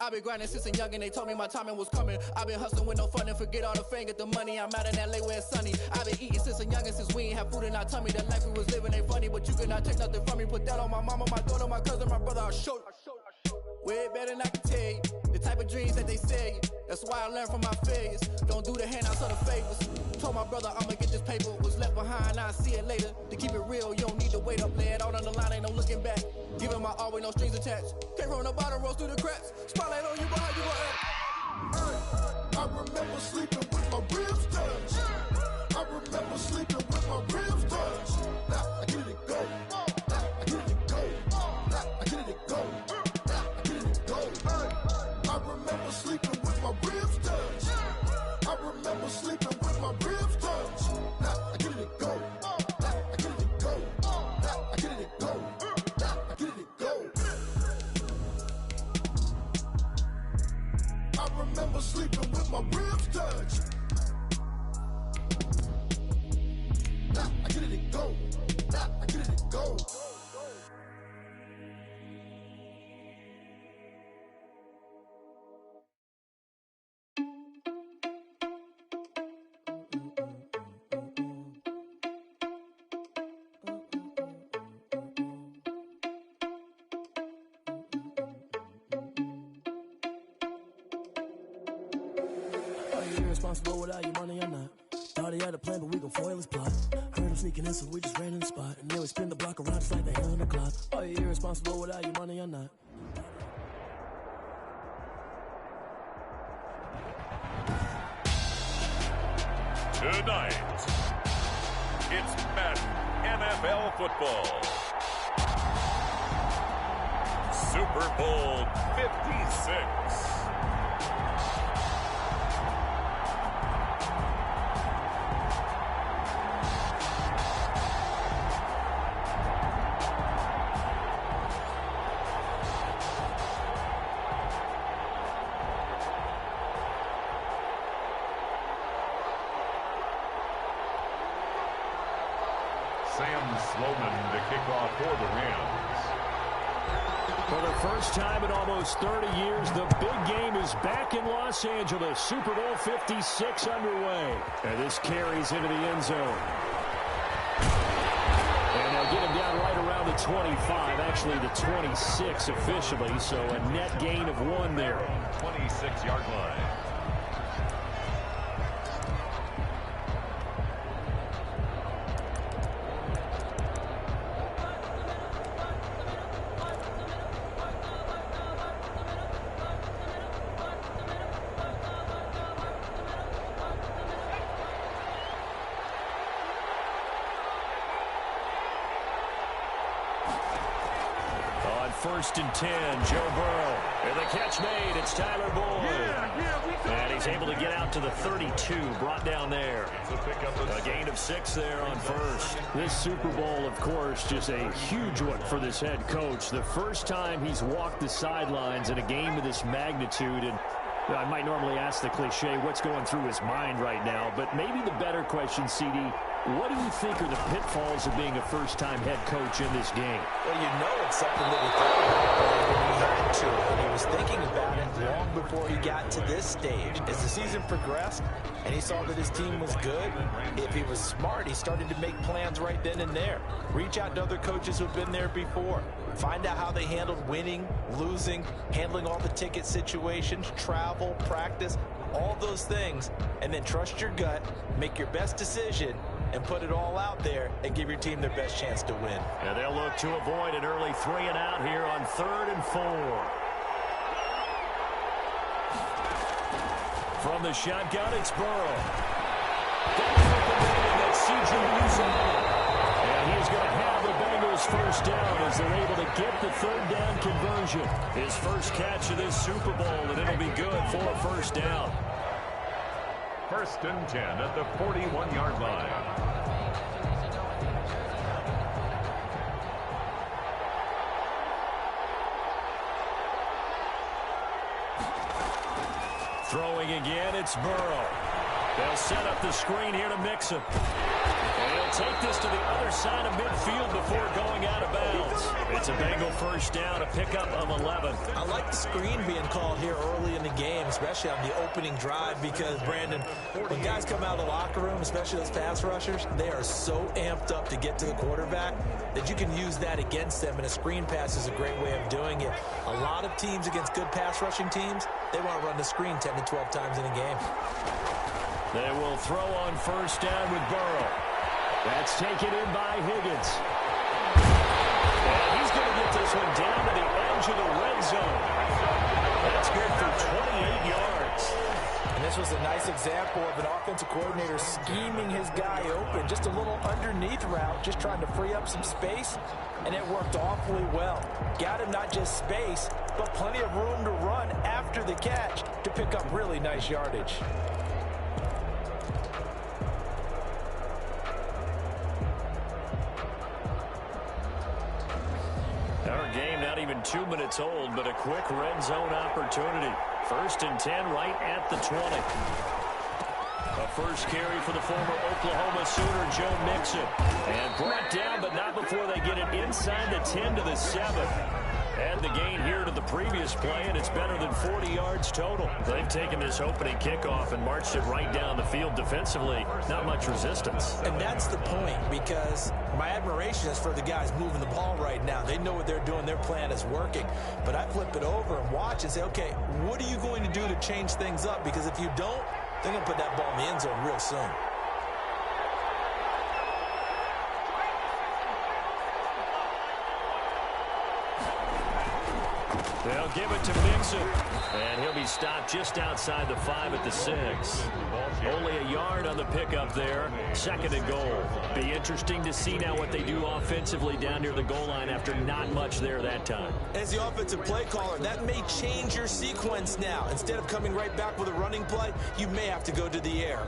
I've been grinding since a youngin', they told me my timing was coming. I've been hustling with no fun and forget all the fame, get the money. I'm out in LA where it's sunny. I've been eating since a youngin', since we ain't have food in our tummy. The life we was living ain't funny, but you cannot take nothing from me. Put that on my mama, my daughter, my cousin, my brother, I'll show you. Way better than I can tell you. The type of dreams that they sell you. That's why I learned from my failures. Don't do the handouts or the favors. Told my brother I'ma get this paper. Was left behind, I'll see it later. To keep it real, you don't need to wait up. Lay it out on the line, ain't no looking back. Giving my all with no strings attached. Came from the bottom, rose through the cracks. Spotlight on you, but how you gon' act? I remember sleeping with my ribs touched. I remember sleeping with my ribs touched. Now I get it go. I get it go. I get it go. I get it go. I remember sleeping with my ribs touched. I remember sleeping with my ribs touched. Now I get it go. I get it go. I get it go. I get it go. I remember sleeping with my ribs touched. Now I get it go. Now I get it go. Irresponsible without your money or not. Thought he had a plan, but we gon' foil his plot. Heard him sneaking in, so we just ran in the spot. And then we spin the block around just like the hell in the clock. Are you irresponsible without your money or not? Tonight, it's Madden NFL football. Super Bowl 56. Sloman to kick off for the Rams. For the first time in almost 30 years, the big game is back in Los Angeles. Super Bowl 56 underway. And this carries into the end zone. And they'll get him down right around the 25, actually the 26 officially, so a net gain of 1 there. 26-yard line. First and 10, Joe Burrow. And the catch made, it's Tyler Boyd. And he's able to get out to the 32, brought down there. A gain of 6 there on first. This Super Bowl, of course, just a huge one for this head coach. The first time he's walked the sidelines in a game of this magnitude. And I might normally ask the cliche, what's going through his mind right now? But maybe the better question, CD, what do you think are the pitfalls of being a first-time head coach in this game? Well, you know it's something that he thought about, and he had to, and he was thinking about it long before he got to this stage. As the season progressed and he saw that his team was good, if he was smart, he started to make plans right then and there. Reach out to other coaches who've been there before. Find out how they handled winning, losing, handling all the ticket situations, travel, practice, all those things, and then trust your gut, make your best decision, and put it all out there and give your team their best chance to win. And they'll look to avoid an early 3-and-out here on 3rd and 4. From the shotgun, it's Burrow. That's C.J. And he's going to have the Bengals first down as they're able to get the 3rd down conversion. His first catch of this Super Bowl, and it'll be good for a first down. 1st and 10 at the 41-yard line. Throwing again, it's Burrow. They'll set up the screen here to mix him. And he'll They'll take this to the other side of midfield before going out of bounds. It's a Bengal first down, a pickup of 11. I like the screen being called here early in the game, especially on the opening drive, because, Brandon, when guys come out of the locker room, especially those pass rushers, they are so amped up to get to the quarterback that you can use that against them, and a screen pass is a great way of doing it. A lot of teams against good pass rushing teams, they want to run the screen 10 to 12 times in a game. They will throw on first down with Burrow. That's taken in by Higgins. And he's going to get this one down to the edge of the red zone. That's good for 28 yards. And this was a nice example of an offensive coordinator scheming his guy open. Just a little underneath route, just trying to free up some space, and it worked awfully well. Got him not just space, but plenty of room to run after the catch to pick up really nice yardage. Our game not even 2 minutes old, but a quick red zone opportunity. 1st and 10 right at the 20. A first carry for the former Oklahoma Sooner, Joe Mixon. And brought down, but not before they get it inside the 10 to the 7. Add the gain here to the previous play, and it's better than 40 yards total. They've taken this opening kickoff and marched it right down the field defensively. Not much resistance. And that's the point, because my admiration is for the guys moving the ball right now. They know what they're doing. Their plan is working. But I flip it over and watch and say, okay, what are you going to do to change things up? Because if you don't, they're going to put that ball in the end zone real soon. They'll give it to Mixon, and he'll be stopped just outside the 5 at the 6. Only a yard on the pickup there. 2nd and goal. Be interesting to see now what they do offensively down near the goal line after not much there that time. As the offensive play caller, that may change your sequence now. Instead of coming right back with a running play, you may have to go to the air.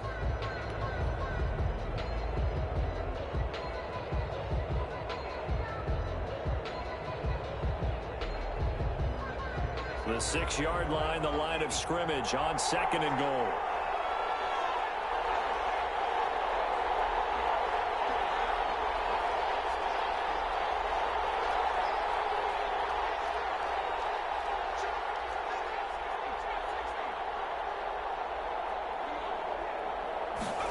The 6-yard line, the line of scrimmage on 2nd and goal.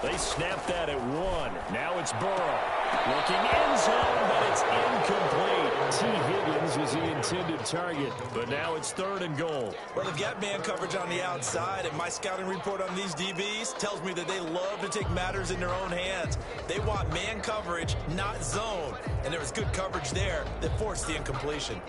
They snap that at 1. Now it's Burrow. Looking end zone, but it's incomplete. T. Higgins was the intended target, but now it's 3rd and goal. Well, they've got man coverage on the outside, and my scouting report on these DBs tells me that they love to take matters in their own hands. They want man coverage, not zone. And there was good coverage there that forced the incompletion.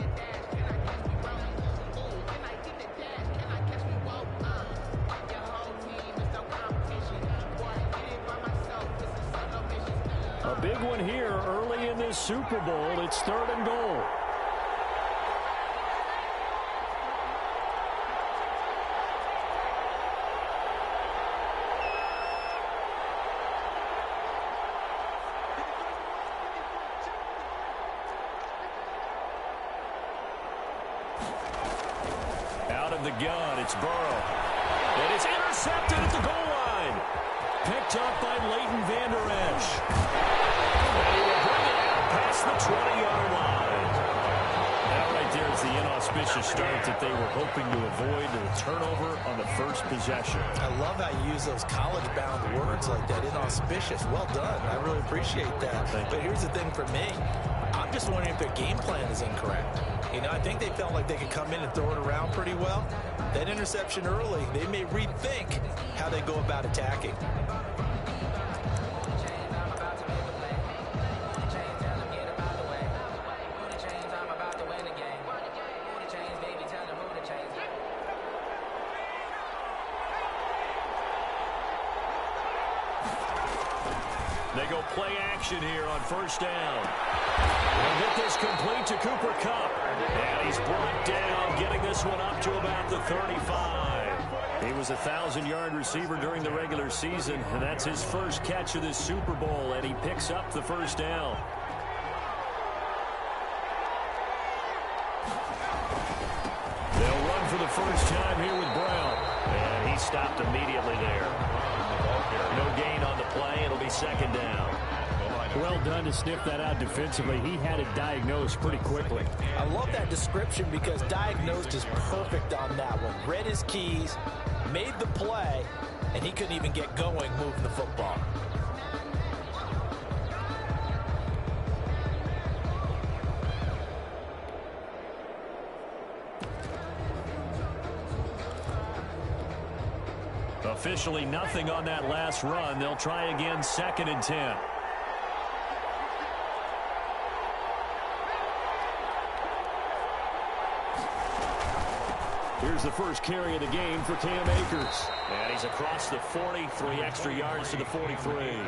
A big one here early in this Super Bowl. It's 3rd and goal. Out of the gun, it's Burrow. And it's intercepted at the goal line. Picked up by Leighton Vander Esch. And he will bring it out past the 20-yard line. That right there is the inauspicious start that they were hoping to avoid, the turnover on the first possession. I love how you use those college-bound words like that, inauspicious. Well done. I really appreciate that. But here's the thing for me. I'm just wondering if their game plan is incorrect. You know, I think they felt like they could come in and throw it around pretty well. That interception early, they may rethink how they go about attacking. They go play action here on first down. They'll get this complete to Cooper Kupp. And he's brought down, getting this one up to about the 35. He was a 1,000-yard receiver during the regular season, and that's his first catch of this Super Bowl, and he picks up the first down. They'll run for the first time here with Brown. And he stopped immediately there. No gain on the play. It'll be 2nd down. Well done to sniff that out defensively. He had it diagnosed pretty quickly. I love that description because diagnosed is perfect on that one. Read his keys, made the play, and he couldn't even get going moving the football. Officially nothing on that last run. They'll try again, 2nd and 10. Here's the first carry of the game for Cam Akers. And he's across the 40, 3 extra yards to the 43.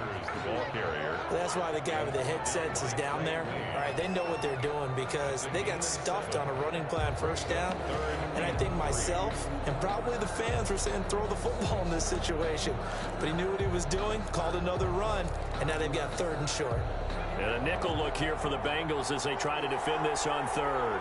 That's why the guy with the headsets is down there. All right, they know what they're doing because they got stuffed on a running plan 1st down. And I think myself and probably the fans were saying throw the football in this situation. But he knew what he was doing, called another run, and now they've got 3rd and short. And a nickel look here for the Bengals as they try to defend this on 3rd.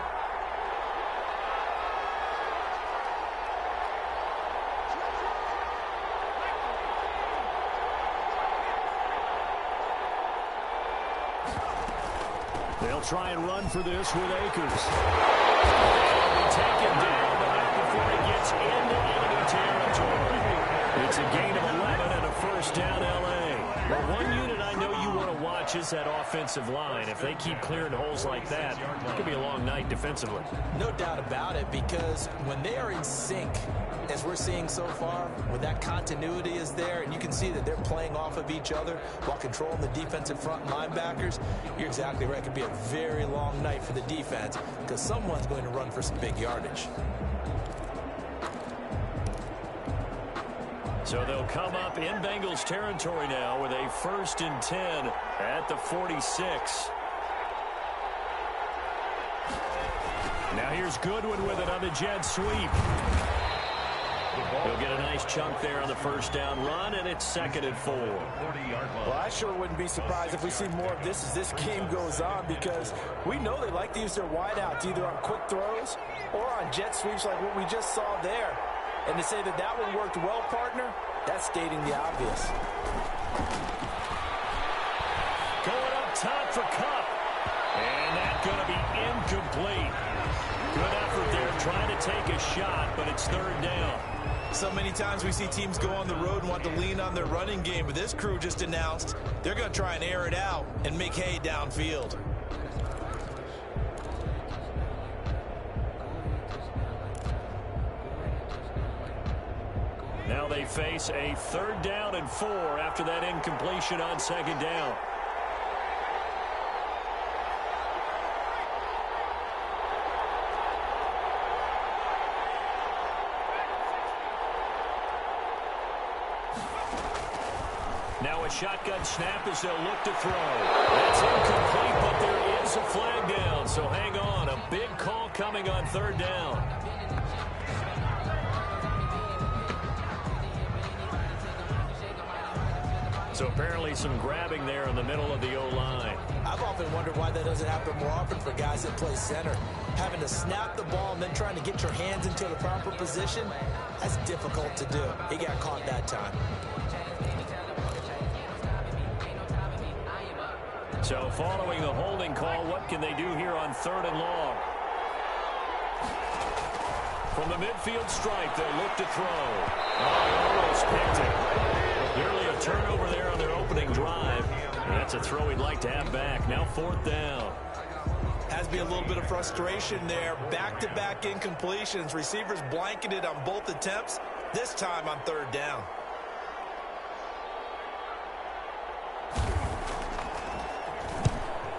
They'll try and run for this with Akers. They'll take him down, but not before he gets into enemy territory. It's a gain of 11 and a 1st down, L.A. Well, one unit I know you want to watch is that offensive line. If they keep clearing holes like that, it could be a long night defensively. No doubt about it, because when they are in sync, as we're seeing so far, when that continuity is there, and you can see that they're playing off of each other while controlling the defensive front linebackers, you're exactly right. It could be a very long night for the defense because someone's going to run for some big yardage. So they'll come up in Bengals territory now with a 1st and 10 at the 46. Now here's Goodwin with it on the jet sweep. He'll get a nice chunk there on the 1st down run, and it's 2nd and 4. Well, I sure wouldn't be surprised if we see more of this as this game goes on because we know they like to use their wideouts either on quick throws or on jet sweeps like what we just saw there. And to say that that one worked well, partner, that's stating the obvious. Going up top for Kupp. And that's going to be incomplete. Good effort there trying to take a shot, but it's 3rd down. So many times we see teams go on the road and want to lean on their running game, but this crew just announced they're going to try and air it out and make hay downfield. Now they face a 3rd down and 4 after that incompletion on 2nd down. Now a shotgun snap as they'll look to throw. That's incomplete, but there is a flag down. So hang on. A big call coming on 3rd down. So apparently some grabbing there in the middle of the O-line. I've often wondered why that doesn't happen more often for guys that play center. Having to snap the ball and then trying to get your hands into the proper position, that's difficult to do. He got caught that time. So following the holding call, what can they do here on 3rd and long? From the midfield stripe, they'll look to throw. Oh, almost picked it. Nearly a turnover there on their opening drive. And that's a throw he'd like to have back. Now 4th down. Has to be a little bit of frustration there. Back-to-back incompletions. Receivers blanketed on both attempts, this time on 3rd down.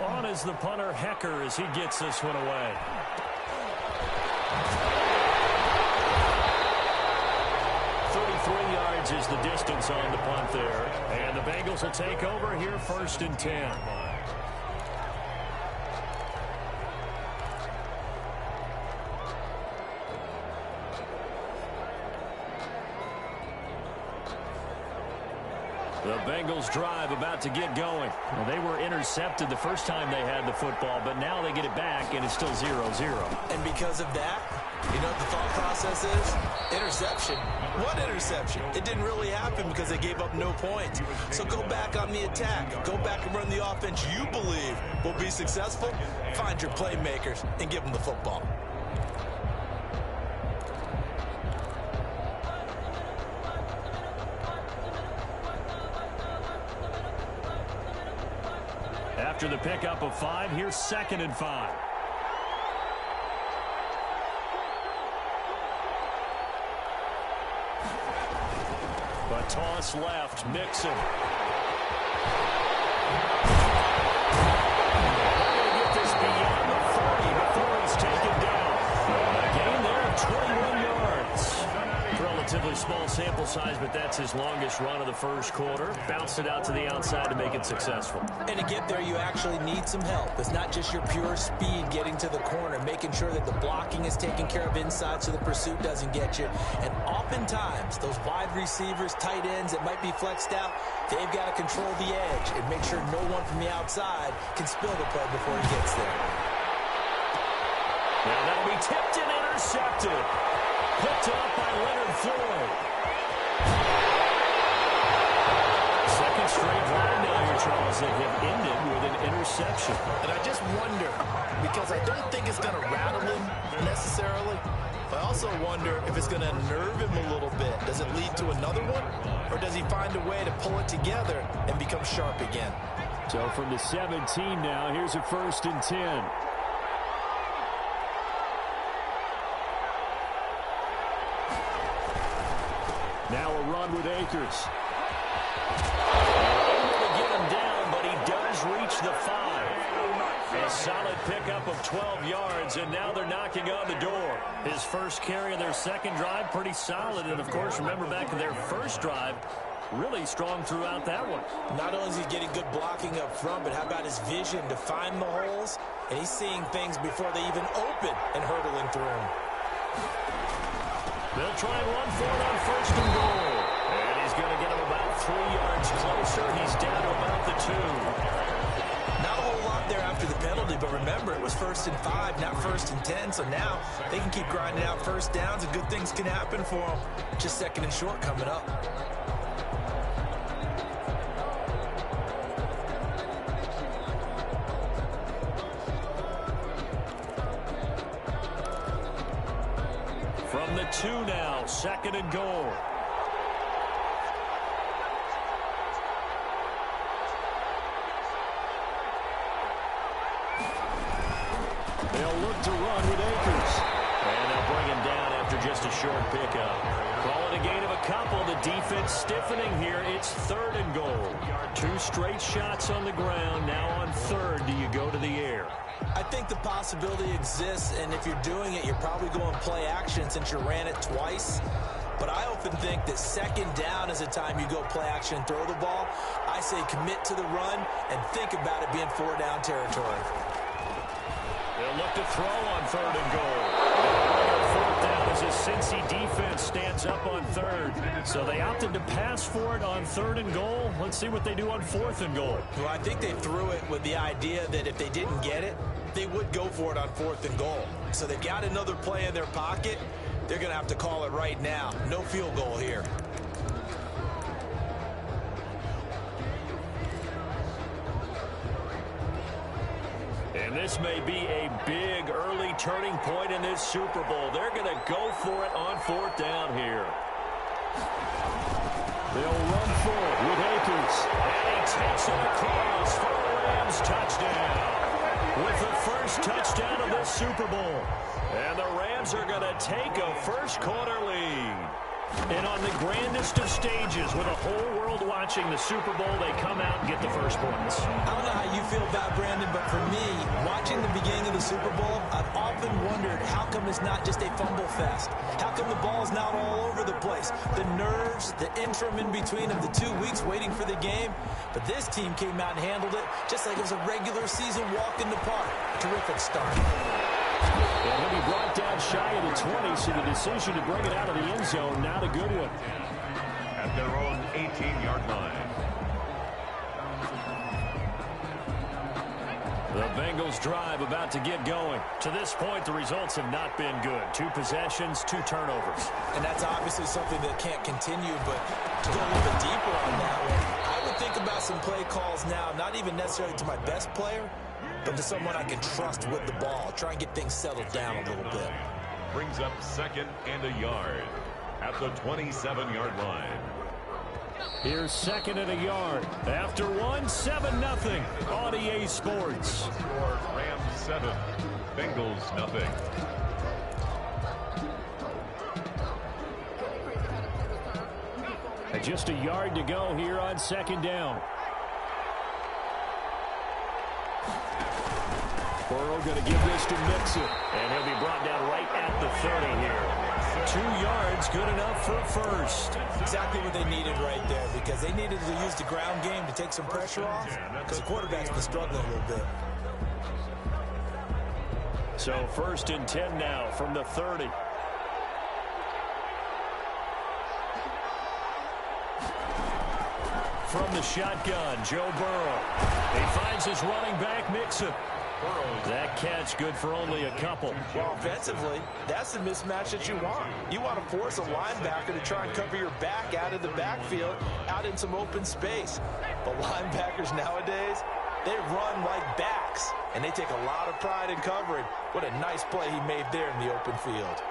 On is the punter, Hecker, as he gets this one away. Yards is the distance on the punt there. And the Bengals will take over here 1st and 10. The Bengals drive about to get going. Well, they were intercepted the first time they had the football, but now they get it back, and it's still 0-0. And because of that, you know what the thought process is? interception. What interception? It didn't really happen because they gave up no points. So go back on the attack. Go back and run the offense you believe will be successful. Find your playmakers and give them the football. After the pickup of 5, here's 2nd and 5. A toss left, Mixon. Get this beyond the 30 before he's taken down. A gain there of 21 yards. Relatively small sample size, but that's his longest run of the first quarter. Bounced it out to the outside to make it successful. And to get there, you actually need some help. It's not just your pure speed getting to the corner, making sure that the blocking is taken care of inside so the pursuit doesn't get you. And oftentimes, those wide receivers, tight ends that might be flexed out, they've got to control the edge and make sure no one from the outside can spill the play before he gets there. Now that'll be tipped and intercepted. Picked up by Leonard Floyd. Second straight drive now here, Charles, that have ended with an interception. And I just wonder, because I don't think it's going to rattle him necessarily, but I also wonder if it's going to nerve him a little bit. Does it lead to another one, or does he find a way to pull it together and become sharp again? So from the 17 now, here's a 1st and 10. Now a run with Akers. Able to get him down, but he does reach the 5. A solid pickup of 12 yards, and now they're knocking on the door. His first carry of their second drive, pretty solid. And, of course, remember back to their first drive, really strong throughout that one. Not only is he getting good blocking up front, but how about his vision to find the holes? And he's seeing things before they even open and hurdling through them. They'll try and run for it on 1st and goal. And he's going to get him about 3 yards closer. He's down to about the 2. Not a whole lot there after the penalty, but remember, it was 1st and 5, not 1st and 10. So now they can keep grinding out first downs, and good things can happen for them. Just 2nd and short coming up. From the 2 now, 2nd and goal. They'll look to run with Akers. And they'll bring him down after just a short pickup. Call it a gain of a couple. The defense stiffening here. It's 3rd and goal. 2 straight shots on the ground. Now on 3rd, do you go to the air? I think the possibility exists, and if you're doing it, you're probably going play action since you ran it twice. But I often think that 2nd down is the time you go play action and throw the ball. I say commit to the run and think about it being 4-down territory. They'll look to throw on 3rd and goal. 4th down as his Cincy defense stands up on 3rd. So they opted to pass for it on 3rd and goal. Let's see what they do on 4th and goal. Well, I think they threw it with the idea that if they didn't get it, they would go for it on 4th and goal. So they've got another play in their pocket. They're going to have to call it right now. No field goal here. And this may be a big early turning point in this Super Bowl. They're going to go for it on 4th down here. They'll run for it with Akers. And he takes it across for a Rams touchdown. With the first touchdown of this Super Bowl. And the Rams are going to take a first quarter lead. And on the grandest of stages, with the whole world watching the Super Bowl, they come out and get the first points. I don't know how you feel about Brandon, but for me, watching the beginning of the Super Bowl, I've often wondered how come it's not just a fumble fest? How come the ball's not all over the place? The nerves, the interim in between of the 2 weeks waiting for the game. But this team came out and handled it just like it was a regular season walk in the park. Terrific start. And he'll be brought down shy of the 20, so the decision to bring it out of the end zone, not a good one. At their own 18-yard line. The Bengals drive about to get going. To this point, the results have not been good. 2 possessions, 2 turnovers. And that's obviously something that can't continue, but to go a little bit deeper on that one, I would think about some play calls now, not even necessarily to my best player, but to someone I can trust with the ball. Try and get things settled down a little bit. Brings up 2nd and a yard at the 27-yard line. Here's 2nd and a yard. After 1, 7-0 on EA Sports. Score Rams 7, Bengals nothing. Just a yard to go here on 2nd down. Burrow going to give this to Mixon. And he'll be brought down right at the 30 here. 2 yards, good enough for a first. Exactly what they needed right there, because they needed to use the ground game to take some pressure off, because the quarterback's been struggling a little bit. So 1st and 10 now from the 30. From the shotgun, Joe Burrow. He finds his running back, Mixon. That catch good for only a couple. Well, offensively, that's the mismatch that you want. You want to force a linebacker to try and cover your back out of the backfield, out in some open space. But linebackers nowadays, they run like backs, and they take a lot of pride in covering. What a nice play he made there in the open field.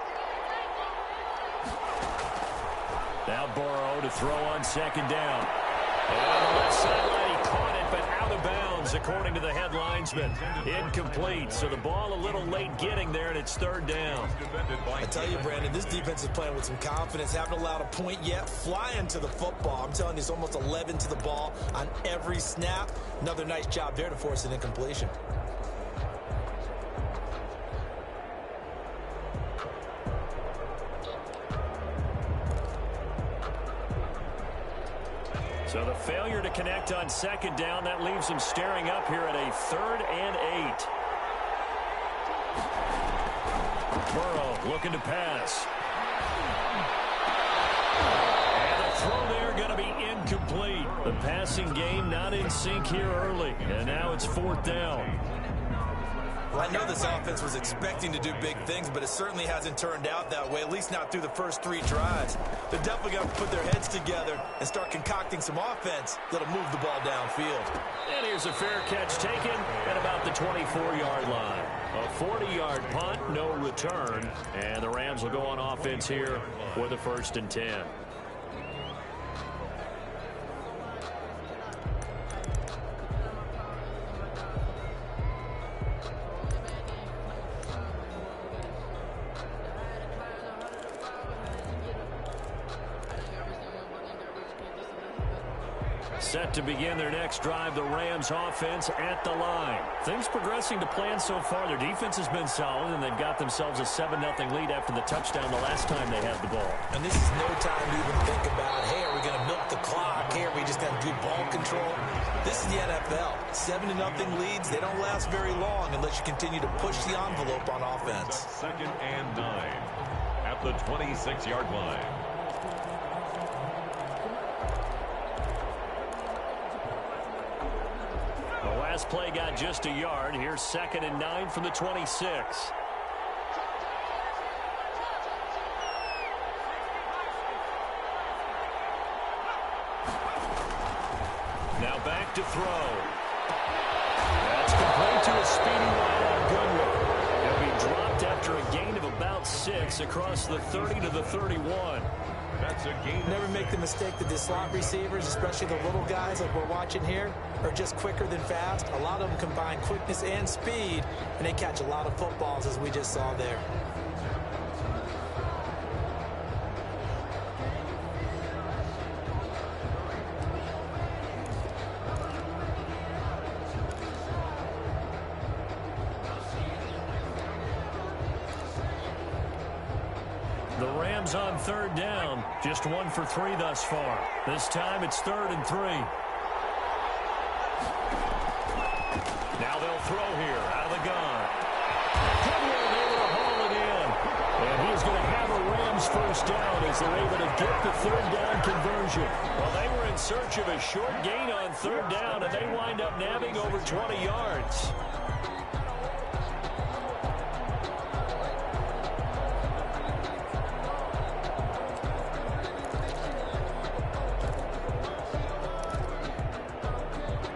Now Burrow to throw on 2nd down. And on the left sideline, he caught it, but out of bounds, according to the head linesman. Incomplete, so the ball a little late getting there, and it's 3rd down. I tell you, Brandon, this defense is playing with some confidence. Haven't allowed a point yet. Flying to the football. I'm telling you, it's almost 11 to the ball on every snap. Another nice job there to force an incompletion. So the failure to connect on 2nd down, that leaves him staring up here at a 3rd and 8. Burrow looking to pass. And the throw there going to be incomplete. The passing game not in sync here early. And now it's 4th down. I know this offense was expecting to do big things, but it certainly hasn't turned out that way, at least not through the first 3 drives. They're definitely going to put their heads together and start concocting some offense that'll move the ball downfield. And here's a fair catch taken at about the 24-yard line. A 40-yard punt, no return, and the Rams will go on offense here with a 1st and 10. Set to begin their next drive, the Rams offense at the line. Things progressing to plan so far. Their defense has been solid, and they've got themselves a 7-0 lead after the touchdown the last time they had the ball. And this is no time to even think about, hey, are we going to milk the clock? Hey, are we just going to do ball control? This is the NFL. 7-0 leads, they don't last very long unless you continue to push the envelope on offense. 2nd and 9 at the 26-yard line. Last play got just a yard. Here's 2nd and 9 from the 26. Now back to throw. That's complete to a speedy wide out Goodwin. He'll be dropped after a gain of about 6 across the 30 to the 31. That's a gain. Never make the mistake that the slot receivers, especially the little guys like we're watching here, are just quicker than fast. A lot of them combine quickness and speed, and they catch a lot of footballs, as we just saw there. The Rams on 3rd down, just 1 for 3 thus far. This time it's 3rd and 3. Now they'll throw here out of the gun. Goodwin able to haul it in. And he's going to have a Rams 1st down as they're able to get the 3rd down conversion. Well, they were in search of a short gain on 3rd down, and they wind up nabbing over 20 yards.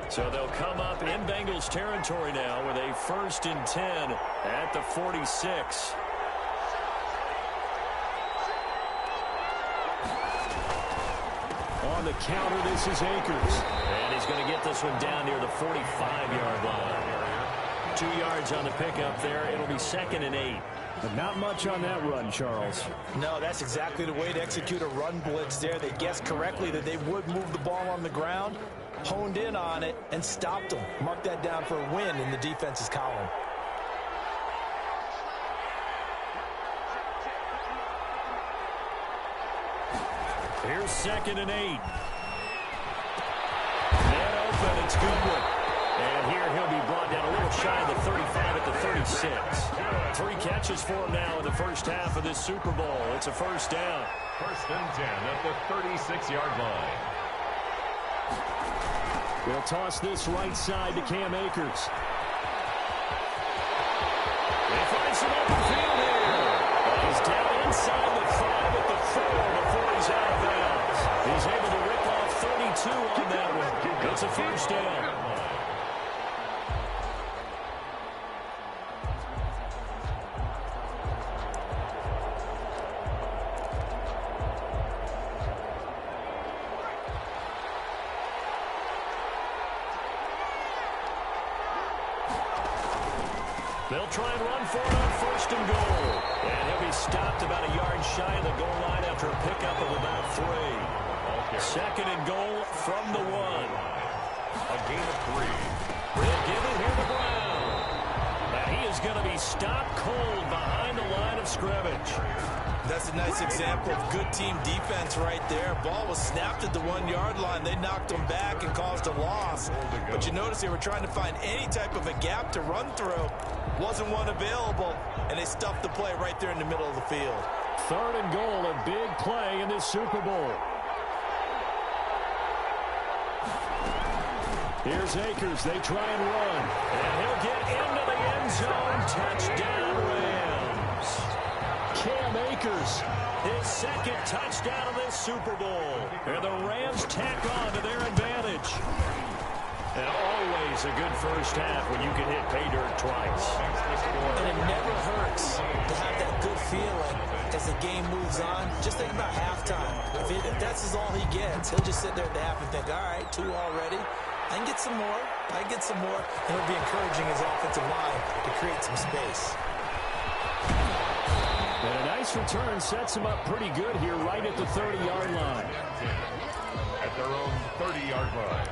So they'll come up in Bengals territory now with a 1st and 10 at the 46. On the counter, this is Akers. And he's going to get this one down near the 45-yard line. 2 yards on the pickup there. It'll be 2nd and 8. But not much on that run, Charles. No, that's exactly the way to execute a run blitz there. They guessed correctly that they would move the ball on the ground, honed in on it, and stopped them. Mark that down for a win in the defense's column. Here's 2nd and 8. And open, it's Goodwin. And here he'll be brought down a little shy of the 35 at the 36. 3 catches for him now in the first half of this Super Bowl. It's a 1st down. 1st and 10 at the 36-yard line. They'll toss this right side to Cam Akers. He finds some open field here. He's down inside the 5 at the 4 before he's out of bounds. He's able to rip off 32 on that one. It's a 1st down. They'll try and run for it on 1st and goal. And he'll be stopped about a yard shy of the goal line after a pickup of about 3. 2nd and goal from the 1. A gain of 3. They'll give it here to Brown. And he is going to be stopped cold behind the line of scrimmage. That's a nice example of good team defense right there. Ball was snapped at the 1-yard line. They knocked him back and caused a loss. But you notice they were trying to find any type of a gap to run through. Wasn't one available, and they stuffed the play right there in the middle of the field. 3rd and goal, a big play in this Super Bowl. Here's Akers. They try and run. And he'll get into the end zone. Touchdown, Rams. Cam Akers. His 2nd touchdown of this Super Bowl. And the Rams tack on to their advantage. And always a good first half when you can hit pay dirt twice. And it never hurts to have that good feeling as the game moves on. Just think about halftime. If that's all he gets, he'll just sit there at the half and think, all right, 2 already. I can get some more. I can get some more. And he'll be encouraging his offensive line to create some space. And a nice return sets him up pretty good here right at the 30-yard line. At their own 30-yard line.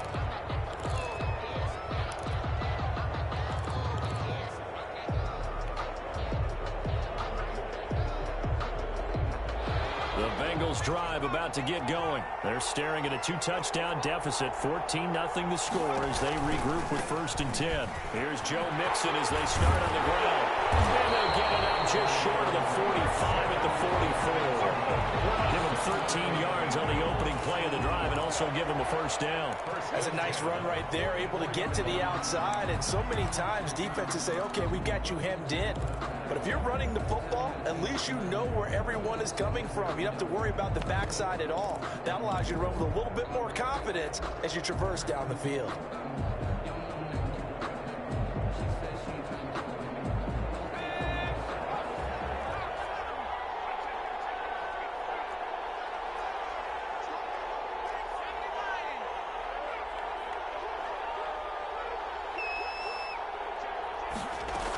The Bengals drive about to get going. They're staring at a 2-touchdown deficit, 14-0 the score as they regroup with 1st and 10. Here's Joe Mixon as they start on the ground. And they'll get it out just short of the 45 at the 44. Give him 13 yards on the opening play of the drive and also give him a 1st down. That's a nice run right there, able to get to the outside. And so many times defenses say, okay, we got you hemmed in. But if you're running the football, at least you know where everyone is coming from. You don't have to worry about the backside at all. That allows you to run with a little bit more confidence as you traverse down the field.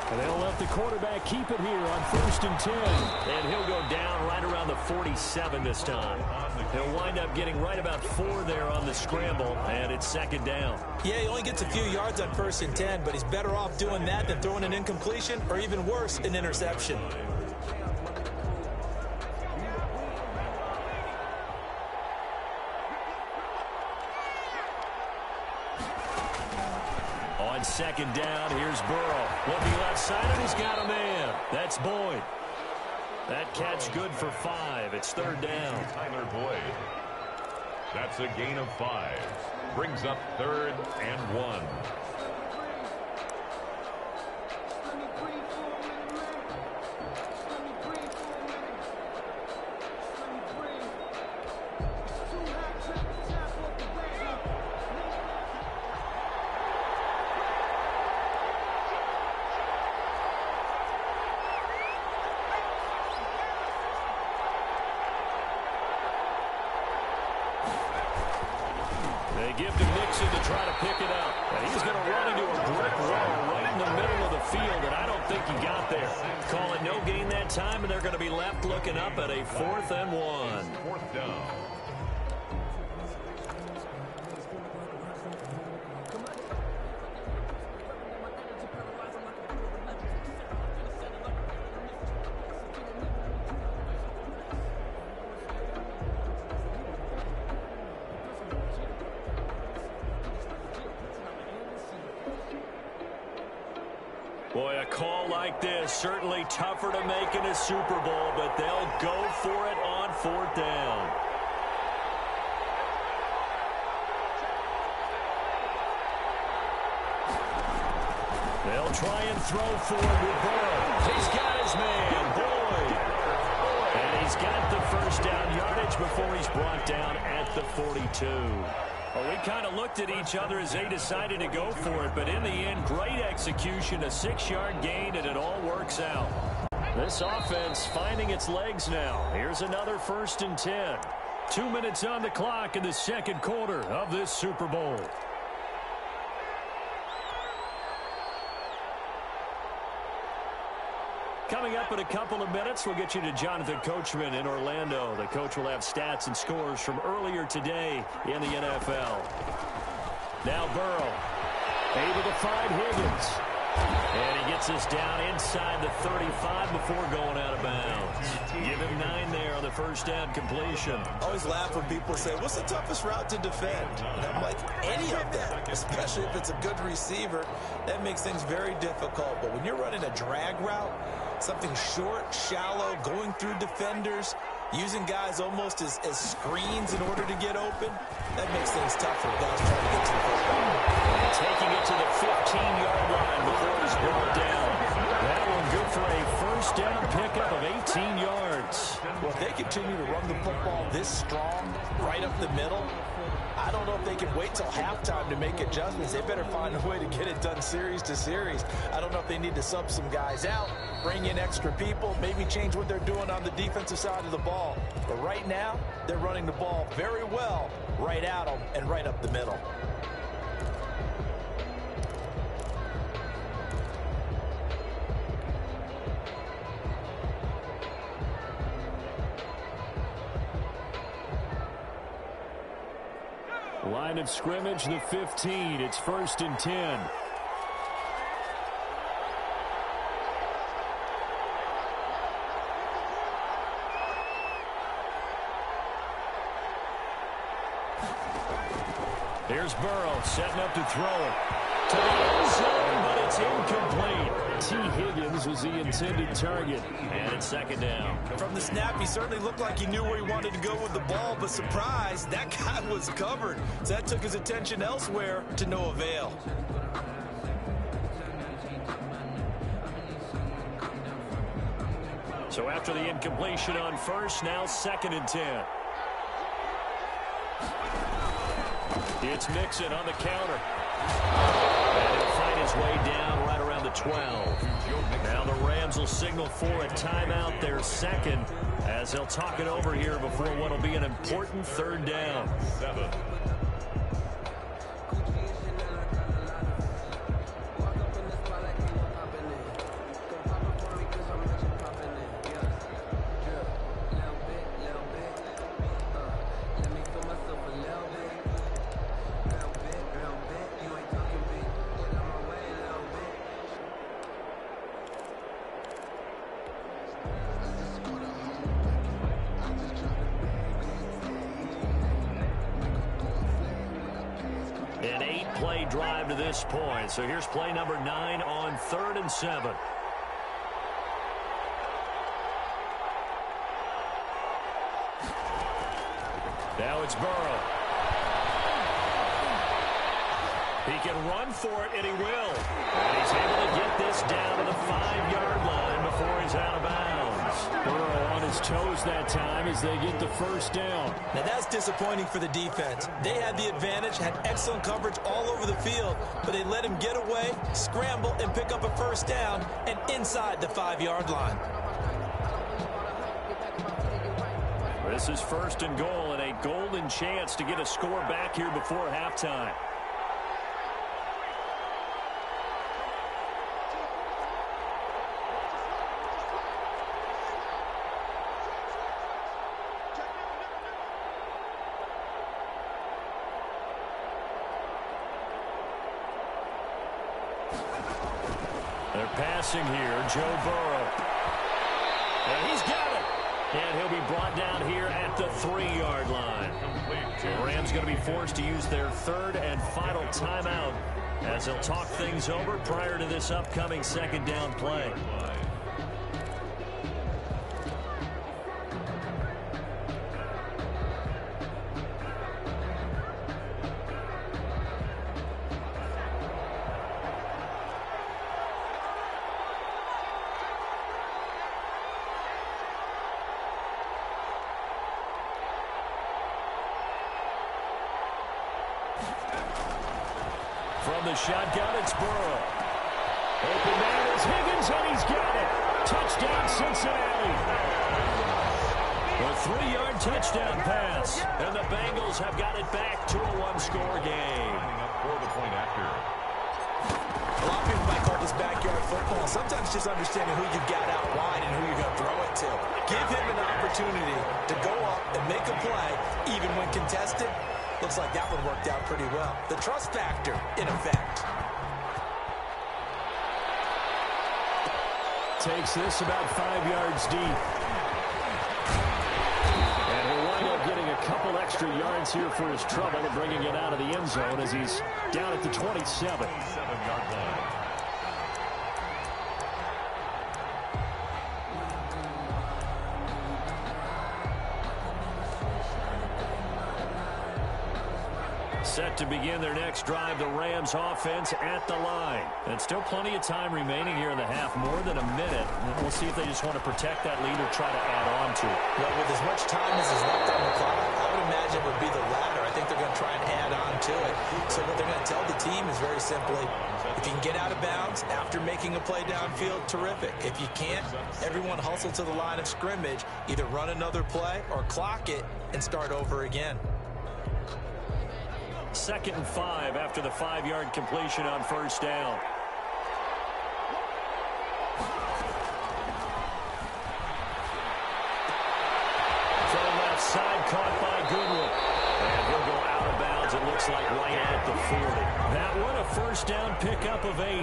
And they'll let the quarterback keep it here on 1st and 10. And he'll go down right around the 47 this time. He'll wind up getting right about 4 there on the scramble, and it's 2nd down. Yeah, he only gets a few yards on 1st and 10, but he's better off doing that than throwing an incompletion or even worse, an interception. On 2nd down, here's Burrow. Looking left side, and he's got a man. That's Boyd. That catch good for 5. It's 3rd down. Tyler Boyd. That's a gain of 5. Brings up 3rd and 1. They give to Mixon to try to pick it up. And he's going to run into a brick wall right in the middle of the field, and I don't think he got there. Call it no gain that time, and they're going to be left looking up at a 4th and 1. 4th down. Boy, a call like this, certainly tougher to make in a Super Bowl, but they'll go for it on 4th down. They'll try and throw for it with Burrow. He's got his man, Boyd. And he's got the first down yardage before he's brought down at the 42. Well, we kind of looked at each other as they decided to go for it, but in the end, great execution, a 6-yard gain, and it all works out. This offense finding its legs now. Here's another 1st and 10. 2 minutes on the clock in the 2nd quarter of this Super Bowl. Coming up in a couple of minutes, we'll get you to Jonathan Coachman in Orlando. The coach will have stats and scores from earlier today in the NFL. Now Burrow, able to find Higgins. And he gets this down inside the 35 before going out of bounds. Give him 9 there on the first down completion. I always laugh when people say, what's the toughest route to defend? And I'm like, any of them, especially if it's a good receiver. That makes things very difficult. But when you're running a drag route, something short, shallow, going through defenders, using guys almost as screens in order to get open, that makes things tough for guys trying to get to the football. Taking it to the 15-yard line before he's brought down. That one good for a first down pickup of 18 yards. Well, if they continue to run the football this strong, right up the middle, I don't know if they can wait till halftime to make adjustments. They better find a way to get it done series to series. I don't know if they need to sub some guys out, bring in extra people, maybe change what they're doing on the defensive side of the ball. But right now, they're running the ball very well right at them and right up the middle. Line of scrimmage, the 15. It's 1st and 10. Here's Burrow setting up to throw it. To the end zone, but it's incomplete. T. Higgins was the intended target. And it's 2nd down. From the snap, he certainly looked like he knew where he wanted to go with the ball, but surprise, that guy was covered. So that took his attention elsewhere to no avail. So after the incompletion on first, now 2nd and 10. It's Mixon on the counter. And he'll find his way down right around the 12. Now the Rams will signal for a timeout, their 2nd, as they'll talk it over here before what will be an important 3rd down. 7. An 8-play drive to this point. So here's play number 9 on 3rd and 7. Now it's Burrow. He can run for it, and he will. And he's able to get this down to the 5-yard line before he's out of bounds. Burrow on his toes that time as they get the first down. Now that's disappointing for the defense. They had the advantage, had excellent coverage all over the field, but they let him get away, scramble, and pick up a first down, and inside the 5-yard line. This is 1st and goal in a golden chance to get a score back here before halftime. They're passing here, Joe Burrow. And he's got it. And he'll be brought down here at the 3-yard line. The Rams going to be forced to use their third and final timeout as they'll talk things over prior to this upcoming second down play. From the shotgun, it's Burrow. Open man is Higgins, and he's got it. Touchdown, Cincinnati. A 3-yard touchdown pass, and the Bengals have got it back to a 1-score game. For the point after. A lot of people might call this backyard football. Sometimes just understanding who you've got out wide and who you're going to throw it to. Give him an opportunity to go up and make a play, even when contested. Looks like that one worked out pretty well. The trust factor, in effect. Takes this about 5 yards deep. And he'll wind up getting a couple extra yards here for his trouble and bringing it out of the end zone as he's down at the 27. 7-yard line. Set to begin their next drive, the Rams offense at the line. And still plenty of time remaining here in the half, more than a minute. We'll see if they just want to protect that lead or try to add on to it. Well, with as much time as is left on the clock, I would imagine it would be the latter. I think they're going to try and add on to it. So what they're going to tell the team is very simply, if you can get out of bounds after making a play downfield, terrific. If you can't, everyone hustle to the line of scrimmage, either run another play or clock it and start over again. 2nd and 5 after the 5-yard completion on first down. From left side, caught by Goodwin. And he'll go out of bounds, it looks like right at the 40. That one a first down pickup of 8.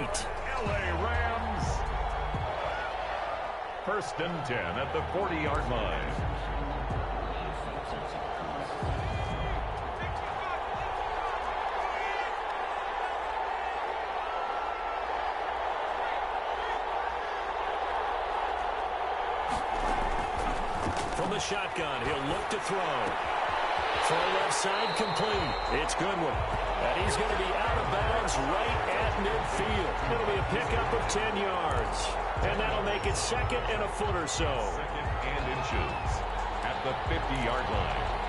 LA Rams. 1st and 10 at the 40-yard line. From the shotgun, he'll look to throw. Throw left side complete. It's Goodwin. And he's going to be out of bounds right at midfield. It'll be a pickup of 10 yards. And that'll make it 2nd and a foot or so. 2nd and inches at the 50-yard line.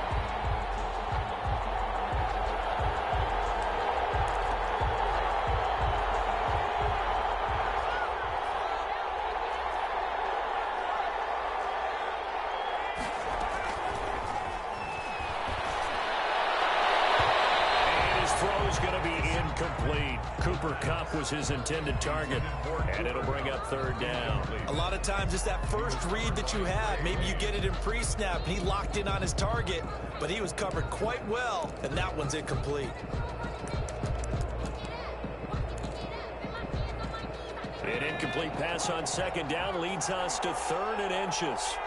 Complete. Cooper Kupp was his intended target, and it'll bring up 3rd down. A lot of times it's that first read that you had. Maybe you get it in pre-snap, and he locked in on his target, but he was covered quite well, and that one's incomplete. An incomplete pass on 2nd down leads us to 3rd and inches.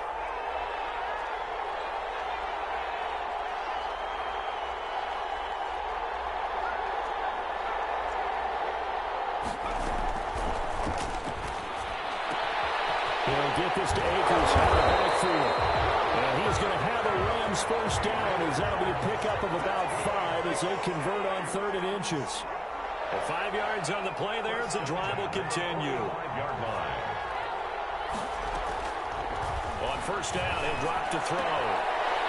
Get this to Akers out of the backfield. And he's going to have a Rams first down as that'll be a pickup of about 5 as they convert on 3rd and inches. And 5 yards on the play there as the drive will continue. 5-yard line. On first down, he'll drop to throw.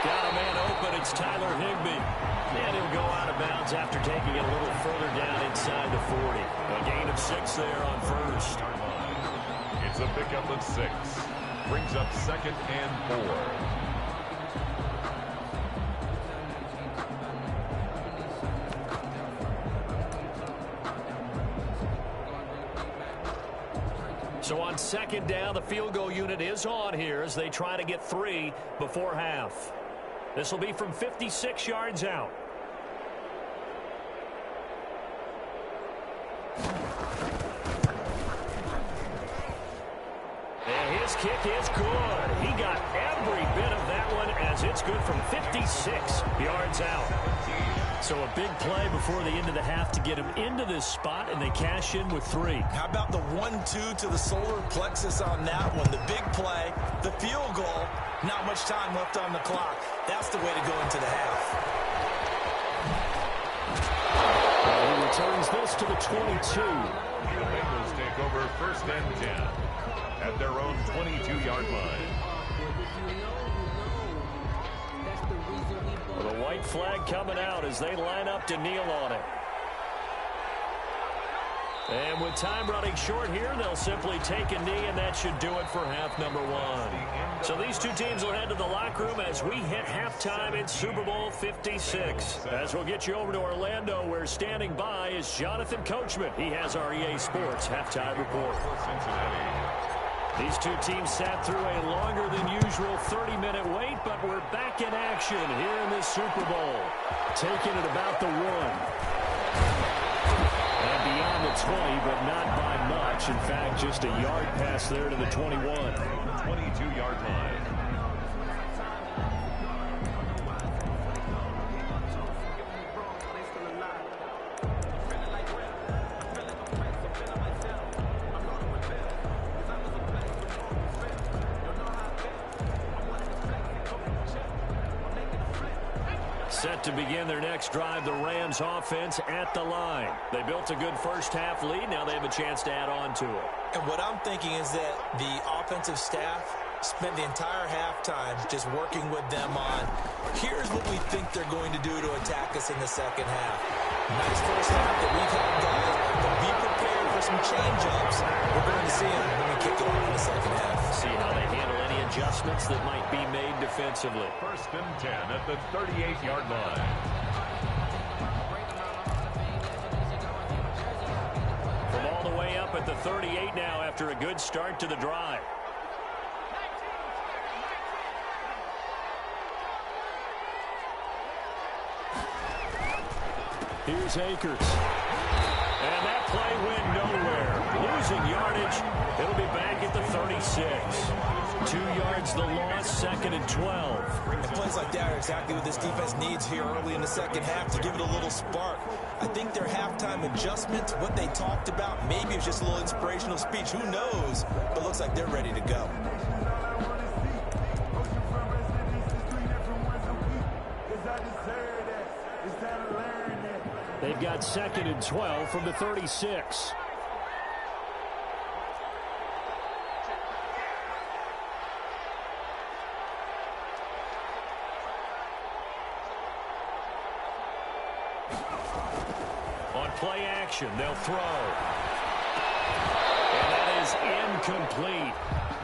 Got a man open. It's Tyler Higbee. And he'll go out of bounds after taking it a little further down inside the 40. A gain of 6 there on first. It's a pickup of 6. Brings up 2nd and 4. So on second down, the field goal unit is on here as they try to get 3 before half. This will be from 56 yards out. And his kick is good. He got every bit of that one as it's good from 56 yards out. So a big play before the end of the half to get him into this spot, and they cash in with 3. How about the 1-2 to the solar plexus on that one? The big play, the field goal, not much time left on the clock. That's the way to go into the half. He returns this to the 22. The Bengals take over 1st and 10 at their own 22-yard line. Well, the white flag coming out as they line up to kneel on it. And with time running short here, they'll simply take a knee, and that should do it for half number 1. So these two teams will head to the locker room as we hit halftime in Super Bowl 56. As we'll get you over to Orlando, where standing by is Jonathan Coachman. He has our EA Sports halftime report. These two teams sat through a longer than usual 30-minute wait, but we're back in action here in this Super Bowl. Taking it about the 1. And beyond the 20, but not by much. In fact, just a yard pass there to the 21. 22-yard line. Set to begin their next drive, the Rams offense at the line. They built a good first half lead. Now they have a chance to add on to it. And what I'm thinking is that the offensive staff spent the entire halftime just working with them on, here's what we think they're going to do to attack us in the second half. Nice first half that we've had, guys, but be prepared for some change-ups. We're going to see them when we kick it off in the second half. See how they handle any adjustments that might be made defensively. 1st and 10 at the 38-yard line. From all the way up at the 38 now after a good start to the drive. Here's Akers. And that play went nowhere. Losing yardage. It'll be back at the 36. 2 yards the loss, 2nd and 12. And plays like that are exactly what this defense needs here early in the second half to give it a little spark. I think their halftime adjustments, what they talked about, maybe it was just a little inspirational speech. Who knows? But looks like they're ready to go. They've got 2nd and 12 from the 36. On play action, they'll throw. And that is incomplete.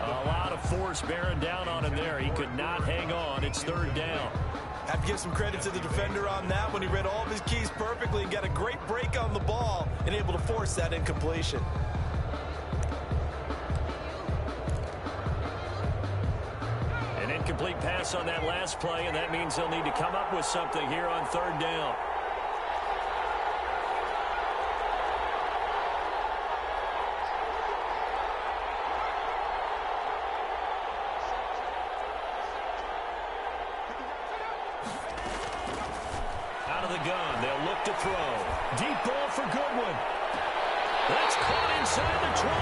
A lot of force bearing down on him there. He could not hang on. It's 3rd down. Have to give some credit to the defender on that one. He read all of his keys perfectly and got a great break on the ball and able to force that incompletion. An incomplete pass on that last play, and that means they'll need to come up with something here on 3rd down. Gun. They'll look to throw. Deep ball for Goodwin. That's caught inside the 20.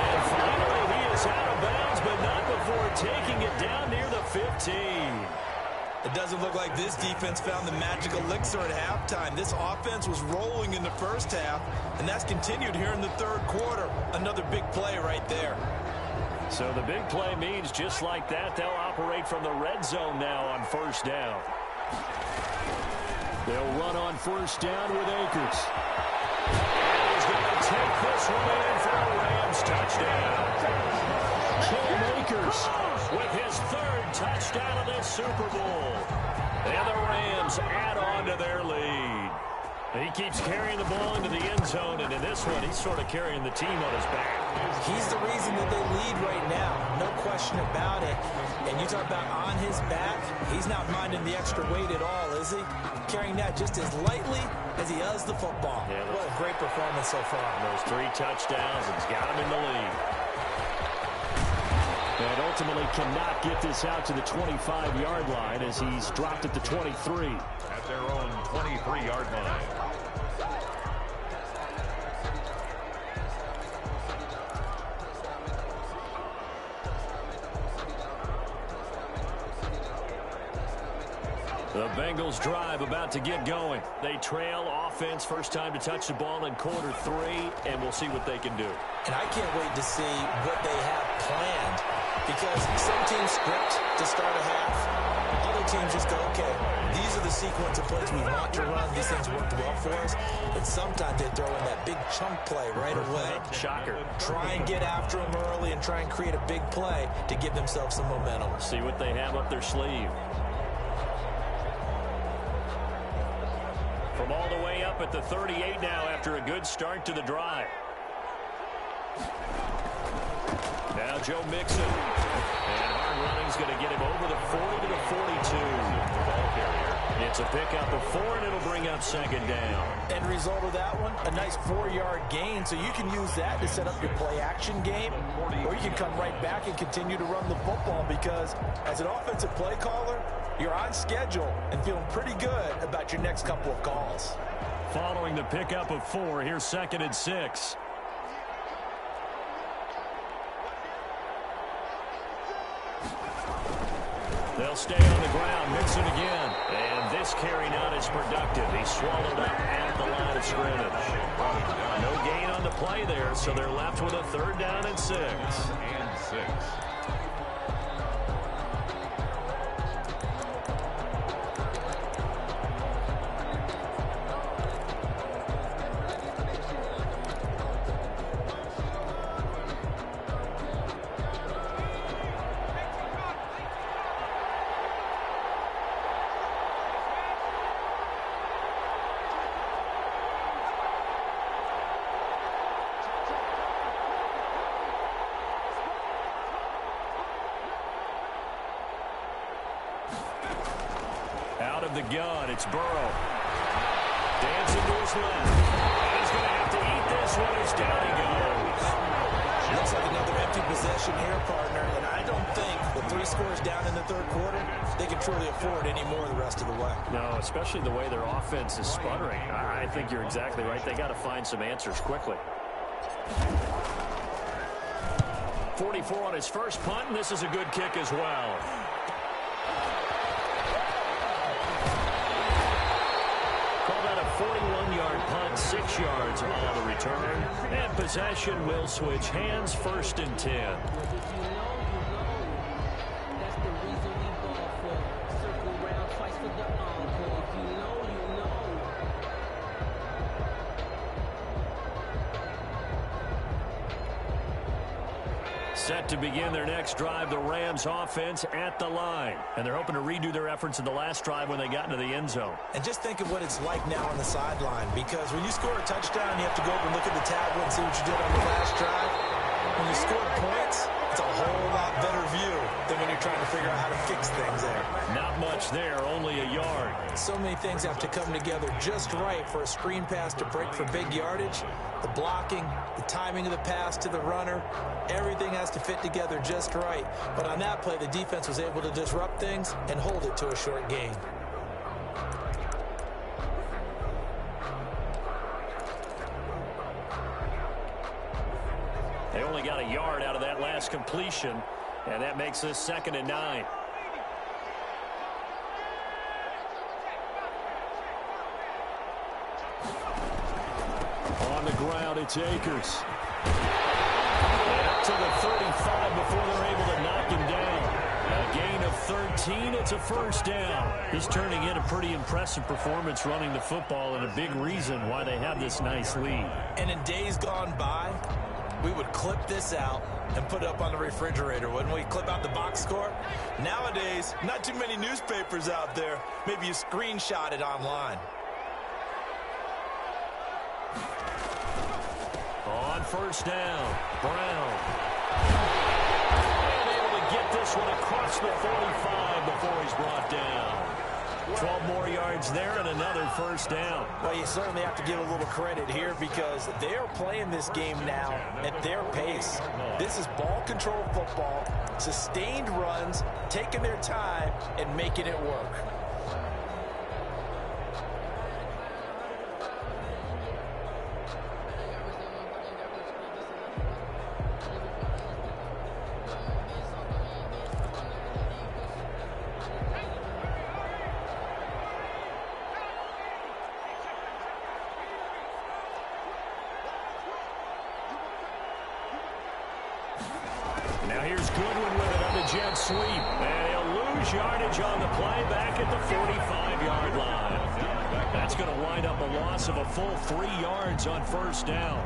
And finally, he is out of bounds, but not before taking it down near the 15. It doesn't look like this defense found the magic elixir at halftime. This offense was rolling in the first half, and that's continued here in the 3rd quarter. Another big play right there. So the big play means just like that, they'll operate from the red zone now on 1st down. They'll run on 1st down with Akers. And he's going to take this one in for a Rams touchdown. Cam Akers with his 3rd touchdown of this Super Bowl. And the Rams add on to their lead. He keeps carrying the ball into the end zone, and in this one, he's sort of carrying the team on his back. He's the reason that they lead right now, no question about it. And you talk about on his back, he's not minding the extra weight at all, is he? Carrying that just as lightly as he does the football. Yeah, what a great performance so far. Those 3 touchdowns, it's got him in the lead. And ultimately cannot get this out to the 25-yard line as he's dropped at the 23. At their own 23-yard line. The Bengals drive about to get going. They trail offense, first time to touch the ball in quarter 3, and we'll see what they can do. And I can't wait to see what they have planned, because some teams script to start a half. Other teams just go, okay, these are the sequence of plays we want to run. These things worked well for us. But sometimes they throw in that big chunk play right away. Shocker. Try and get after them early and try and create a big play to give themselves some momentum. See what they have up their sleeve. From all the way up at the 38 now after a good start to the drive. Now Joe Mixon. And hard running's going to get him over the 40 to the 42. Ball carrier. It's a pickup of 4, and it'll bring up second down. End result of that one, a nice 4-yard gain, so you can use that to set up your play-action game, or you can come right back and continue to run the football, because as an offensive play caller, you're on schedule and feeling pretty good about your next couple of calls. Following the pickup of 4, here's 2nd and 6. They'll stay on the ground. Mixon again. And this carry not as productive. He's swallowed up at the line of scrimmage. No gain on the play there, so they're left with a 3rd down and 6. And 6. Out of the gun, it's Burrow. Dancing to his left. And he's going to have to eat this one as down he goes. Looks like another empty possession here, partner, and I don't think with 3 scores down in the 3rd quarter, they can truly afford any more the rest of the way. No, especially the way their offense is sputtering. I think you're exactly right. They got to find some answers quickly. 44 on his first punt, and this is a good kick as well. Call that a 41-yard punt, 6 yards on the return. And possession will switch hands, 1st and 10. Set to begin their next drive, the Rams offense at the line. And they're hoping to redo their efforts in the last drive when they got into the end zone. And just think of what it's like now on the sideline, because when you score a touchdown, you have to go over and look at the tablet and see what you did on the last drive. When you score points, it's a whole lot better view than when you're trying to figure out how to fix things there. Not much there, only a yard. So many things have to come together just right for a screen pass to break for big yardage. The blocking, the timing of the pass to the runner, everything has to fit together just right. But on that play, the defense was able to disrupt things and hold it to a short gain. They only got a yard out of that last completion, and that makes this 2nd and 9. On the ground, it's Akers. Up to the 35 before they're able to knock him down. A gain of 13, it's a 1st down. He's turning in a pretty impressive performance running the football, and a big reason why they have this nice lead. And in days gone by, we would clip this out and put it up on the refrigerator, wouldn't we? Clip out the box score. Nowadays, not too many newspapers out there. Maybe you screenshot it online. On first down, Brown. And able to get this one across the 45 before he's brought down. 12 more yards there and another first down. Well, you certainly have to give a little credit here because they're playing this game now at their pace. This is ball control football, sustained runs, taking their time and making it work. Now here's Goodwin with it on the jet sweep. And he'll lose yardage on the play back at the 45-yard line. That's going to wind up a loss of a full 3 yards on first down.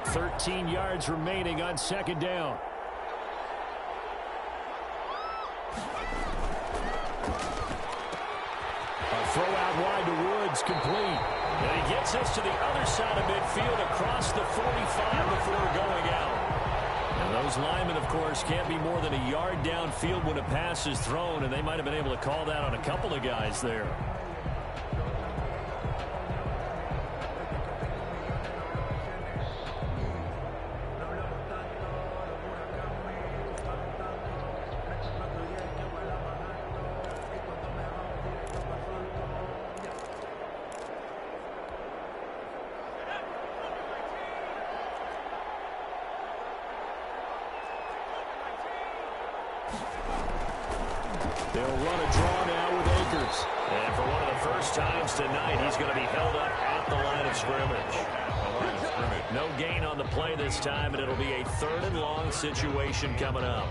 $13 yards remaining on second down. A throw out wide to Woods, complete. And he gets us to the other side of midfield across the 45 before going out. And those linemen, of course, can't be more than a yard downfield when a pass is thrown, and they might have been able to call that on a couple of guys there. They'll run a draw now with Akers. And for one of the first times tonight, he's going to be held up at the line of scrimmage. No gain on the play this time, and it'll be a 3rd and long situation coming up.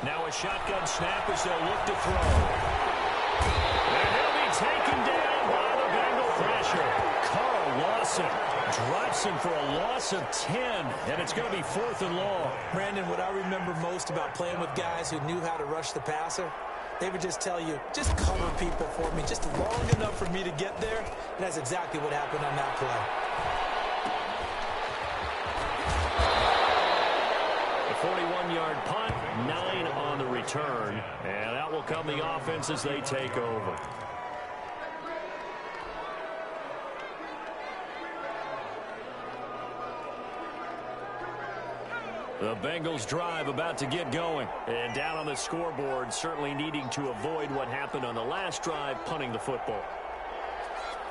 Now a shotgun snap as they'll look to throw. And he'll be taken down by the Bengal pressure. Carl Lawson drops him for a loss of 10, and it's going to be 4th and long. Brandon, what I remember most about playing with guys who knew how to rush the passer, they would just tell you, just cover people for me, just long enough for me to get there. And that's exactly what happened on that play. The 41-yard punt, 9 on the return, and out will come the offense as they take over. The Bengals drive about to get going. And down on the scoreboard, certainly needing to avoid what happened on the last drive, punting the football.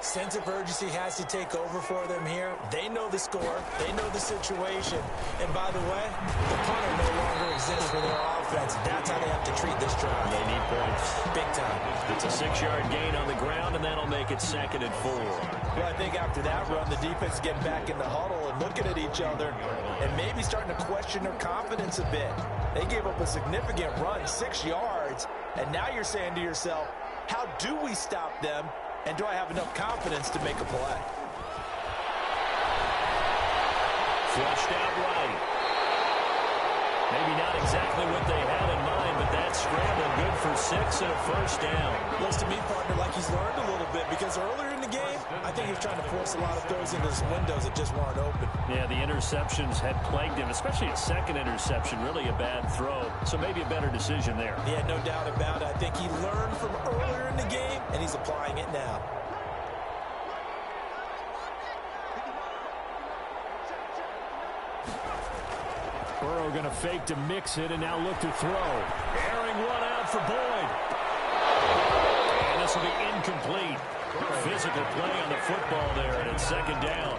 Sense of urgency has to take over for them here. They know the score. They know the situation. And by the way, the punter no longer exists for their offense. That's how they have to treat this drive. They need points. Big time. It's a 6-yard gain on the ground, and that'll make it 2nd and 4. Well, I think after that run, the defense is getting back in the huddle and looking at each other and maybe starting to question their confidence a bit. They gave up a significant run, 6 yards, and now you're saying to yourself, how do we stop them? And do I have enough confidence to make a play? Flushed out right. Maybe not exactly what they had in mind, but that scramble good for 6 and a first down. Looks to me, partner, like he's learned a little bit because earlier in the game, I think he was trying to force a lot of throws into his windows that just weren't open. Yeah, the interceptions had plagued him, especially a second interception, really a bad throw. So maybe a better decision there. Yeah, no doubt about it. I think he learned from earlier in the game, and he's applying it now. Burrow going to fake to mix it and now look to throw. Airing one out for Boyd. And this will be incomplete. Physical play on the football there, and it's 2nd down.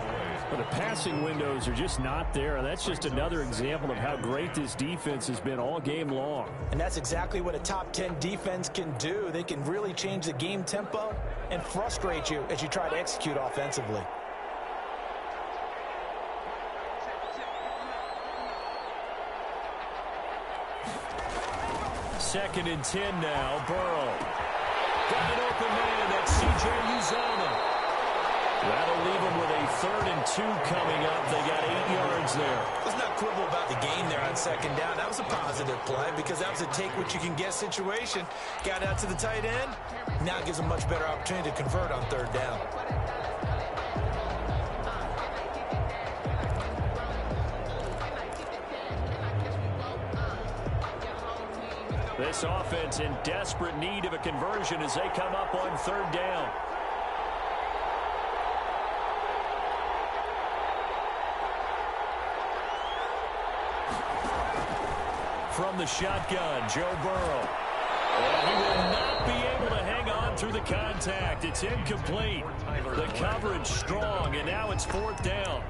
But the passing windows are just not there, and that's just another example of how great this defense has been all game long. And that's exactly what a top 10 defense can do. They can really change the game tempo and frustrate you as you try to execute offensively. Second and 10 now. Burrow. Got an open man. That's C.J. Uzomah. That'll leave them with a 3rd and 2 coming up. They got 8 yards there. Let's not quibble about the gain there on second down. That was a positive play because that was a take-what-you-can-get situation. Got out to the tight end. Now it gives them a much better opportunity to convert on 3rd down. This offense in desperate need of a conversion as they come up on 3rd down. From the shotgun, Joe Burrow. And he will not be able to hang on through the contact. It's incomplete. The coverage strong, and now it's 4th down.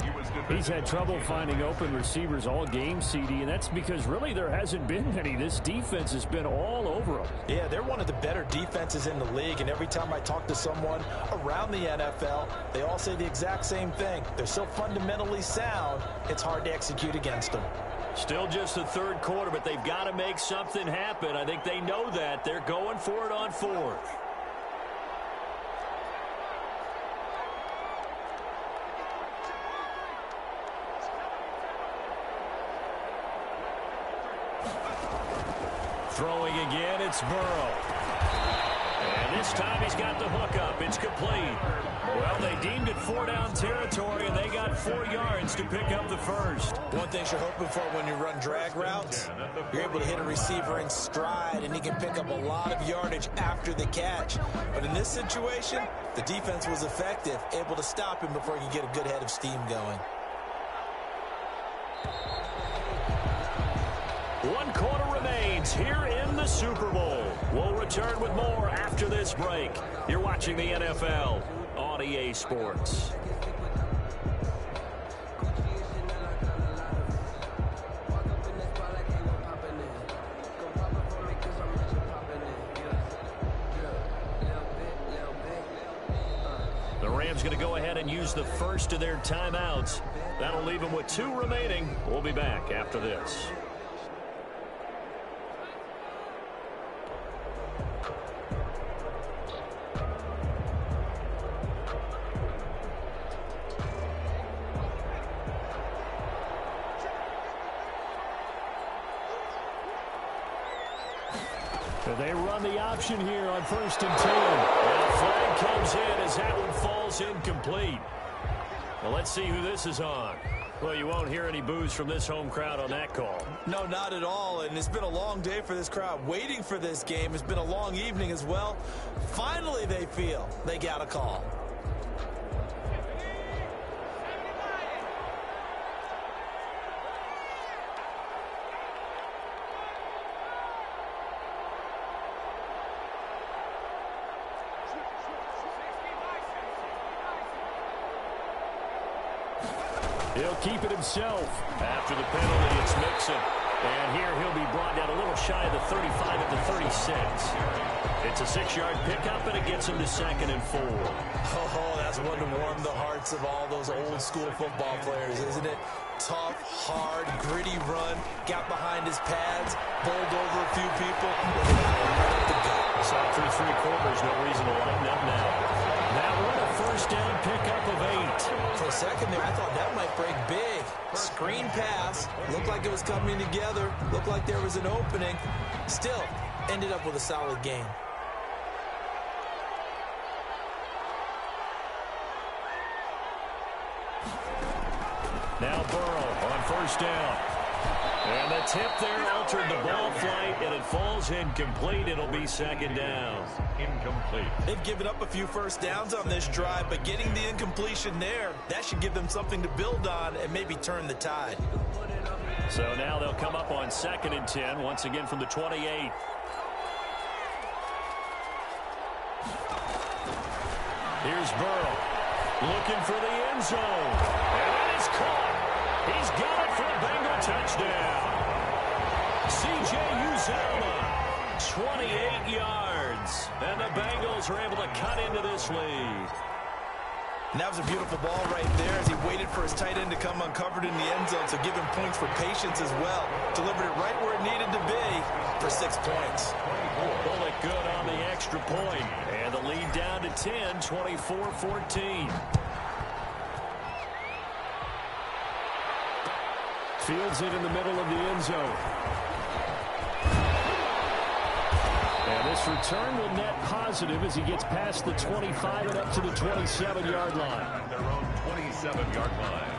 He's had trouble finding open receivers all game, CD, and that's because really there hasn't been any. This defense has been all over them. Yeah, they're one of the better defenses in the league, and every time I talk to someone around the NFL, they all say the exact same thing. They're so fundamentally sound, it's hard to execute against them. Still just the 3rd quarter, but they've got to make something happen. I think they know that. They're going for it on 4th. Throwing again, it's Burrow. And this time he's got the hook up. It's complete. Well, they deemed it 4-down territory, and they got 4 yards to pick up the 1st. One thing you're hoping for when you run drag routes, you're able to hit a receiver in stride, and he can pick up a lot of yardage after the catch. But in this situation, the defense was effective, able to stop him before he could get a good head of steam going. 1 quarter remains here in the Super Bowl. We'll return with more after this break. You're watching the NFL on EA Sports. The Rams going to go ahead and use the first of their timeouts. That'll leave them with 2 remaining. We'll be back after this. They run the option here on 1st and 10. And a flag comes in as that one falls incomplete. Well, let's see who this is on. Well, you won't hear any boos from this home crowd on that call. No, not at all, and it's been a long day for this crowd. Waiting for this game. It's been a long evening as well. Finally, they feel they got a call. He'll keep it himself. After the penalty, it's Mixon. And here he'll be brought down a little shy of the 35 at the 36. It's a 6-yard pickup, and it gets him to 2nd and 4. Oh, that's one to warm the hearts of all those old-school football players, isn't it? Tough, hard, gritty run. Got behind his pads, bowled over a few people. Saw through 3 quarters, no reason to lighten up now. That one a 1st down pickup of 8. For a second there, I thought that might break big. Screen pass. Looked like it was coming together. Looked like there was an opening. Still, ended up with a solid game. Now Burrow on 1st down. And the tip there altered the ball flight, and it falls incomplete. It'll be 2nd down. Incomplete. They've given up a few 1st downs on this drive, but getting the incompletion there, that should give them something to build on and maybe turn the tide. So now they'll come up on 2nd and 10, once again from the 28. Here's Burrow looking for the end zone. is caught. He's got it for a Bengal touchdown. C.J. Uzomah, 28 yards. And the Bengals are able to cut into this lead. And that was a beautiful ball right there as he waited for his tight end to come uncovered in the end zone, so give him points for patience as well. Delivered it right where it needed to be for 6 points. Bullock good on the extra point. And the lead down to 10, 24-14. Fields it in the middle of the end zone. And this return will net positive as he gets past the 25 and up to the 27-yard line. At their own 27-yard line.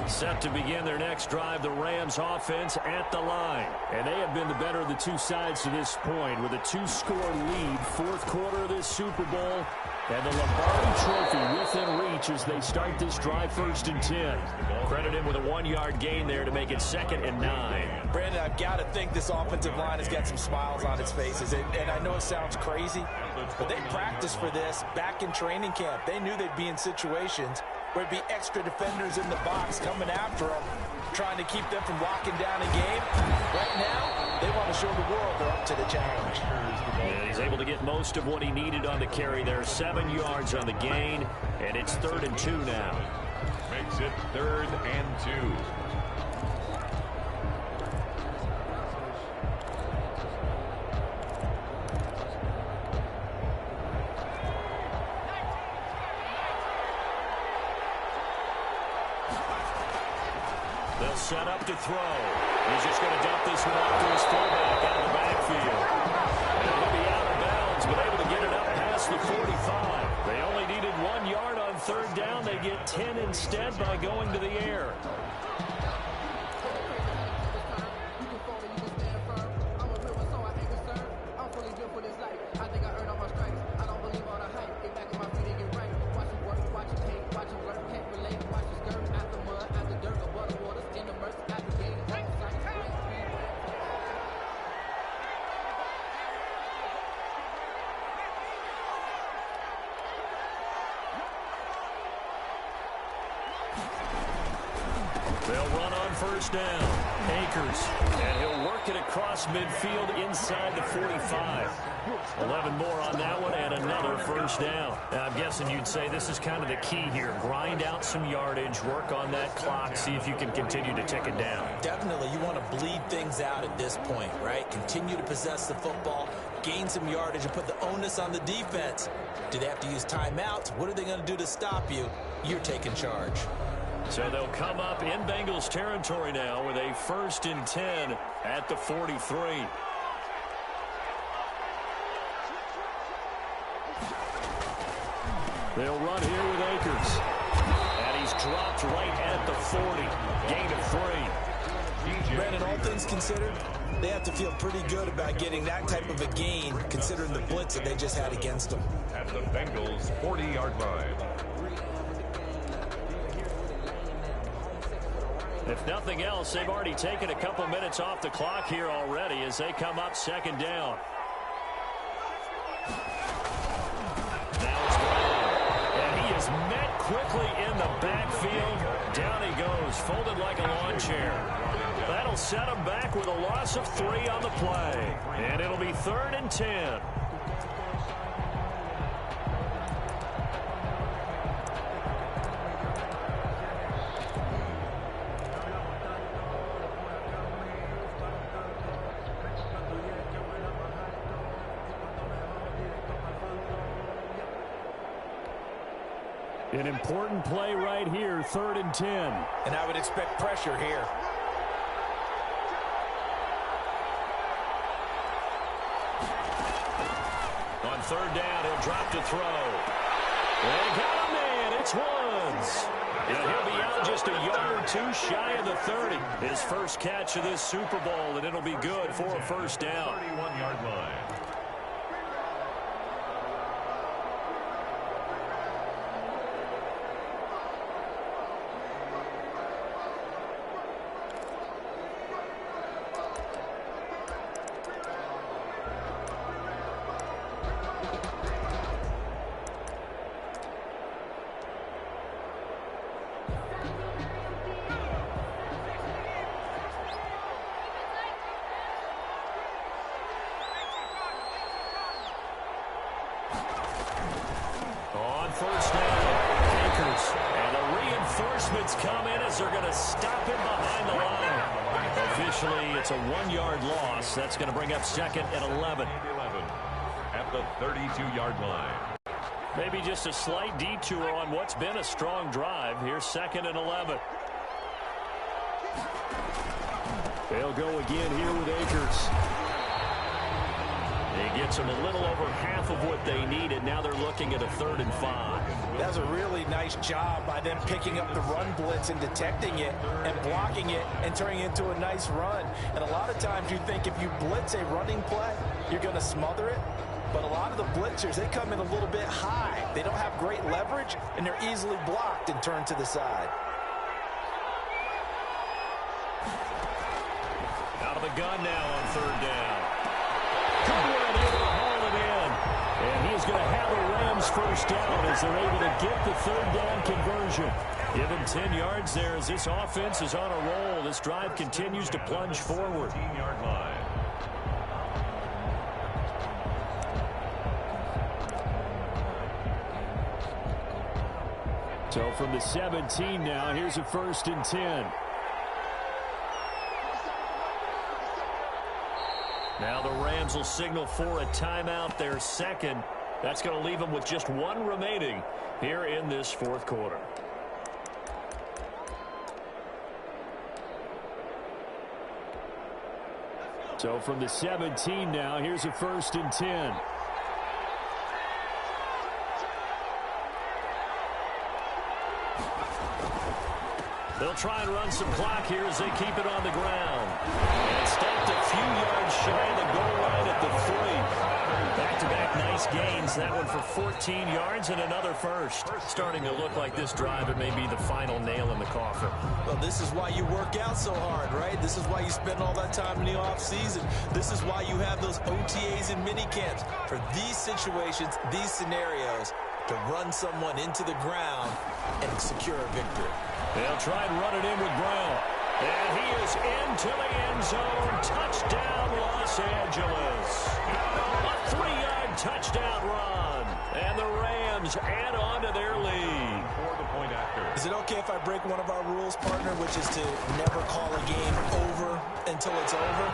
Set to begin their next drive, the Rams offense at the line. And they have been the better of the two sides to this point with a 2-score lead. Fourth quarter of this Super Bowl. And the Lombardi Trophy within reach as they start this drive 1st and 10. Credit him with a 1-yard gain there to make it 2nd and 9. Brandon, I've got to think this offensive line has got some smiles on its faces. And I know it sounds crazy, but they practiced for this back in training camp. They knew they'd be in situations where it'd be extra defenders in the box coming after them, trying to keep them from locking down a game. Right now, they want to show the world they're up to the challenge. And he's able to get most of what he needed on the carry there. 7 yards on the gain, and it's 3rd and 2 now. Makes it 3rd and 2. They'll set up to throw. He's just going to dump this one off to his fullback out of the backfield. And he'll be out of bounds, but able to get it up past the 45. They only needed 1 yard on 3rd down. They get 10 instead by going to the air. They'll run on 1st down. Akers, and he'll work it across midfield inside the 45. 11 more on that one and another 1st down. Now, I'm guessing you'd say this is kind of the key here. Grind out some yardage, work on that clock, see if you can continue to tick it down. Definitely, you want to bleed things out at this point, right? Continue to possess the football, gain some yardage, and put the onus on the defense. Do they have to use timeouts? What are they going to do to stop you? You're taking charge. So they'll come up in Bengals territory now with a 1st and 10 at the 43. They'll run here with Akers. And he's dropped right at the 40. Gain of 3. Brandon, all things considered, they have to feel pretty good about getting that type of a gain considering the blitz that they just had against them. At the Bengals 40-yard line. If nothing else, they've already taken a couple minutes off the clock here already as they come up 2nd down. Now it's Brown. And he is met quickly in the backfield. Down he goes, folded like a lawn chair. That'll set him back with a loss of 3 on the play. And it'll be 3rd and 10. An important play right here, 3rd and 10. And I would expect pressure here. On 3rd down, he'll drop to throw. They got him in. It's Woods. And he'll be out just a yard or 2 shy of the 30. His first catch of this Super Bowl, and it'll be good for a 1st down. 31-yard line. first down. Akers. And the reinforcements come in as they're going to stop him behind the line. Officially, it's a 1-yard loss. That's going to bring up 2nd and 11. At the 32-yard line. Maybe just a slight detour on what's been a strong drive. Here's 2nd and 11. They'll go again here with Akers. He gets them a little over half of what they needed. Now they're looking at a 3rd and 5. That's a really nice job by them picking up the run blitz and detecting it and blocking it and turning it into a nice run. And a lot of times you think if you blitz a running play, you're going to smother it. But a lot of the blitzers, they come in a little bit high. They don't have great leverage, and they're easily blocked and turned to the side. Out of the gun now on 3rd down. Cooper able to haul it in. And he's going to have the Rams first down as they're able to get the 3rd down conversion. Give him 10 yards there as this offense is on a roll. This drive continues to plunge forward. 15-yard line. So from the 17 now, here's a 1st and 10. Now the Rams will signal for a timeout, their 2nd. That's going to leave them with just 1 remaining here in this 4th quarter. So from the 17 now, here's a 1st and 10. They'll try and run some clock here as they keep it on the ground. And it's stopped a few yards shy of the goal line at the 3. Back-to-back nice gains. That one for 14 yards and another first. Starting to look like this drive, it may be the final nail in the coffin. Well, this is why you work out so hard, right? This is why you spend all that time in the offseason. This is why you have those OTAs and mini camps. For these situations, these scenarios, to run someone into the ground and secure a victory. They'll try and run it in with Brown. And he is into the end zone. Touchdown, Los Angeles. A 3-yard touchdown run. And the Rams add on to their lead. For the point after. Is it okay if I break one of our rules, partner, which is to never call a game over until it's over?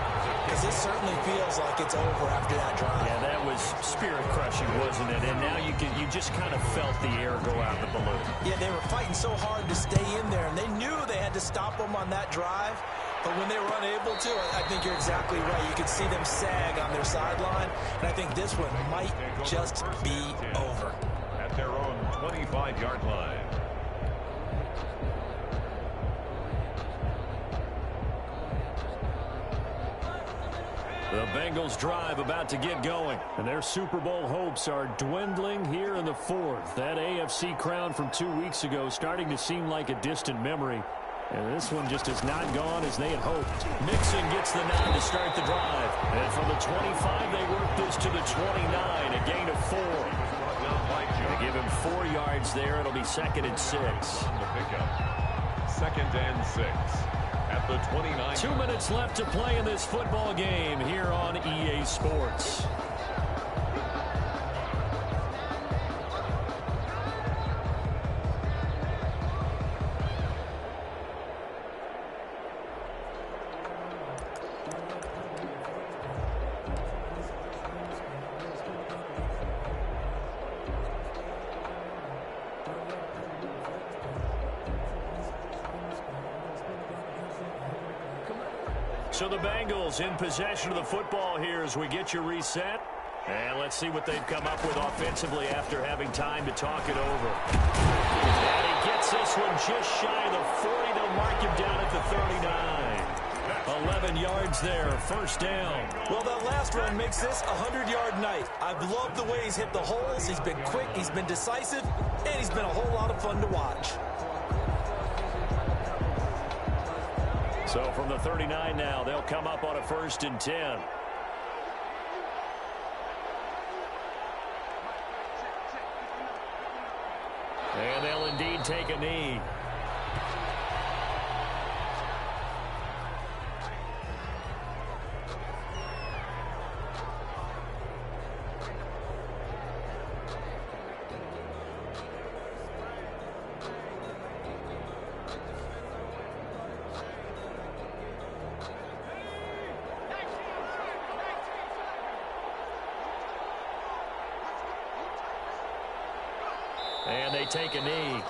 Because this certainly feels like it's over after that drive. Yeah, that was spirit-crushing, wasn't it? And now you just kind of felt the air go out the balloon. Yeah, they were fighting so hard to stay in there, and they knew they had to stop them on that drive. But when they were unable to, I think you're exactly right. You could see them sag on their sideline, and I think this one might just be over. At their own 25-yard line. The Bengals drive about to get going. And their Super Bowl hopes are dwindling here in the 4th. That AFC crown from 2 weeks ago starting to seem like a distant memory. And this one just has not gone as they had hoped. Mixon gets the nod to start the drive. And from the 25, they work this to the 29, a gain of 4. They give him 4 yards there. It'll be 2nd and 6. The pickup. 2nd and 6. At the 29. 2 minutes left to play in this football game here on EA Sports. So the Bengals in possession of the football here as we get you reset. And let's see what they've come up with offensively after having time to talk it over. And he gets this one just shy of the 40. They'll mark him down at the 39. 11 yards there, first down. Well, that last run makes this a 100-yard night. I've loved the way he's hit the holes. He's been quick, he's been decisive, and he's been a whole lot of fun to watch. So from the 39 now, they'll come up on a 1st and 10. And they'll indeed take a knee. And they take a knee.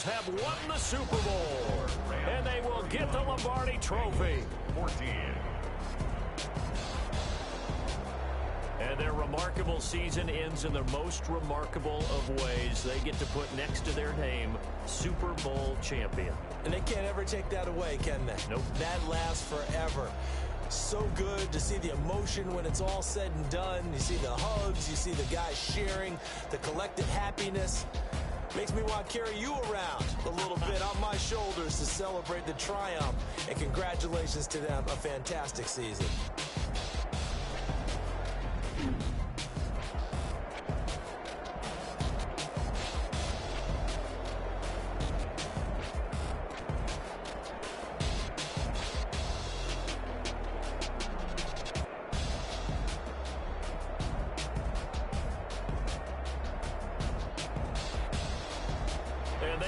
Have won the Super Bowl, and they will get the Lombardi Trophy. 14. And their remarkable season ends in the most remarkable of ways. They get to put next to their name, Super Bowl champion. And they can't ever take that away, can they? Nope. That lasts forever. So good to see the emotion when it's all said and done. You see the hugs, you see the guys sharing, the collective happiness. Makes me want to carry you around a little bit on my shoulders to celebrate the triumph. And congratulations to them. A fantastic season.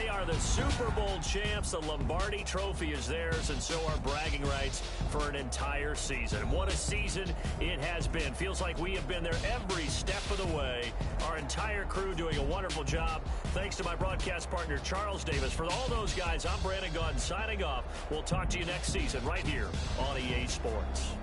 They are the Super Bowl champs. The Lombardi Trophy is theirs, and so are bragging rights for an entire season. What a season it has been. Feels like we have been there every step of the way. Our entire crew doing a wonderful job. Thanks to my broadcast partner, Charles Davis. For all those guys, I'm Brandon Gaudin signing off. We'll talk to you next season right here on EA Sports.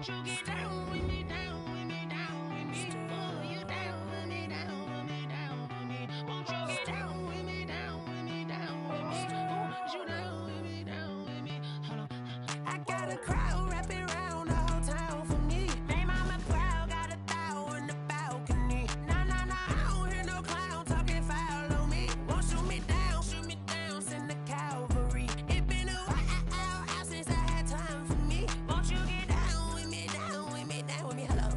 Won't you get down with me, down with me, down with me? Oh, you down with me, down with me, down with me. Won't you get down with me, down with me, down with me? Oh, you down with me, down with me? Hold on. I got a crowd wrapping around the whole town for me. They mama proud, got 1,000 in the balcony. Nah, nah, nah, I don't hear no clown talking foul on me. Won't shoot me down, send the cavalry. It been a while since I had time for me. Won't you get down with me, down with me, down with me? Hello.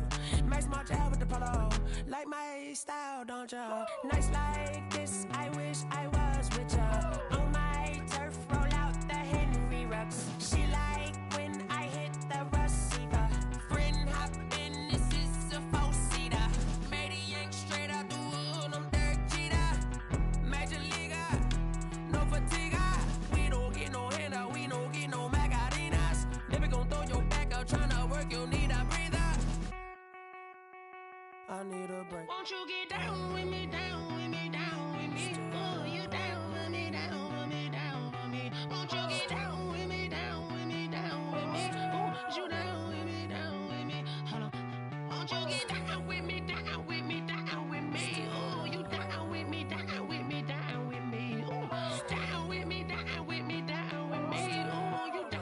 Max March out with the polo. Like my style, don't ya? Nights like this, I wish I was with ya. On my turf, roll out the Henry Rux. She like when I hit the receiver. Friend hop in, this is a 4-seater. Made a yank straight out the wood, I'm Derek Jeter. Major leaguer, no fatigue. We don't get no handout, we don't get no Macarinas. Never gon' throw your back out, tryna work, you'll need a breather. I need a break. Won't you get down with me, down with me, down with me? Oh, you down with me, down with me, down with me? Won't you get down with me, down with me, down with me? Oh, you down with me, down with me? Hold on. Won't you get down with me, down with me, down with me? Oh, you down with me, down with me, down with me? Oh, down with me, down with me, down with me? Oh, you down.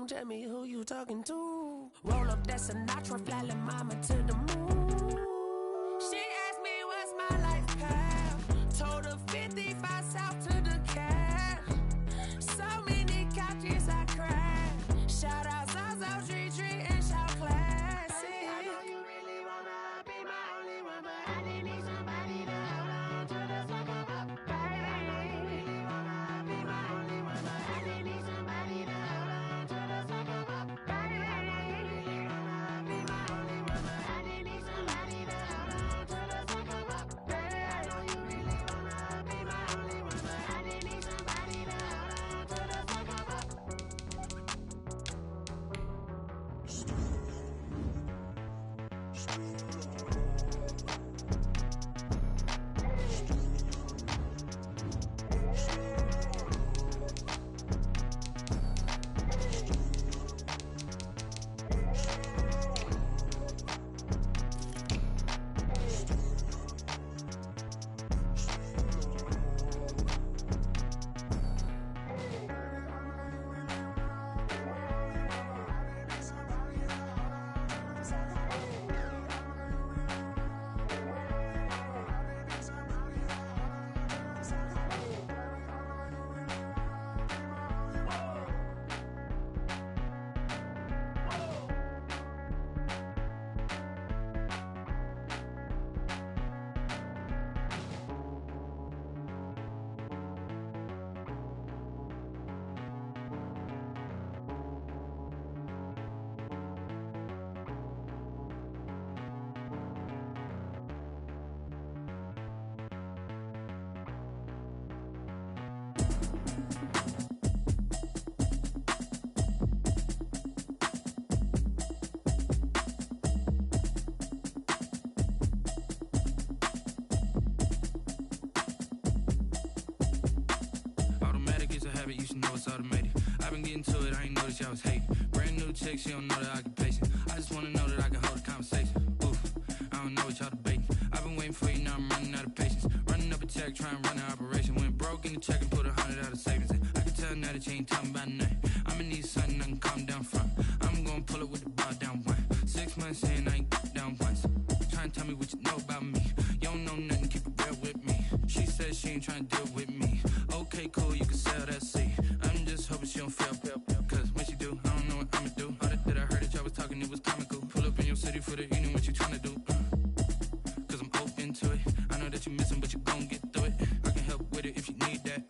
Tell me who you talking to. Roll up that Sinatra, fly la mama to the moon. She asked me what's my life path. Told her 55 south to the cab. So many couches I cried. Shout out Saison, Tree, and shout classic. I know you really wanna be my only one, but I didn't need somebody to hold on to the sucker up. Baby, I know you really wanna be my only one, but I didn't need somebody to hold on to the sucker up. Baby, I know you really wanna be my only one, but I didn't need somebody to hold on to the sucker up. Baby, I know you really wanna be my only one, but I didn't need somebody to hold on to the sucker up. You should know it's automated. I've been getting to it, I ain't noticed y'all was hating. Brand new chick, she don't know the occupation. I just wanna know that I can hold a conversation. Oof, I don't know what y'all debating. I've been waiting for you, now I'm running out of patience. Running up a check, trying to run an operation. Went broke in the check and put 100 out of savings in. I can tell now that you ain't talking about nothing. I'ma need something I can calm down from. I'm gonna pull it with the bar down one. 6 months in, I ain't down once. Trying to tell me what you know about me. You don't know nothing, keep it real with me. She said she ain't trying to deal with me. Okay, cool, you can sell that seat. I'm just hoping she don't fail. Cause when she do, I don't know what I'ma do. All that I heard that y'all was talking, it was comical. Pull up in your city for the evening, what you tryna do? Cause I'm open to it. I know that you missing, but you gon' get through it. I can help with it if you need that.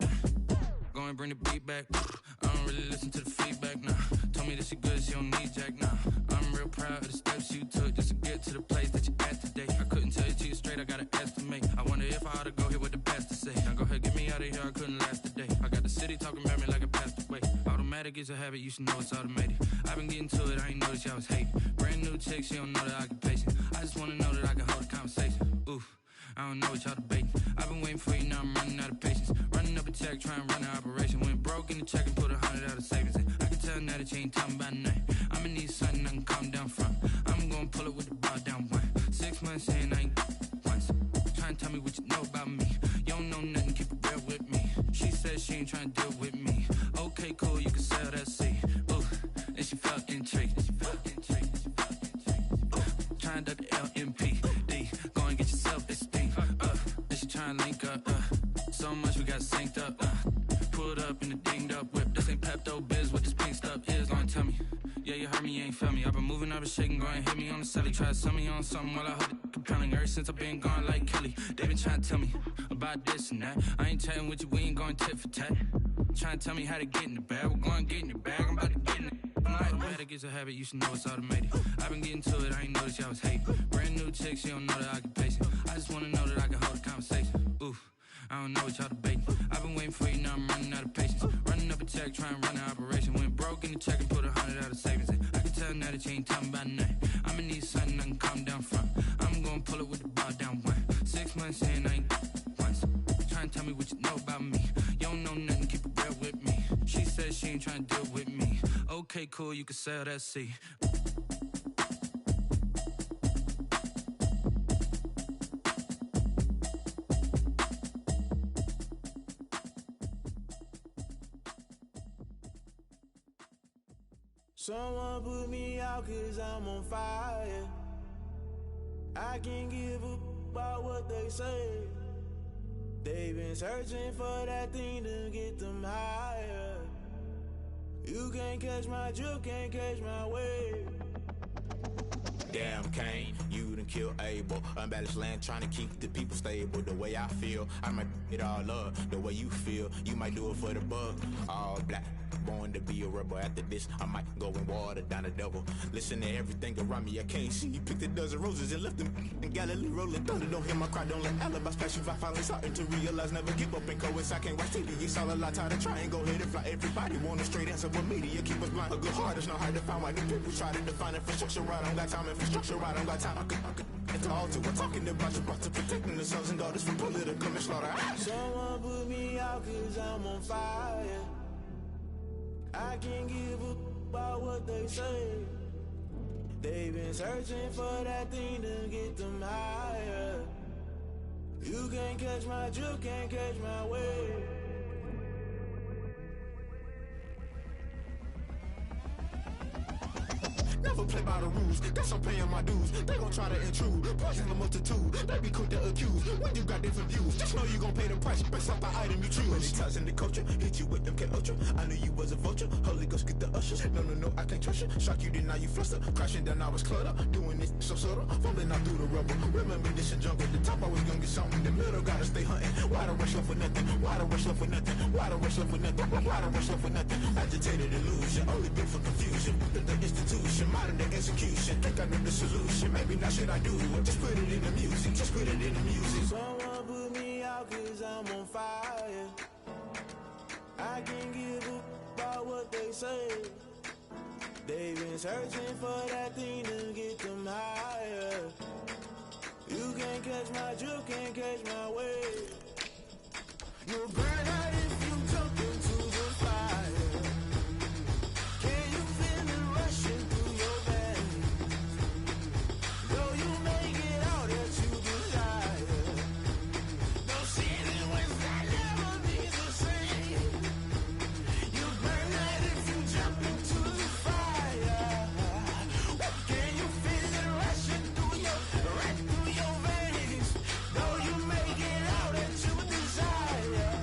Go and bring the beat back. I don't really listen to the feedback, nah. Told me that she good, she don't need jack, nah. I'm real proud of the steps you took just to get to the place that you at today. I couldn't tell you to you straight, I gotta estimate. I wonder if I ought to go here with the best to say. Now go ahead, get me out of here, I couldn't last a day. I got the city talking about me like I passed away. Automatic is a habit, you should know it's automated. I've been getting to it, I ain't noticed y'all was hating. Brand new chick, she don't know the occupation. I just wanna know that I can hold a conversation. Oof, I don't know what y'all debating. I've been waiting for you, now I'm running out of patience. Running up a check, trying to run an operation. Went broke in the check and put 100 out of savings in. I can tell now that you ain't talking about nothing. I'ma need something I can calm down from. I'm gonna pull it with the bar down one. 6 months in, I ain't once. Trying to tell me what you know about me. You don't know nothing, keep it real with me. She said she ain't trying to deal with me. Okay, cool, you can sell that seat. Ooh, and she felt intrigued. Trying to duck the LMPD. Go and get your self-esteem. And she trying to link up. So much we got synced up. Pulled up in the dinged up whip. This ain't Pepto-Biz, what this pink stuff is. Long tell me. Yeah, you heard me, you ain't felt me. I've been moving, I've been shaking, go and hit me on the celly. Try to sell me on something while I hold it compelling. Ever since I've been gone like Kelly, they been trying to tell me about this and that. I ain't chatting with you, we ain't going tit for tat. Trying to tell me how to get in the bag. We're going to get in the bag, I'm about to get in it. I'm like, automatic is a habit, you should know it's automated. I've been getting to it, I ain't noticed y'all was hating. Brand new chick, she don't know the occupation. I just wanna know that I can hold a conversation. Oof, I don't know what y'all debating. I've been waiting for you, now I'm running out of patience. Running up a check, trying to run an operation. Went broke in the check and put 100 out of savings in. I can tell now that you ain't talking about nothing. I'ma need something I can calm down from. I'm gonna pull it with the bar down one. 6 months in, I ain't once. Trying to tell me what you know about me. You don't know nothing, keep it real with me. She said she ain't trying to deal with me. Okay, cool, you can sell that seat. Someone put me out 'cause I'm on fire. I can't give a about what they say. They've been searching for that thing to get them higher. You can't catch my drift, can't catch my wave. Damn Kane, you done killed Abel. Unbalanced land trying to keep the people stable. The way I feel, I might it all up. The way you feel, you might do it for the bug. All black, born to be a rebel. After this, I might go and water down the double. Listen to everything around me, I can't see. Picked a dozen roses and left them in Galilee rolling thunder. Don't hear my cry, don't let alibis pass you. I finally starting to realize, never give up and coincide. I can't watch TV, it's all a lot. Tired of trying, go ahead and fly. Everybody want a straight answer, but media keep us blind. A good heart is not hard to find. Why do people try to define infrastructure right? I don't got time, infrastructure right, I don't got time. I could it's all to we're talking about you, about to protecting the sons and daughters from political manslaughter. Someone put me out 'cause I'm on fire. I can't give a about what they say. They've been searching for that thing to get them higher. You can't catch my drift, can't catch my wave. Never play by the rules, guess I'm paying my dues. They gon' try to intrude, poison the multitude. They be quick to accuse, when you got different views. Just know you gon' pay the price, based off the item you choose. Many ties in the culture, hit you with them K-Ultra. I knew you was a vulture, Holy Ghost get the ushers. No, I can't trust you. Shock you, then now you fluster. Crashing down, I was clutter. Doing this so subtle, fumbling out through the rubble. Remember this a jungle, the top always gonna get something. In the middle, gotta stay hunting. Why the rush left for nothing? Why the rush left for nothing? Why the rush left for nothing? Why the rush left for nothing? Agitated illusion, only been for confusion. The institution, modern day execution. Think I know the solution, maybe not should I do it. Just put it in the music, just put it in the music. Someone put me out 'cause I'm on fire. I can't give a about what they say. They've been searching for that thing to get them higher. You can't catch my drift, can't catch my wave. You'll burn out if you jump into the fire. Can you feel it rushing through your veins? Though you make it out that you desire. No city was that never be the same. You burn out if you jump into the fire. Can you feel it rushing through your veins? Though you make it out that you desire.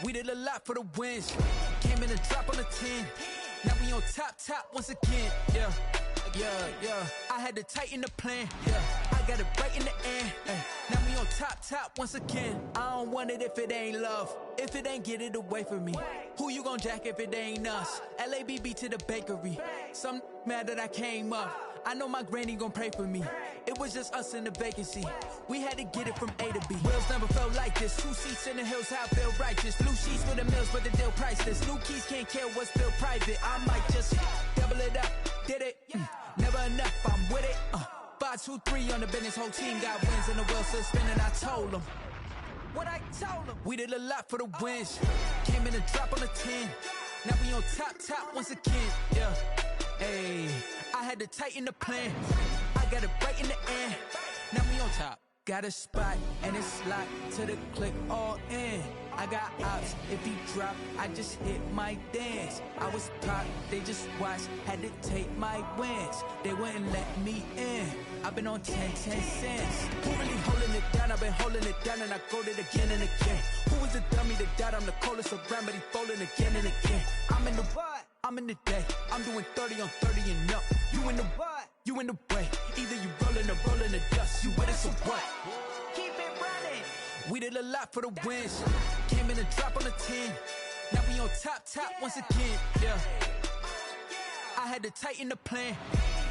We did a lot for the wins. Came in a drop on the 10. Now we on top once again. Yeah. I had to tighten the plan. Yeah. I got it right in the end. Now we on top once again. I don't want it if it ain't love. If it ain't, get it away from me. Who you gon' jack if it ain't us? LABB to the bakery. Some mad that I came up. I know my granny gon' pray for me. It was just us in the vacancy. We had to get it from A to B. Wheels never felt like this. 2 seats in the hills, how I feel righteous. Blue sheets for the mills, but the deal priceless. New keys can't care what's still private. I might just double it up. Did it? Never enough, I'm with it. 5, 2, 3 on the business. Whole team got wins and the wheels still spinning. I told them what I told them. We did a lot for the wins. Came in a drop on the 10. Now we on top once again. Yeah. Hey, I had to tighten the plan. I got it right in the end. Now we on top. Got a spot and it's locked to the click all in. I got ops, if he drop, I just hit my dance. I was pop, they just watched, had to take my wins. They wouldn't let me in. I've been on 10 cents. Who really holding it down? I've been holding it down and I go it again and again. Who was the dummy that died? I'm the coldest around, but he folding again and again. I'm in the what? I'm in the day. I'm doing 30 on 30 and up. You in the what? You in the way. Either you rolling or rolling the dust. You with it, so what? Keep it running. We did a lot for the wins. Came in a drop on the 10. Now we on top once again. Yeah. I had to tighten the plan.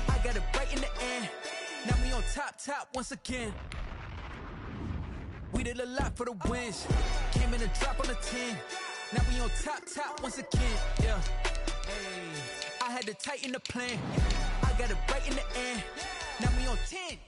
I got it right in the end. Now we on top once again. We did a lot for the wins. Came in a drop on the 10. Now we on top once again. Yeah. Hey, I had to tighten the plan. I got it right in the end. Now we on 10.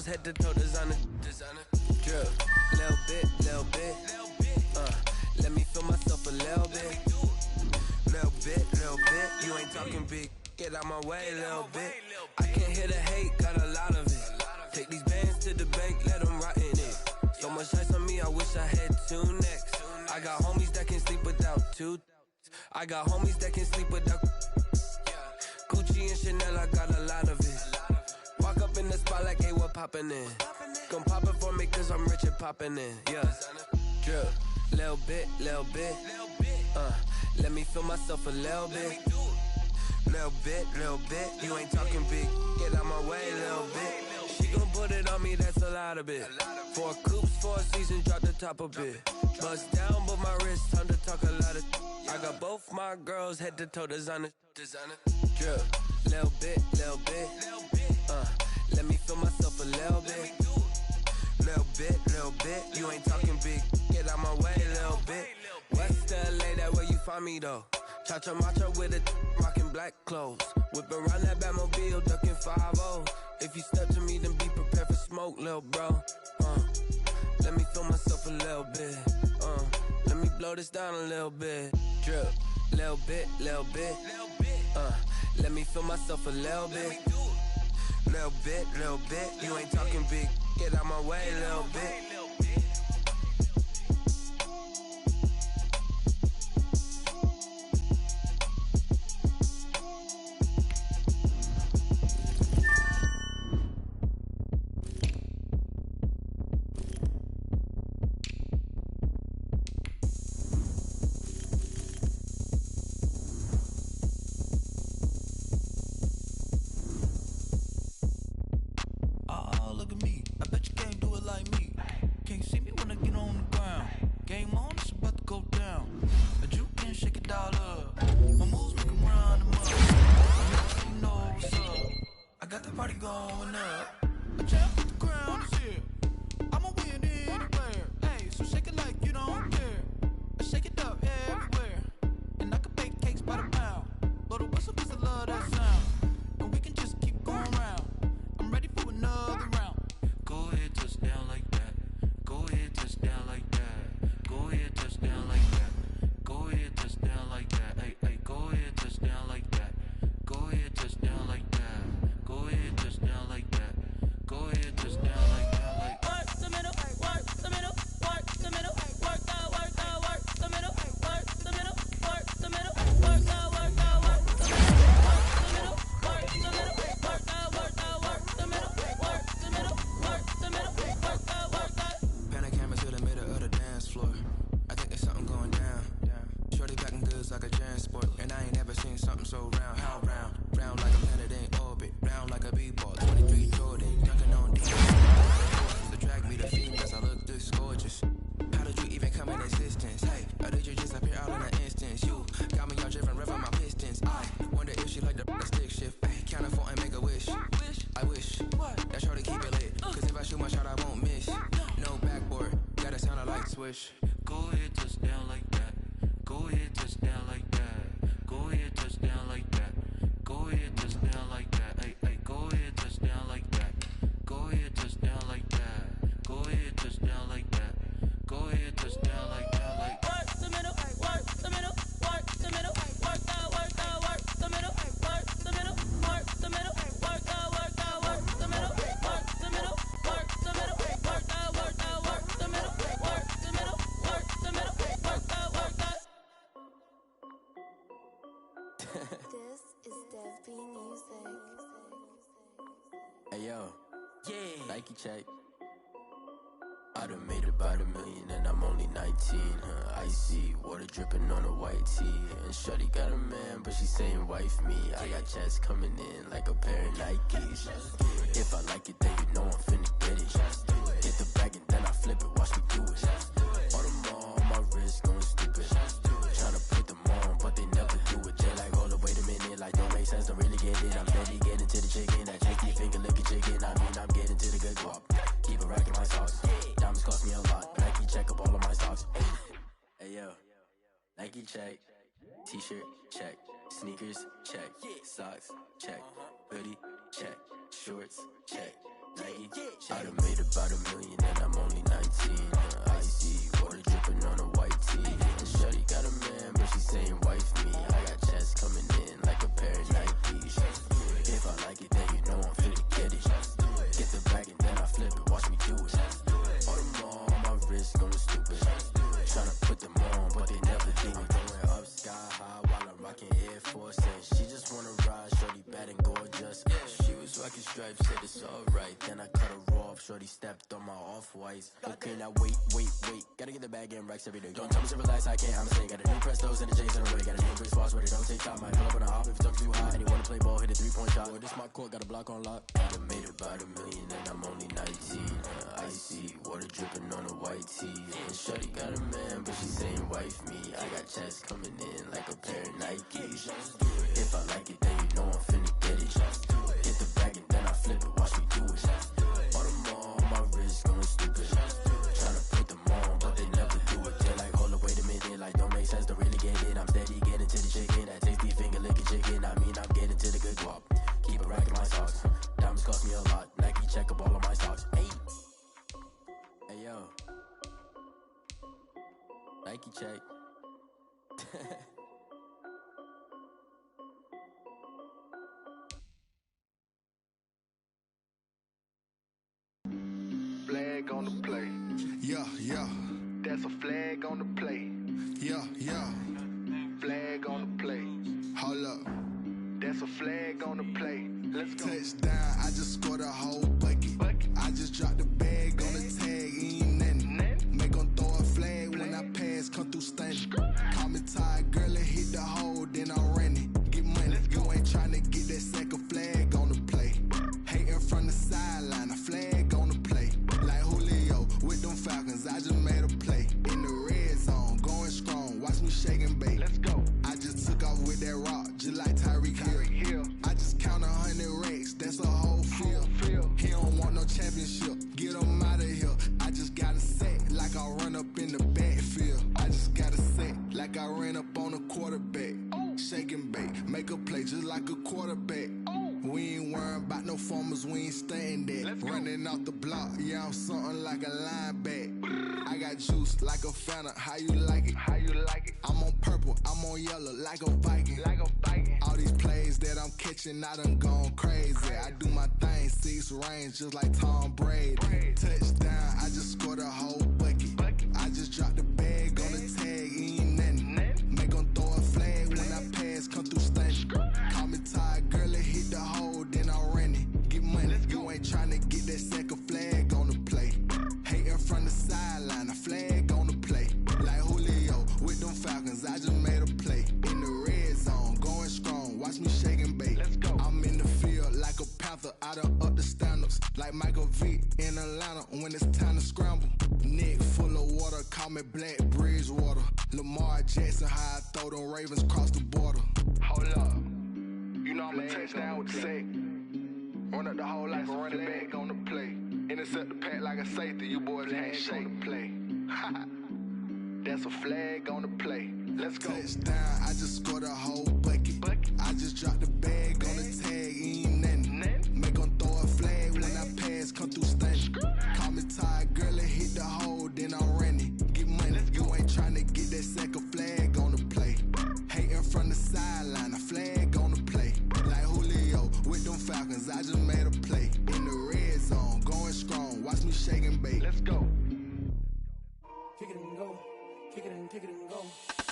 Head to toe designer, drip, little bit, let me feel myself a little bit, you ain't talking big, get out my way, little bit, I can't hear the hate, got a lot of it, take these bands to the bank, let them rot in it, so much ice on me, I wish I had 2 necks, I got homies that can sleep without 2, I got homies that can sleep without, Gucci and Chanel, I got a lot of it, walk up in the spot like, hey, what poppin' in? Gon' pop it for me cause I'm rich and poppin' in, yeah. Drip, little bit, let me feel myself a little bit. Little bit, you ain't talking big, get out my way, little bit. She gon' put it on me, that's a lot of it. 4 coops, 4 seasons, drop the top a bit. Bust down, but my wrist, time to talk a lot of. I got both my girls, head to toe designer. Drip, little bit, let me feel myself a little bit. Little bit, you ain't talking big, get out my way, little bit. West LA, that where you find me though. Cha-cha matcha with a rockin' black clothes. Whip around that Batmobile, ducking 5-0. If you step to me, then be prepared for smoke, little bro. Let me feel myself a little bit. Let me blow this down a little bit. Drip, little bit. Let me feel myself a little bit. Little bit, you ain't talking big, get out my way, little bit. got the party going up. A champ with the crown is here. I'ma win anywhere. Hey, so shake it like you don't care. Shake it up everywhere. And I can bake cakes by the pound. Blow the whistle 'cause I love that sound. And we can just keep going round. I'm ready for another round. Go ahead, touch down like that. Go ahead, touch down like that. Go ahead, touch down like that. Go ahead, touch down like that. Hey, hey, go ahead, touch down like that. Go ahead, touch down like that. Go ahead, touch down like that. Go ahead, touch down like that. Like work the middle, work the middle, work the middle, work out, work out, work the middle, work the middle, work the middle, work out, work out, work the middle, work the middle, work out, work out, work the middle, work the middle, work the middle, work out, work out. Panic camera to the middle of the dance floor. I think there's something going down. Shorty packing goods like a transport, and I ain't never seen something so round. How round? Round like a planet in orbit, round like a b-ball. 23 Jordan, dunking on D. To drag me to females, I look this gorgeous. How did you even come in existence? Hey, or did you just appear out in an instance? You got me all driven, revving my pistons. I wonder if she like the stick shift. Hey, count it 4 and make a wish. I wish that shorty keep it lit, 'cause if I shoot my shot, I won't miss. No backboard, gotta sound a light switch. go ahead, touch down like that. Go ahead, touch down like that. Go ahead, touch down like that. Go ahead, touch down like that. Hey, hey, go ahead, touch down like that. Go ahead, touch down like that. Go ahead, touch down like that. Go ahead, touch down like that. Like work the middle, work the middle, work the middle, work out, work out, work the middle, work the middle, work the middle, work out, work out, work the middle, work the middle, work the middle, work out, work out, work the middle, work the middle, work the middle, work out, work out. This is Dev B Music. Hey yo, yeah, Nike check. I done made about $1 million and I'm only 19. Icy water dripping on a white tee. And shorty got a man, but she saying wife me. I got checks coming in like a pair of Nikes. If I like it, then you know I'm finna get it. Get the bag and then I flip it, watch me do it. On them all, my wrist going stupid. Tryna put them on, but they never do it. They like, hold up, wait a minute, like don't make sense, don't really get it. I'm steady getting to the chicken, that tricky finger licking chicken. I mean, I'm getting to the good guap. Keep a rack in my socks. Diamonds cost me a lot. Nike check up all of my stocks. Hey yo, Nike check. T-shirt check. Sneakers check. Socks check. Hoodie check. Shorts check. Nike check. I done made about $1 million and I'm only 19. Icy water dripping on a white tee. And shorty got a man, but she saying wife me. I got checks coming in like a pair of Nikes. If I like it, then you know I'm finna get it. Get the bag and then I flip it, watch me do it. On them all, my wrist going stupid. Tryna put them on, but they never do it. Going up sky high while I'm rocking Air Force. And she just wanna ride, shorty bad and gorgeous. She was rocking stripes, said it's alright. Then I cut her off, shorty stepped on my off-whites. Okay, now wait. Gotta get the bag and racks every day. Don't tell me to relax, I can't, I'm saying. Got a new Prestos and the J's in the way. Got a new Chris Foss, where they don't take time. Might pull up on a hop if it's up too high. And he wanna play ball, hit a 3-point shot. Boy, this my court, got a block on lock. I done made about $1 million and I'm only 19. Icy water dripping on a white tee. And shorty got a man, but she saying wife me. I got checks coming in like a pair of Nikes. If I like it, then you know I'm finna get it. Get the bag and then I flip it, watch me do it. On them all, my wrist going stupid. Tryna put them on, but they never do it. They're like, hold up, wait a minute, like don't make sense, don't really get it. I'm steady getting to the chicken, that tasty finger licking chicken. I mean, I'm getting to the good guap. Keep a rack in my socks. Diamonds cost me a lot. Nike check up all of my stocks. Hey yo, Nike check. Flag on the play. Yeah. That's a flag on the play. Yeah. Flag on the play. Hold up. That's a flag on the play. Let's go. Touchdown, I just scored a whole bucket. I just dropped the bag on the tag, ain't nothing. Make 'em throw a flag when I pass, come through stunning. Call me tired, girl, and hit the hole, then I'm running. Get money, you ain't tryna get that second flag on the play. Hating from the sideline, a flag on the play. Like Julio with them Falcons, I just made a play. In the red zone, going strong, watch me shake and bake. Let's go. I just took off with that rock, just like Tyreek Hill. I just count 100 racks, that's a whole up in the backfield. I just got a set like I ran up on a quarterback. Shake and bake, make a play just like a quarterback. We ain't worrying about no formers, we ain't staying there. Running off the block, yeah, I'm something like a linebacker. I got juice like a Fanta, how you like it? How you like it? I'm on purple, I'm on yellow like a Viking. Like a Viking. All these plays that I'm catching, I done gone crazy. I do my thing, 6 range just like Tom Brady. Touchdown, I just scored a whole bucket. I just dropped the bag on the tag, ain't nothing. Make 'em throw a flag when I pass, come through stunning. Call me tired, girl, it hit the hole, then I ran it. Get money, you ain't tryna get that second flag on the play. Hating from the sideline, a flag on the play. Like Julio with them Falcons, I just made a play. In the red zone, going strong, watch me shake and bake. I'm in the field like a panther, I done up the standards. Like Michael Vick in Atlanta when it's time to scramble. Neck full of water, call me Black Bridgewater. Lamar Jackson, how I throw them Ravens cross the border. Hold up, you know I'm a touchdown with the sack. Run up the whole life, running back on the play. Intercept the pack like a safety, you boys ain't shake the play. That's a flag on the play. Let's go. Touchdown, I just scored a whole bucket. I just dropped the bag on the tag, ain't nothing. Make 'em throw a flag when I pass, come through stunning. Call me tired, girl, it hit the hole, then I ran it. Get money, you ain't tryna get that second flag on the play. Hating from the sideline, a flag on the play. Like Julio with them Falcons, I just made a play. In the red zone, going strong, watch me shake and bake. Let's go. Kick it and go, kick it and go.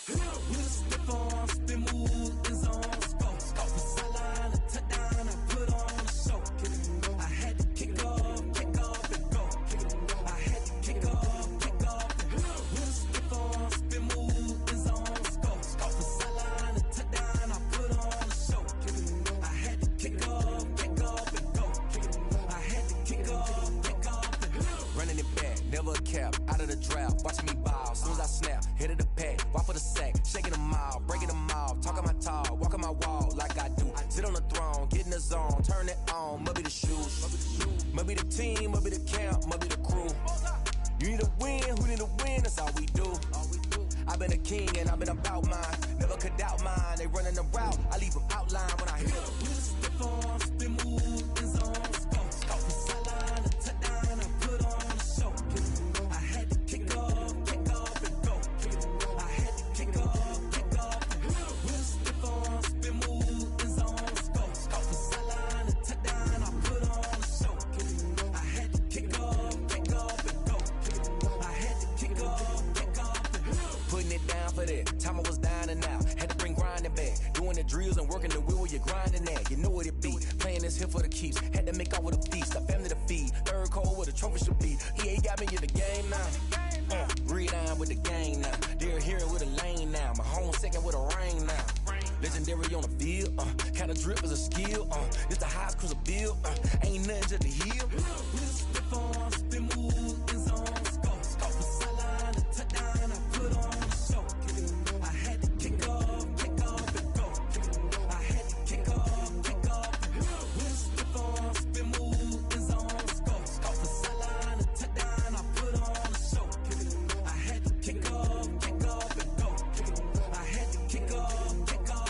With a stiff arm, spin move, in zone, scope. Off the sideline, a touchdown, I put on a show. Kick it and go. I had to kick off and go. Kick it and go. I had to kick off and go. With a stiff arm, spin move, in zone, scope. Off the sideline, a touchdown, I put on a show. Kick it and go. I had to kick off and go. Kick it and go. I had to kick off and go. Running it back, never a cap, out of the drought, watching me ball, soon as I snap, hit of the pack, walk for the sack, shaking them out, breaking them off, talking my talk, walking my wall like I do, sit on the throne, get in the zone, turn it on, maybe the shoes, maybe the team, maybe the camp, maybe the crew, you need a win, who need a win, that's all we do, I've been a king and I've been about mine, never could doubt mine, they running the route, I leave them outline when I hit them. With a stiff arm, spin move, in zone, scope. Off the sideline, a touchdown, I put on a show. I had to kick off and go. I had to kick off and go. With a stiff arm, spin move, in zone, scope. Off the sideline, a touchdown, I put on a show. I had to kick off and go. I had to kick off and go. Putting it down for that, time I was down and out, had to bring grinding back, doing the drills and working the wheel where you're grinding at, you know what it be, playing this here for the keeps, had to make out with a feast, a family to feed, third cold where the trophy should be, EA got me in the game now, read on with the gang now, they're here with a lane now, my home second with a rain now, legendary on the field, kind of drip is a skill, this the highest cruiser bill, ain't nothing just to heal. With a stiff arm, spin move, in zone, scope. Off the sideline, a touchdown, I put on a show. I had to kick off and go. I had to kick off and go. With a stiff arm, spin move, in zone, scope. Off the sideline, a touchdown, I put on a show. I had to kick off and go. I had to kick off and go.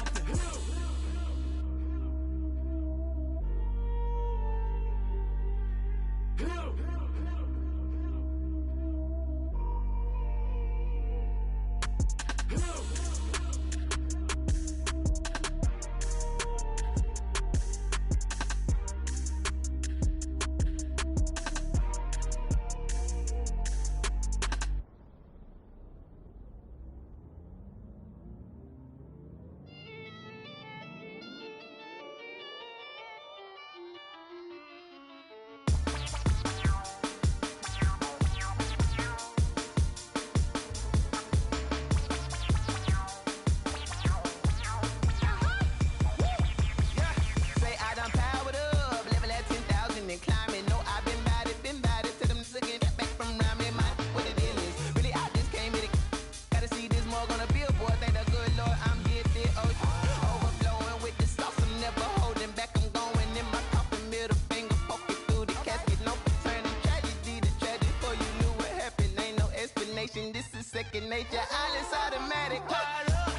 destination. This is second nature. All is automatic. Caught up.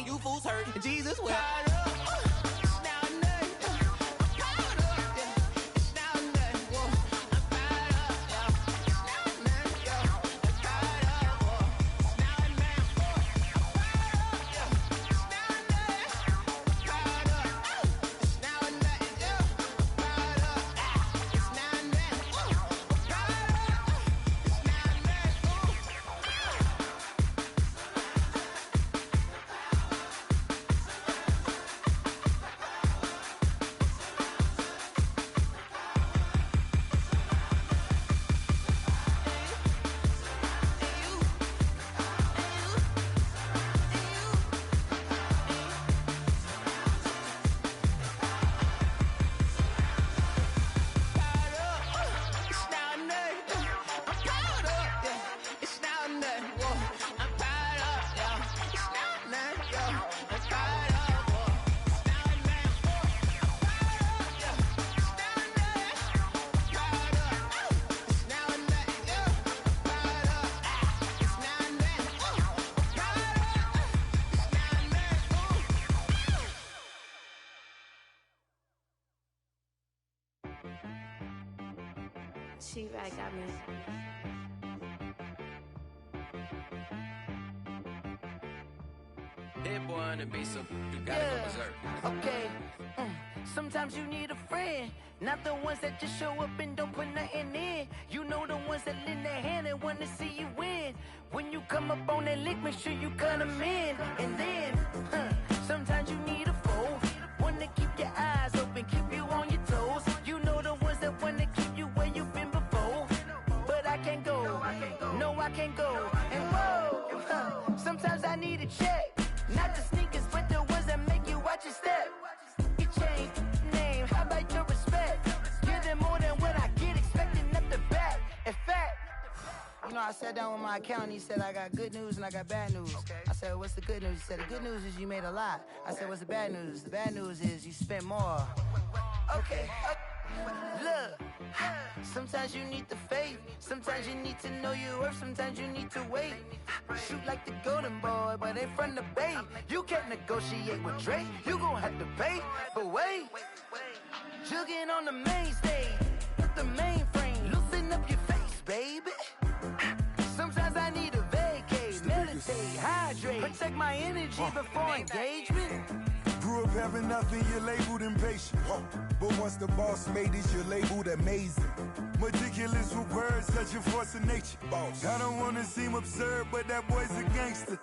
You fools hurt. Jesus will. She right got me. That boy on the beat, so you gotta go berserk. Okay. Sometimes you need a friend, not the ones that just show up and don't put nothing in. You know the ones that lend their hand and want to see you win. When you come up on that lick, make sure you cut them in. And then, sometimes you need a foe, one to keep your eyes open, keep you on your toes. You know the ones that want to keep you where you've been before. But I can't go, no I can't go. And whoa, sometimes I need a check. Not the sneakers, but the ones that make you watch your step. You change name, how about your respect? Give them more than what I get, expecting up the back. In fact, you know, I sat down with my accountant, he said I got good news and I got bad news. I said, what's the good news? He said, the good news is you made a lot. I said, what's the bad news? The bad news is you spent more. Okay. Look, sometimes you need the faith, sometimes you need to know your worth, sometimes you need to wait. Shoot like the golden boy, but ain't from the bay. You can't negotiate with Drake, you gon' have to pay. But wait, jugging on the main stage, with the mainframe, loosen up your face, baby. Sometimes I need a vacate, meditate, hydrate, protect my energy before engagement. Grew up having nothing, you're labeled impatient. But once the boss made it, you're labeled amazing. Meticulous with words, such a force of nature. I don't wanna seem absurd, but that boy's a gangster.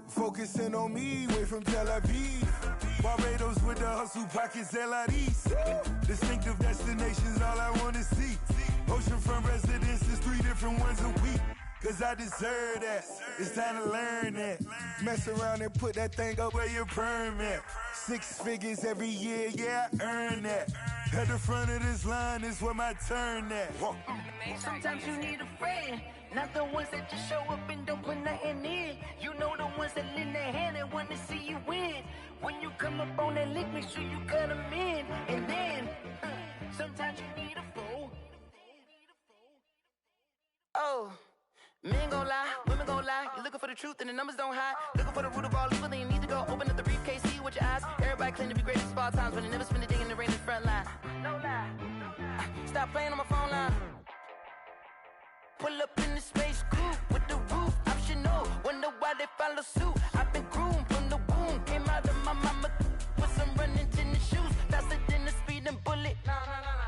Focusing on me, way from Tel Aviv. Barbados with the hustle pockets, LIDs. Distinctive destinations, all I wanna see. Oceanfront residences, 3 different ones a week. Cause I deserve that, it's time to learn that. Mess around and put that thing up where your permit. 6 figures every year, yeah, I earn that. At the front of this line is where my turn at. Sometimes you need a friend, not the ones that just show up and don't put nothing in. You know the ones that lend their hand and want to see you win. When you come up on that lick, make sure you cut them in. And then, sometimes you need a fool. Oh. Men gon' lie, women gon' lie. You're looking for the truth and the numbers don't hide. Looking for the root of all evil, then you need to go open up the briefcase, see with your eyes. Everybody claim to be greatest of all times, but they never spend a day in the rain in the front line. No lie. Stop playing on my phone line. Pull up in the space coupe with the roof optional. Wonder why they follow suit. I've been groomed from the womb. Came out of my mama with some running tennis shoes. Faster than the speeding bullet. Nah,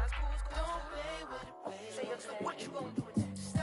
it's cool. Don't play with it, play. Say what you gon' do with that?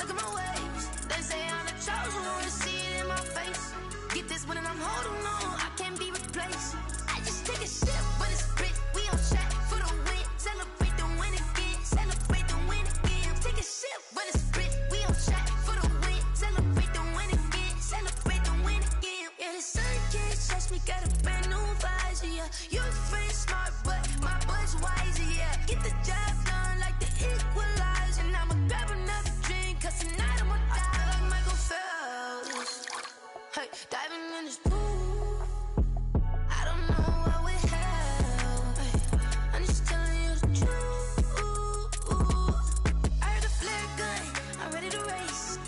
stuck in my ways. They say I'm the chosen one, see it in my face. Get this one and I'm holding on, I can't be replaced. I just take a sip, but it's split. We on track for the win. Celebrate the win again. Celebrate the win again. Take a sip, but it's split. We on track for the win. Celebrate the win again. Celebrate the win again. Yeah, the sun can't touch me. Got a brand new visor. Yeah, your friend smart, but my bud's wiser. Yeah, get the job done like the equalizer. And I'ma grab another drink, 'cause tonight I'ma die like Michael Phelps. Hey, diving in this pool. I don't know what we have. Hey, I'm just telling you the truth. I heard the flare gun, I'm ready to race.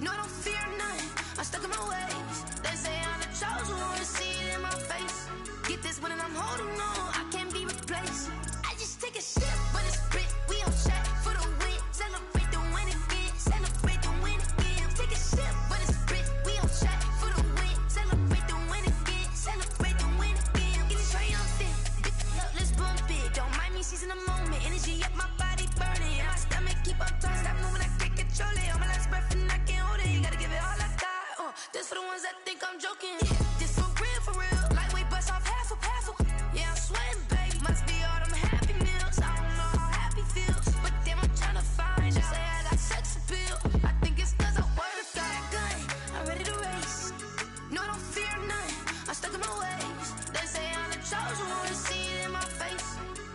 No, I don't fear none, I'm stuck in my ways. They say I'm the chosen one, see it in my face. Get this one and I'm holding on, I can't be replaced. I just take a sip, but it's split. We on track for the win. Celebrate the win again. Celebrate the win again. Take a sip, but it's split. We on track for the win. Celebrate the win again. Celebrate the win again. Get it triumphant. Big up, let's bump it. Don't mind me seizing the moment. Energy up, my body burning. My stomach keep up tall. Stop moving, I can't control it. On my last breath and I can't hold it. You gotta give it all I got. This for the ones that think I'm joking. This for real, for real. Lightweight bust off half a. Yeah, I'm sweating, babe. Must be all them happy meals. I don't know how happy feels, but damn, I'm tryna find out. Say I got sex appeal. I think it's 'cause I work. Got a gun, I'm ready to race. No, I don't fear none, I'm stuck in my ways. They say I'm the chosen one, see it in my face.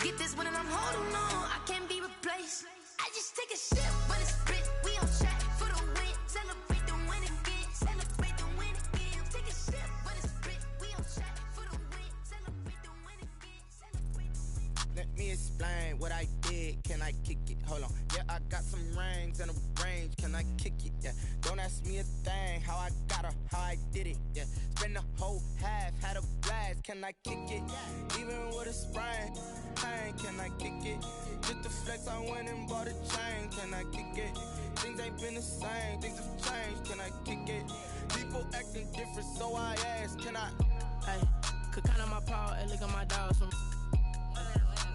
Get this one and I'm holding on, I can't be replaced. I just take a sip, but it's split. We on track for the win. Celebrate the win again. Celebrate the win again. Take a sip, but it's split. We on track for the win. Celebrate the win again. Celebrate the win. Let me explain what I did. Can I kick it? Hold on. Yeah, I got some rings and a range. Can I kick it? Yeah. Don't ask me a thing. How I got her, how I did it. Yeah. Spend the whole half, had a blast. Can I kick it? Even with a sprain. Pain, can I kick it? Just the flex, I went and bought a chain. Can I kick it? Things ain't been the same. Things have changed. Can I kick it? People acting different, so I ask. Can I? Hey, could count on my power and look at my dogs from.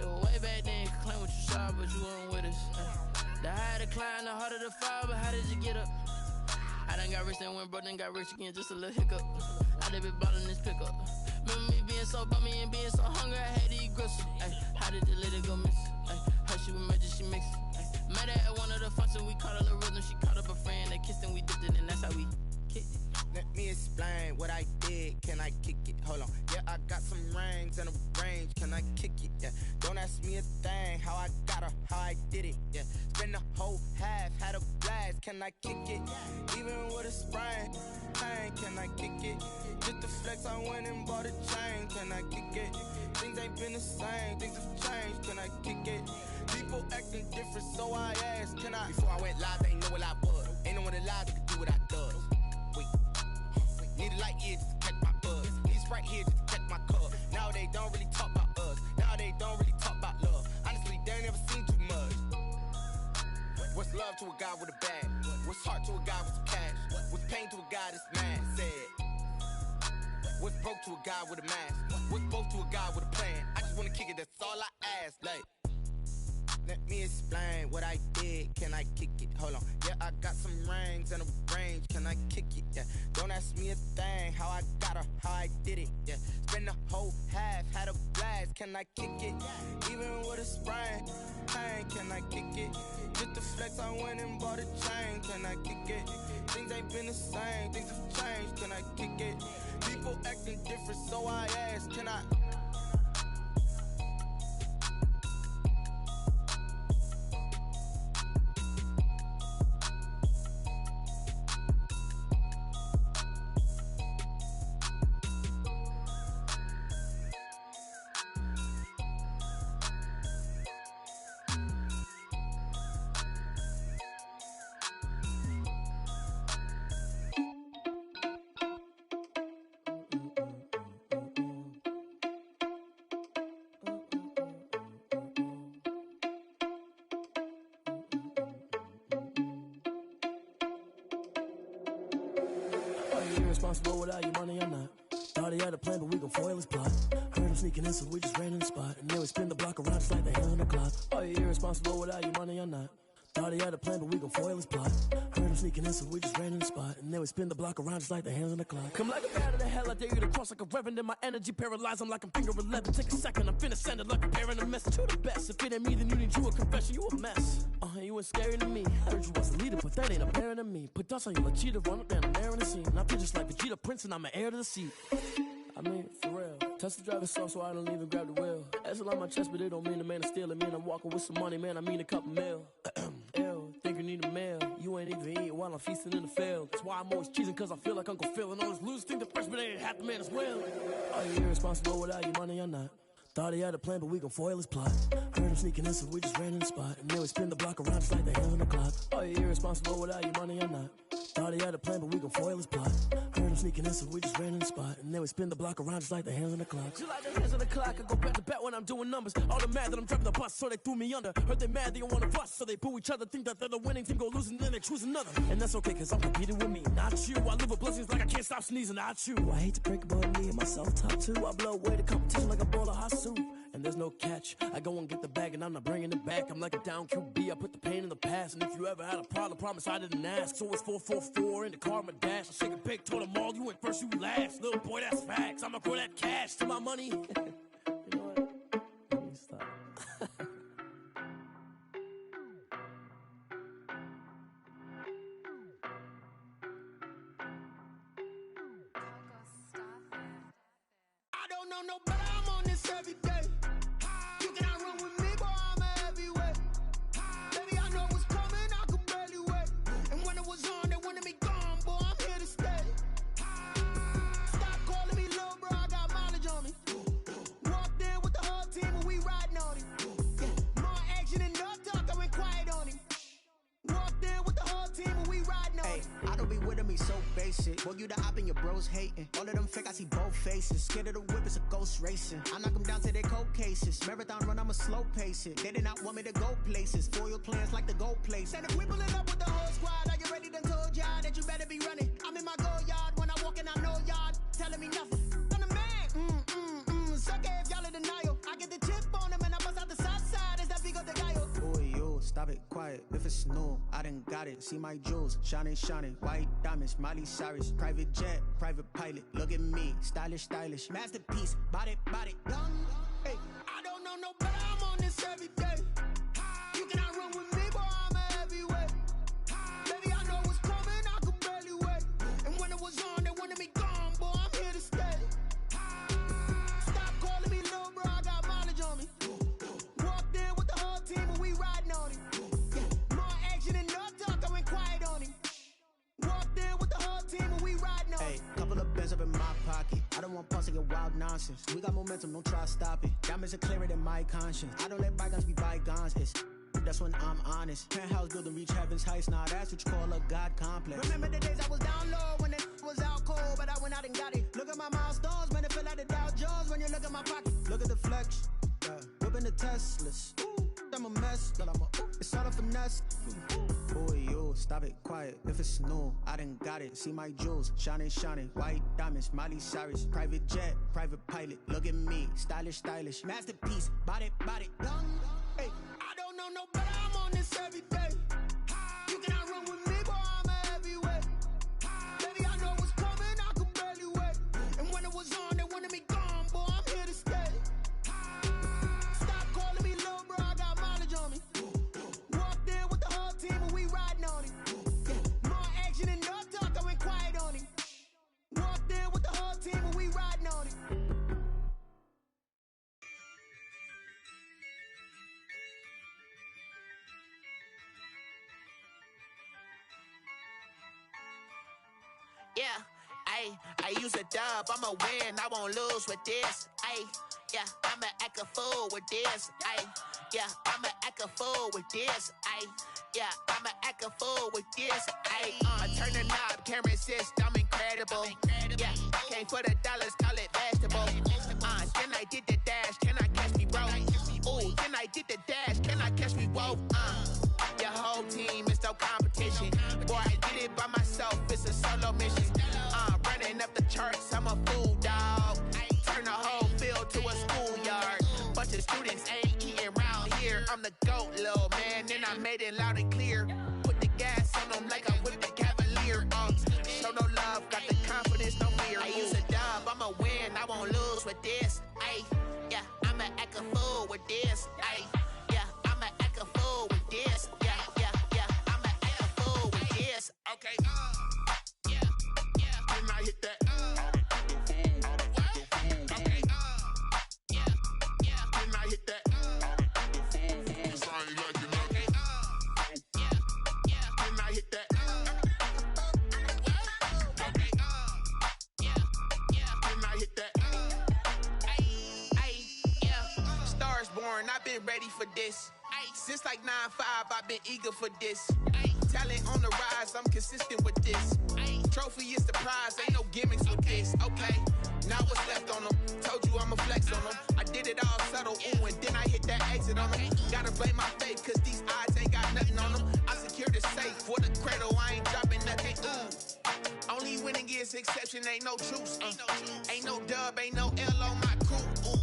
It was way back then, could claim what you saw, but you weren't with us. The higher the climb, the harder the fall, but how did you get up? I done got rich, then went broke, then got rich again, just a little hiccup. I done been ballin' this pickup. Remember me being so bummy and being so hungry, I had to eat gristle. Ay, how did the lady go miss? Ay, her she was major, she mixed. Met her at one of the functions, we caught a little rhythm, she caught up a friend, they kissed and we dipped it, and that's how we kicked it. Let me explain what I did. Can I kick it? Hold on. Yeah, I got some rings and a range. Can I kick it? Yeah. Don't ask me a thing. How I got her, how I did it. Yeah. Spend the whole half, had a blast. Can I kick it? Even with a sprain. Pain, can I kick it? Just the flex, I went and bought a chain. Can I kick it? Things ain't been the same. Things have changed. Can I kick it? People acting different, so I ask. Can I? Before I went live, they ain't know what I was. Ain't no one alive that could do what I does. Need a light here just to catch my buzz. Need Sprite here just to catch my cup. Now they don't really talk about us. Now they don't really talk about love. Honestly, they ain't never seen too much. What's love to a guy with a bag? What's heart to a guy with some cash? What's pain to a guy that's mad? Said. What's broke to a guy with a mask? What's broke to a guy with a plan? I just wanna kick it, that's all I ask. Like, let me explain what I did. Can I kick it? Hold on. Yeah, I got some rings and a range. Can I kick it? Yeah. Don't ask me a thing. How I got her, how I did it. Yeah. Spend the whole half, had a blast. Can I kick it? Even with a sprain. Pain, can I kick it? Just the flex, I went and bought a chain. Can I kick it? Things ain't been the same. Things have changed. Can I kick it? People acting different, so I ask. Can I? Irresponsible without your money or not. Thought he had a plan, but we gon' foil his plot. Heard him sneaking in, so we just ran in the spot. And then we spin the block around just like the hell on the clock. Are you irresponsible without your money or not? Thought he had a plan, but we gon' foil his plot. Heard him sneaking in, so we just ran in the spot. And then we spin the block around just like the hands on the clock. Come like a bat of the hell, I dare you to cross like a reverend. And my energy paralyzed, I'm like I'm finger 11. Take a second, I'm finna send it like a parent a message. You the best, if it ain't me, then you need you a confession. You a mess, you ain't scary to me. Heard you was a leader, but that ain't apparent to me. Put dust on you like cheetah, run up down the air in the scene. I feel just like Vegeta Prince, and I'm an heir to the seat. I mean, for real. Touch the driver's soft, so I don't even grab the wheel. That's on my chest, but it don't mean the man is stealing. Man, I'm walking with some money, man, I mean a couple mil. Ew, think you need a meal. You ain't even eating while I'm feasting in the field. That's why I'm always cheesing, cause I feel like Uncle Phil. And all those losers think the freshman ain't half the man as well. Are you irresponsible without your money or not? Thought he had a plan, but we gon' foil his plot. Heard him sneaking in, so we just ran in the spot. And then we spin the block around just like the hands on the clock. Are you irresponsible without your money or not? Thought he had a plan, but we gon' foil his plot. Heard him sneaking in, so we just ran in the spot. And then we spin the block around just like the hands on the clock. Just like the hands on the clock, I go back to back when I'm doing numbers. All the mad that I'm driving the bus, so they threw me under. Heard they mad, they don't wanna bust, so they boo each other. Think that they're the winning team, go losing, then they choose another. And that's okay, cause I'm competing with me, not you. I live with blessings like I can't stop sneezing, not you. I hate to break it, but me and myself top two. I blow away the competition like a bowl of hot soup. And there's no catch. I go and get the bag and I'm not bringing it back. I'm like a down QB, I put the pain in the past. And if you ever had a problem, promise I didn't ask. So it's 4-4-4 in the car, my dash. I shake a big, told them all, you went first, you last. Little boy, that's facts. I'ma grow that cash to my money. You know what? Let me stop. I don't know no better, I'm on this every day. You cannot run with me, boy, I'm a heavyweight. Baby, I know what's coming, I could barely wait. And when it was on, they wanted me gone, boy, I'm here to stay. Stop calling me little bro, I got mileage on me. Walked in with the whole team and we riding on him. More action and no talk, I went quiet on him. Walked in with the whole team and we riding on him. I don't be with me so basic. Boy, you the op and your bros hating. All of them fake, I see both faces. Scared of the whip, it's a ghost racing. I knock them down to their cold cases. Marathon run, I'ma slow pace it. They did not want me to go places. Foil plans like the gold place. And if we pulling up with the whole squad, are you ready? Done told y'all that you better be running. I'm in my go yard. When I walk in, I know y'all telling me nothing. I'm the man. Suck it if y'all in denial. I get the chip on them and I bust out the south side. Is that big of the guy? Boy, yo, stop it, quiet. If it's new, I done got it. See my jewels, shining, shining. White diamonds, Miley Cyrus. Private jet, private pilot. Look at me, stylish, stylish. Masterpiece, body, young. Hey, I don't know no better, I'm on this every day. You cannot run with me, boy, I'm a heavyweight. Baby, I know what's coming, I could barely wait. And when it was on, they wanted me gone, boy, I'm here to stay. Stop calling me little bro, I got mileage on me. Walked in with the whole team and we riding on him. More action and no talk, I went quiet on him. Walked in with the whole team and we riding on him. Hey, couple of bands up in my pocket. I don't want pulse to get wild nonsense. We got momentum, don't try to stop it. Diamonds are clearer than my conscience. I don't let bygones be bygones. That's when I'm honest. Penthouse building, reach heaven's heights. Now that's what you call a God complex. Remember the days I was down low when it was out cold, but I went out and got it. Look at my milestones, man, it feel like the Dow Jones when you look at my pocket. Look at the flex, whipping the Teslas. I'm a mess, but it's all a finesse. Boy, yo, stop it, quiet. If it's new, I done got it. See my jewels, shining, shining. White diamonds, Miley Cyrus. Private jet, private pilot. Look at me, stylish, stylish. Masterpiece, body, young. Hey, I don't know no better, I'm on this every day. You cannot run with me, boy, I'm a heavyweight. Baby, I know what's coming, I could barely wait. And when it was on, they wanted me gone, boy, I'm here to stay. Stop calling me little bro, I got mileage on me. Walked in with the whole team and we riding on him. More action and no talk, I went quiet on him. Walked in with the whole team and we riding on him. Yeah, I use a dub, I'ma win, I won't lose with this. Yeah, I'ma act a fool with this. Yeah, I'ma act a fool with this. Yeah, I'ma act a fool with this. I turn the knob, camera assist, I'm incredible. Yeah, came for the dollars, call it vegetable. Then I did the dash, can I catch me, bro? Ooh, then I did the dash, can I catch me, whoa? Your whole team is no competition. Boy, I did it by myself, it's a solo mission. Running up the charts, I'm a fool, dog. Turn the whole field to a schoolyard. Bunch of students ain't eating round here. I'm the GOAT, little man, and I made it loud and clear. this. Ay, yeah, I'ma act a fool with this. Ay, yeah, I'ma act a fool with this. Yeah, yeah, yeah, I'ma act a fool with this. Okay, yeah, yeah. Then I hit that. Okay, yeah, yeah. Then I hit that. Cause I ain't like it. Okay, yeah, yeah. Then I hit that. Okay, yeah, yeah. Then I hit that. Ay, yeah. Stars born, I've been ready for this. Since like 9-5, I've been eager for this. Talent on the rise, I'm consistent with this. Trophy is the prize, ain't no gimmicks with this. Okay, now what's left on them? Told you I'ma flex on them. I did it all subtle, ooh, and then I hit that exit on them. Gotta blame my faith, cause these odds ain't got nothing on them. I secured the safe for the cradle, I ain't dropping nothing, ooh. Only winning is exception, ain't no truce. Ain't no dub, ain't no L on my crew. Ooh.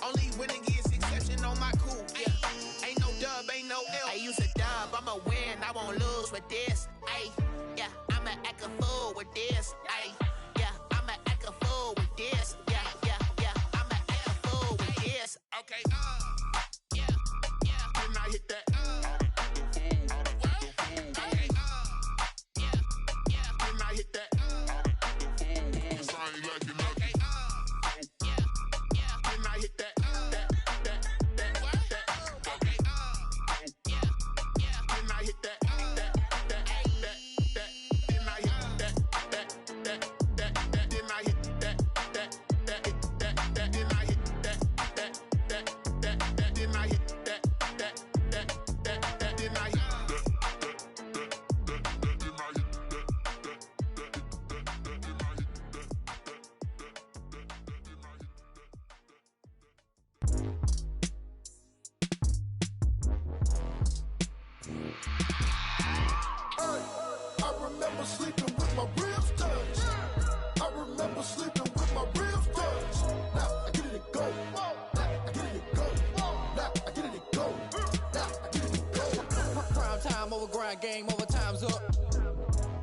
Only winning is exception on my crew, yeah. Ain't no dub, ain't no L. I use a dub, I'ma win, I won't lose with this. Ay, yeah, I'ma act a fool with this. Ay, yeah, I'ma act a fool with this. Yeah, yeah, yeah, I'ma act a fool with this. Okay, yeah, yeah. Then I hit that. Okay, yeah, yeah. Then I hit that. Cause I ain't like it. Okay, yeah, yeah. Then I hit that. Okay, yeah, yeah. Then I hit that. Game over, time's up.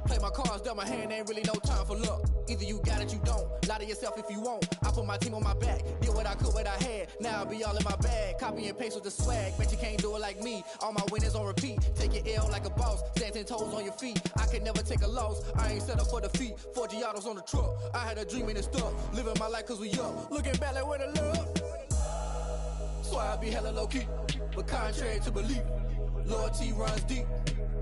Play my cards, dealt my hand, ain't really no time for luck. Either you got it, you don't. Lie to yourself if you won't. I put my team on my back, did what I could, what I had. Now I'll be all in my bag. Copy and paste with the swag. Bet you can't do it like me. All my winners on repeat. Take your L like a boss. Stand 10 toes on your feet. I can never take a loss. I ain't set up for defeat. 4 Giottos on the truck. I had a dream and it's stuck. Living my life cause we up. Looking back like where the love. So I be hella low key. But contrary to belief, loyalty runs deep.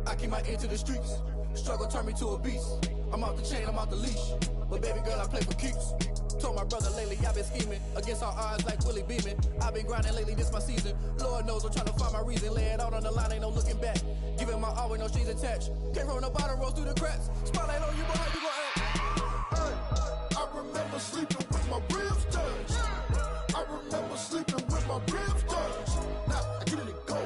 I keep my ear to the streets. Struggle turned me to a beast. I'm off the chain, I'm off the leash. But baby girl, I play for keeps. Told my brother lately, I've been scheming. Against all odds like Willie Beeman. I've been grinding lately, this my season. Lord knows I'm trying to find my reason. Lay it out on the line, ain't no looking back. Giving my all with no strings attached. Came from the bottom, rose through the cracks. Spotlight on you, boy, how you gon' act? I remember sleeping with my ribs touched. I remember sleeping with my ribs touched. Now I get it and go.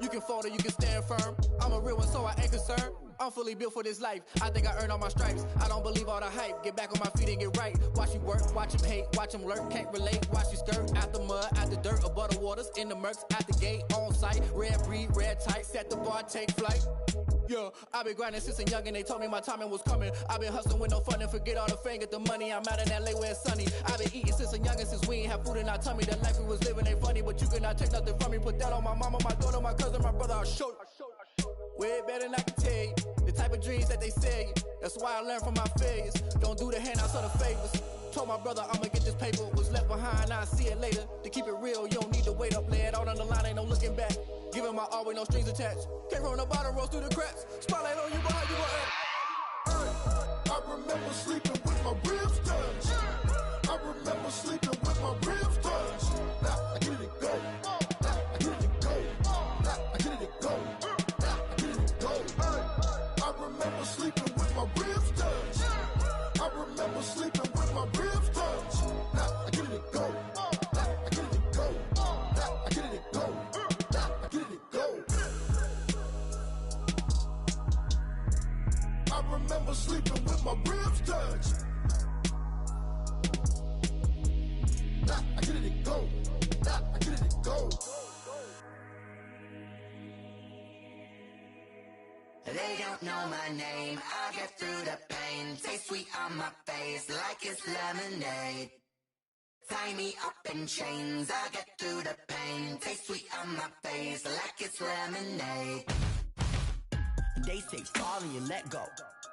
You can fold or you can stand firm. I'm a real one, so I ain't concerned. I'm fully built for this life. I think I earned all my stripes. I don't believe all the hype. Get back on my feet and get right. Watch you work, watch him hate, watch him lurk. Can't relate, watch you skirt. Out the mud, out the dirt, above the waters, in the murks, out the gate, on site. Red breed, red tight, set the bar, take flight. Yeah, I've been grinding since a young and they told me my timing was coming. I've been hustling with no fun and forget all the fame, get the money. I'm out in LA where it's sunny. I've been eating since a young and since we ain't have food in our tummy. The life we was living ain't funny, but you cannot take nothing from me. Put that on my mama, my daughter, my cousin, my brother, I'll show you. Way better than I can tell you. The type of dreams that they sell you. That's why I learned from my failures. Don't do the handouts or the favors. Told my brother I'ma get this paper. Was left behind, I'll see it later. To keep it real, you don't need to wait up. Lay it out on the line, ain't no looking back. Giving my all with no strings attached. Came from the bottom, rose through the cracks. Spotlight on you, boy, how you gon' act? I remember sleeping with my ribs touched. I remember sleeping with my ribs touched. Now I get it and go. Now I get it and go. Now I get it and go. Now I get it and go. I remember sleeping with my ribs touched. I remember sleeping with my ribs touched. Now I get it and go. Now I get it and go. Now I get it and go. Now I get it and go. I remember sleeping with my ribs touched. They don't know my name, I get through the pain. Taste sweet on my face like it's lemonade. Tie me up in chains, I get through the pain. Taste sweet on my face like it's lemonade. They say fall and you let go,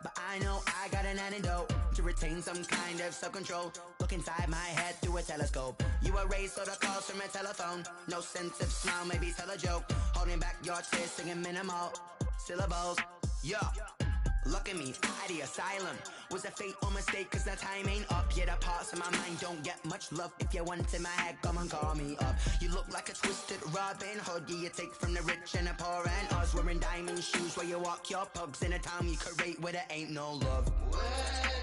but I know I got an antidote to retain some kind of self-control. Look inside my head through a telescope. You erase all the calls from a telephone. No sense of smile, maybe tell a joke. Holding back your tears, singing minimal syllables. Yeah, look at me, out the asylum. Was a fate or mistake, cause the time ain't up. Yeah, the parts of my mind don't get much love. If you want in my head, come and call me up. You look like a twisted Robin Hood. Yeah, you take from the rich and the poor and us. Wearing diamond shoes where you walk your pugs in a town you create where there ain't no love. Where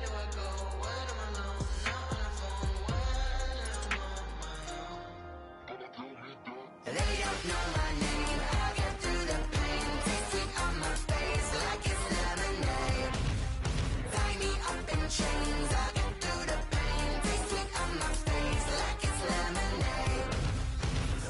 do I go? When am I alone? Not on the phone. When am I on my own? They don't know my name. I get through the pain. Taste sweet on my face like it's lemonade. Tie me up in chains. I get through the pain. Taste sweet on my face like it's lemonade.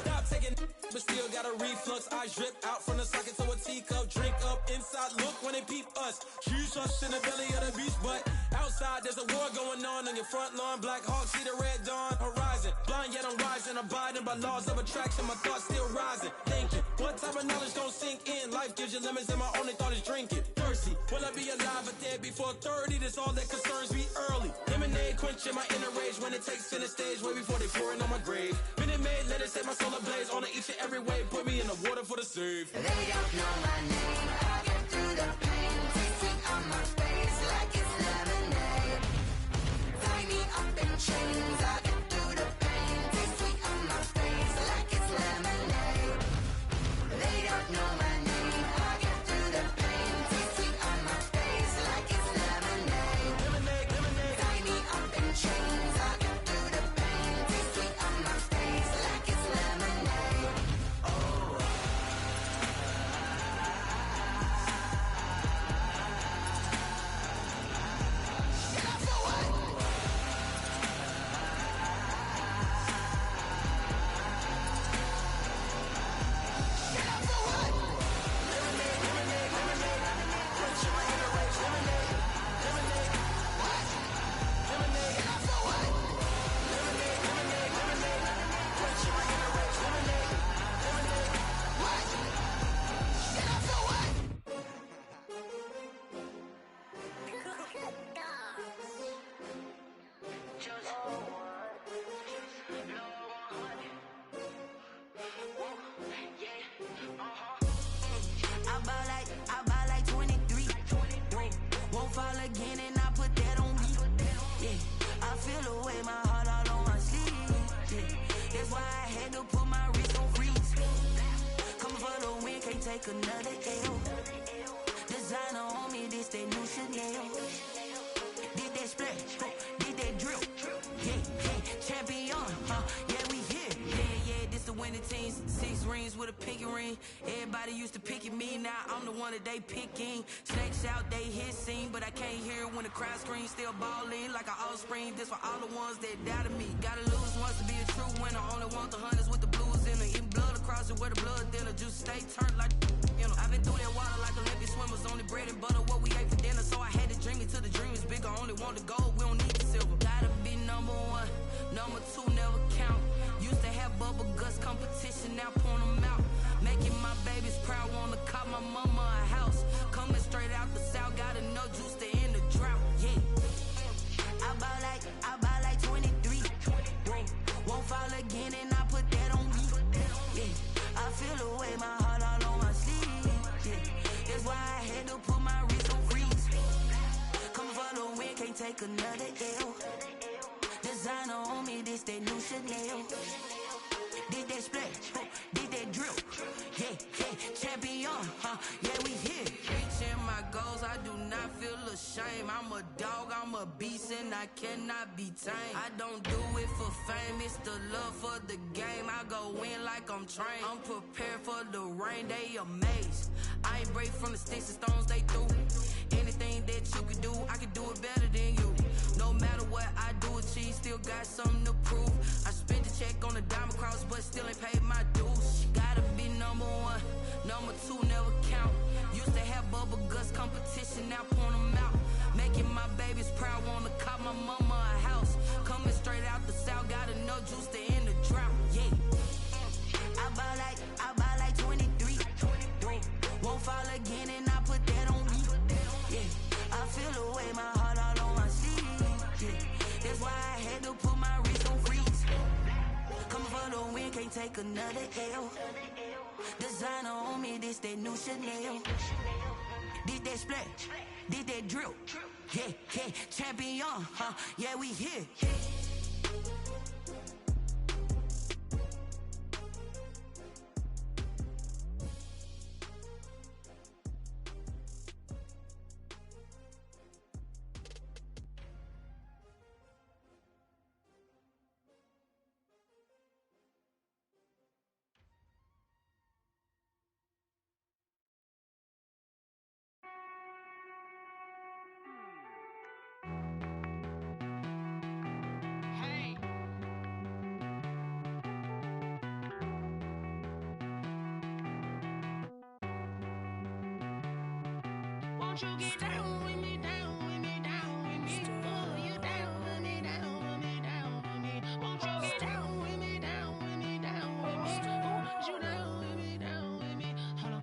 Stop taking, but still got a reflux. I drip out from the socket to a teacup. Drink up inside, look when they peep us. Choose us in the belly of the beast, but outside there's a war going on your front lawn. Black Hawk, see the red dawn horizon. Blind yet I'm rising, abiding by laws of attraction. My thoughts still rising, thinking what type of knowledge gon' sink in? Life gives you limits and my only thought is drinking. Thirsty, will I be alive or dead before 30? That's all that concerns me early. Lemonade quenching my inner rage when it takes center stage, way before they pouring on my grave. Minute Maid, let it set my soul ablaze on each and every way. Put me in the water for the save. They don't know my name, I get through the pain. Taste sweet on my face like it's lemonade. Tie me up in chains, I get through the pain. Taste sweet on my face like it's lemonade. They don't know my name, I get through the pain. Taste sweet on my face like it's lemonade. Lemonade, lemonade. Tie me up in chains, I get through the pain. Taste sweet on my face like it's lemonade. Oh. I buy like 23. Won't fall again and I put that on me. Yeah, I feel away my heart all on my sleeve. Yeah, that's why I had to put my wrist on freeze. Come for the win, can't take another L. Designer on me, this that new Chanel. Did that splash, did that drill. Yeah, champion, yeah, we here. Yeah, this the winning teams. 6 rings with a pinky ring. Everybody used to picking me, now I'm the one that they picking. Snakes out, they hissing, but I can't hear when the crowd screams. Still balling like an offspring. This for all the ones that doubted me. Gotta lose once to be a true winner. Only want the hunters with the blues in it. Eating blood across it where the blood thinner. Juice stay turned like, you know. I've been through that water like Olympic swimmers. Only bread and butter, what we ate for dinner. So I had to dream it till the dream is bigger. Only want the gold, we don't need the silver. Gotta be number 1, number 2 never count. Used to have bubble guts competition, now point them out. Making my babies proud, wanna call my mama a house. Coming straight out the south, got enough juice to end the drought. Yeah, I buy like 23. Won't fall again and I put that on me. Yeah, I feel away my heart all on my sleeve. Yeah, that's why I had to put my wrist on freeze. Coming for the win, can't take another L. Designer on me, this that new Chanel. Did that splash, did that drill. Yeah, champion, yeah, we here. Reaching my goals, I do not feel ashamed. I'm a dog, I'm a beast, and I cannot be tamed. I don't do it for fame, it's the love for the game. I go in like I'm trained. I'm prepared for the rain, they amazed. I ain't break from the sticks and stones they threw. Anything that you could do, I could do it better than you. No matter what I do, achieve, still got something to prove. I spent the check on the diamond cross, but still ain't paid my dues. Gotta be number 1, number 2 never count. Used to have bubble Rubber guts competition, now point them out. Making my babies proud, wanna cop my mama a house. Coming straight out the south, got enough juice to end the drought. Yeah. I buy like 23. Won't fall again and I put that on me. Yeah. I feel away, my heart all on my sleeve. Yeah. That's why I had to put my wrist on freeze. Come for the win, can't take another L. Designer on me, this that new Chanel. This that splash, this that drill. Yeah, yeah, champion, huh? Yeah, we here. Won't you get down with me, down with me, down with me? Oh, you down with me, down with me, down with me. Won't you get down with me, down with me, down with me? Oh, you down with me, down with me? Hold on.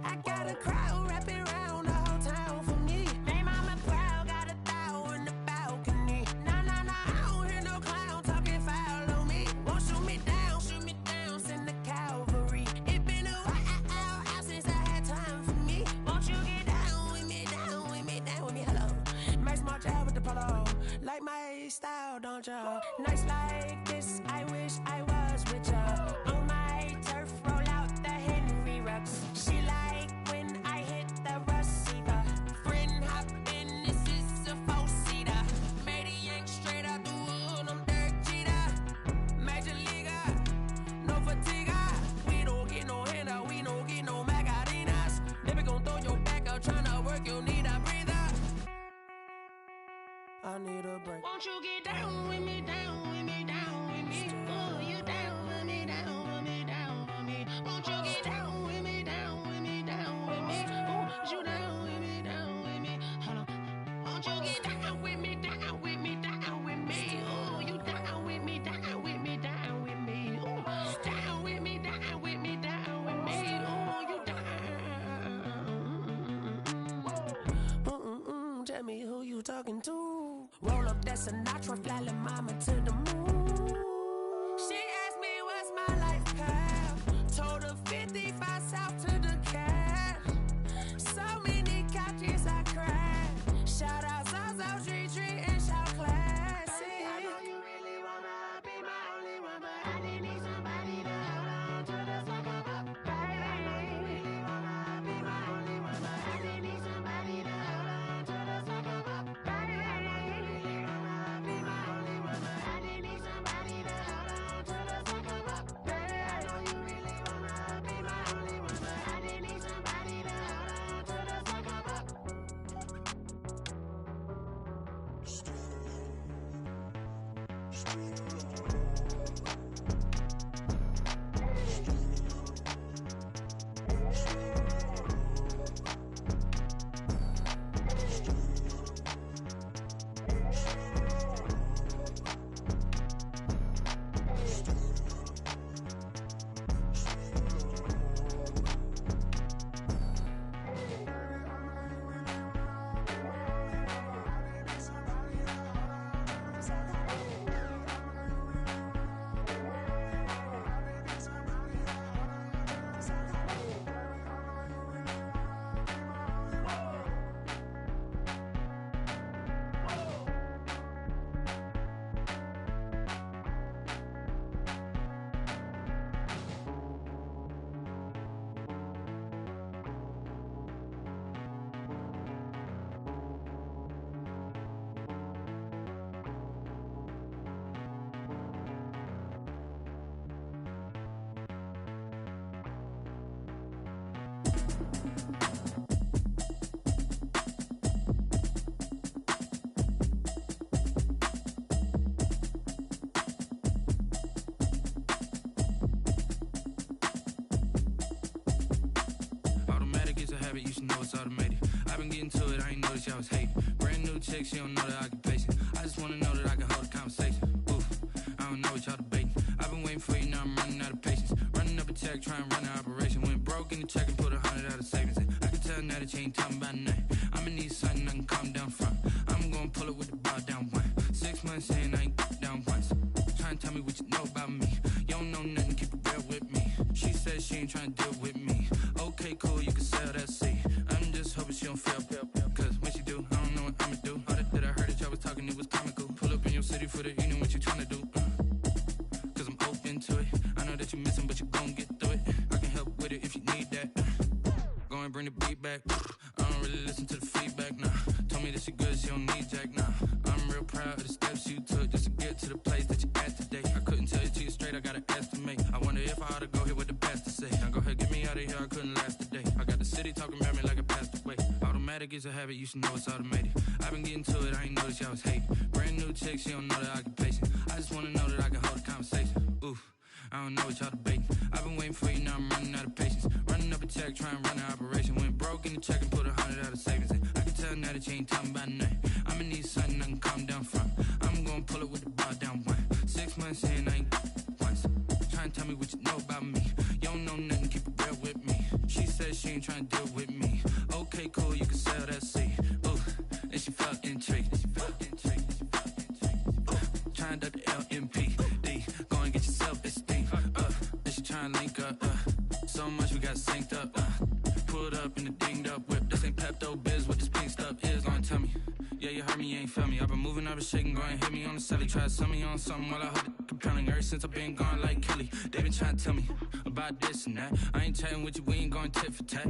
I got a crowd wrapping around the whole town for me. They mama proud, got a thou in the balcony. Nah, I don't hear no clown talking foul on me. Won't shoot me down, send the cavalry. It been a while since I had time for me. Won't you get down with me, down with me, down with me? Hello. Max March out with the polo. Like my style, don't ya? Nights like this, I wish I was with ya. On my turf, roll out the Henry Rux. She like when I hit the receiver. Friend hop in, this is a four-seater. Made a yank straight out the wood, I'm Derek Jeter. Major leaguer, no fatigue. We don't get no handout, we don't get no Macarinas. Never gon' throw your back out, tryna work, you need a breather. I need a break. Won't you get down with me, down with me, down with me? Oh, you down with me, down with me, down with me? Won't you get down with me, down with me, down with me? Oh, you down with me, down with me? Hold on. Won't you get down with me, down with me, down with me? Oh, you down with me, down with me, down with me? Oh, down with me, down with me, down with me? Oh, you down. Tell me who you talking to. Roll up that Sinatra, fly la mama to the moon. She asked me what's my life path. Told her 55 south to the cash. So many couches I cried. Shout out Saison, Tree, and shout classic. I know you really wanna be my only one, but I didn't need somebody to hold on to the sucker up. Baby, I know you really wanna be my only one, but I didn't need somebody to hold on to the sucker up. Baby, I know you really wanna be my only one, but I didn't need somebody to hold on to the sucker up. Baby, I know you really wanna be my only one, but I didn't need somebody to hold on to the sucker up. Automatic is a habit, you should know it's automated. I've been getting to it, I ain't noticed y'all was hating. Brand new chick, she don't know the occupation. I just wanna know that I can hold a conversation. Oof, I don't know what y'all debating. I've been waiting for you, now I'm running out of patience. Running up a check, trying to run an operation. Went broke in the check and put 100 out of savings in. I can tell now that you ain't talking about nothing. I'ma need something I can calm down from. I'm gonna pull it with the bar down one. 6 months in, I ain't down once. Trying to tell me what you know about me. You don't know nothing, keep it real with me. She said she ain't trying to deal with me. Okay, cool, you can sell that seed. I'm just hoping she don't fail. Cause when she do, I don't know what I'ma do. All that I heard that y'all was talking, it was comical. Pull up in your city for the evening, what you trying to do? Cause I'm open to it. I know that you missing, but you gon' get through it. I can help with it if you need that. Go and bring the beat back. I don't really listen to the feedback, nah. Told me that she good, she don't need jack, nah. I'm real proud of the steps you took just to get to the place that you at today. I couldn't tell you to you straight, I gotta estimate. I wonder if I ought to go here with the best to say. Now go ahead, get me out of here, I couldn't last today. I got the city talking about me like I passed away. Automatic is a habit, you should know it's automated. I've been getting to it, I ain't noticed y'all was hating. Brand new chick, she don't know the occupation. I just wanna know that I can hold a conversation. Oof, I don't know what y'all debating. I've been waiting for you, now I'm running out of patience. Running up a check, trying to run an operation. Went broke in the check and put 100 out of savings in. I can tell now that you ain't talking about nothing. I'ma need something I can calm down from. I'm gonna pull it with the bar down one. 6 months in, I ain't once. Trying to tell me what you know about me. You don't know nothing, keep it real with me. She said she ain't trying to deal with me. Okay, cool, you can sell that seed. Ooh, and she felt intrigued. Trying to duck the LMPD. Go and get your self-esteem. And she trying to link up. So much we got synced up. Pulled up in the dinged up whip. This ain't Pepto-Biz, what this pink stuff is. Long tell me. Yeah, you heard me, you ain't felt me. I've been moving, I've been shaking, go and hit me on the celly. Try to sell me on something while I hold it compelling. Ever since I've been gone like Kelly, they been trying to tell me about this and that. I ain't chatting with you, we ain't going tit for tat.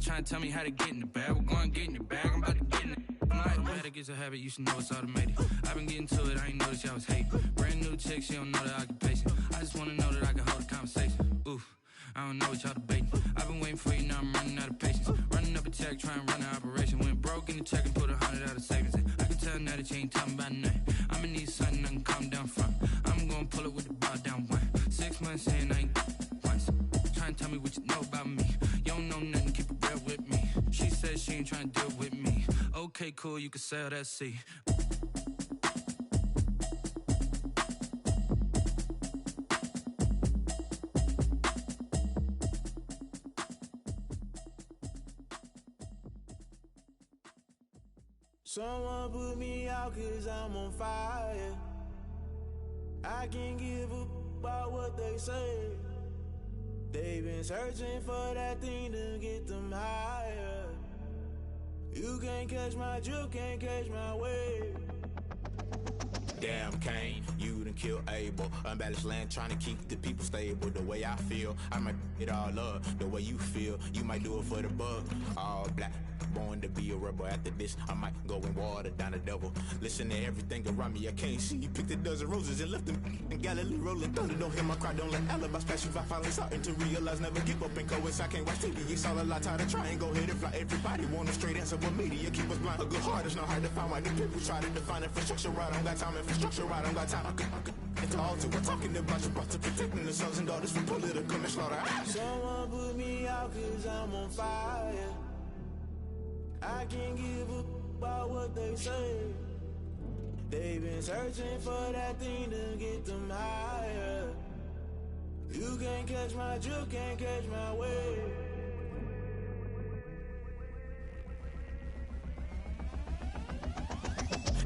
Trying to tell me how to get in the bag. We're going to get in the bag, I'm about to get in it. Automatic is a habit, you should know it's automated. I've been getting to it, I ain't noticed y'all was hating. Brand new chick, she don't know the occupation. I just wanna know that I can hold a conversation. Oof, I don't know what y'all debating. I've been waiting for you, now I'm running out of patience. Running up a check, trying to run an operation. Went broke in the check and put 100 out of savings in. I can tell now that you ain't talking about nothing. I'ma need something I can calm down from. I'm gonna pull it with the bar down one. 6 months in, I ain't once. Trying to tell me what you know about me. You don't know nothing, keep it real with me. She said she ain't trying to deal with me. Okay, cool, you can sell that seed. Someone put me out cause I'm on fire. I can't give up about what they say. They've been searching for that thing to get them higher. You can't catch my drift, can't catch my wave. Damn, Kane, you done killed Abel. Unbalanced land, trying to keep the people stable. The way I feel, I might it all up. The way you feel, you might do it for the bug. All black, born to be a rebel. After this, I might go and water down the devil. Listen to everything around me, I can't see. You picked a dozen roses and left them in Galilee rolling thunder. Don't hear my cry, don't let alibis pass you. I finally starting to realize, never give up and coincide. I can't watch TV, it's all a lot. Tired of trying, go ahead and fly. Everybody want a straight answer, but media keep us blind. A good heart is not hard to find. Why the people try to define infrastructure right? I don't got time, infrastructure right, I don't got time. It's all to we're talking about your brother, protecting the sons and daughters from political manslaughter. Someone put me out cause I'm on fire. I can't give up about what they say. They've been searching for that thing to get them higher. You can't catch my drift, can't catch my wave.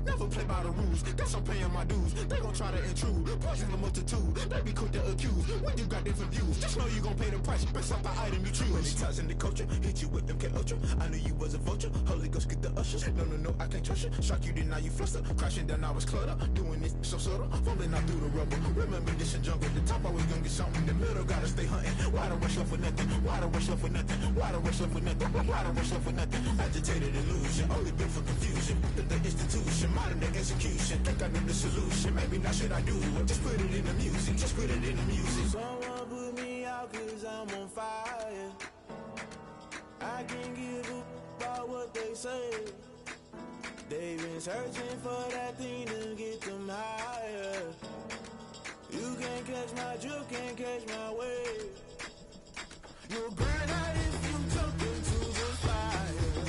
Never play by the rules, guess I'm paying my dues. They gon' try to intrude, poison the multitude. They be quick to accuse, when you got different views. Just know you gon' pay the price, based off the item you choose. Many times in the culture, hit you with them K-Ultra. I knew you was a vulture, Holy Ghost get the ushers. No, I can't trust you. Shock you, then now you fluster. Crashing down, I was cluttered. Doing this so subtle, fumbling out through the rubble. Remember this in jungle, the top always gonna get something. The middle gotta stay hunting. Why the rush left for nothing? Why the rush left for nothing? Why the rush left for nothing? Why the rush left for nothing? Agitated illusion, only built for confusion. The institution, modern day execution. Think I know the solution, maybe not should I do it. Just put it in the music, just put it in the music. Someone put me out cause I'm on fire. I can't give up about what they say. They've been searching for that thing to get them higher. You can't catch my drift, can't catch my wave. You'll burn out if you jump into the fire.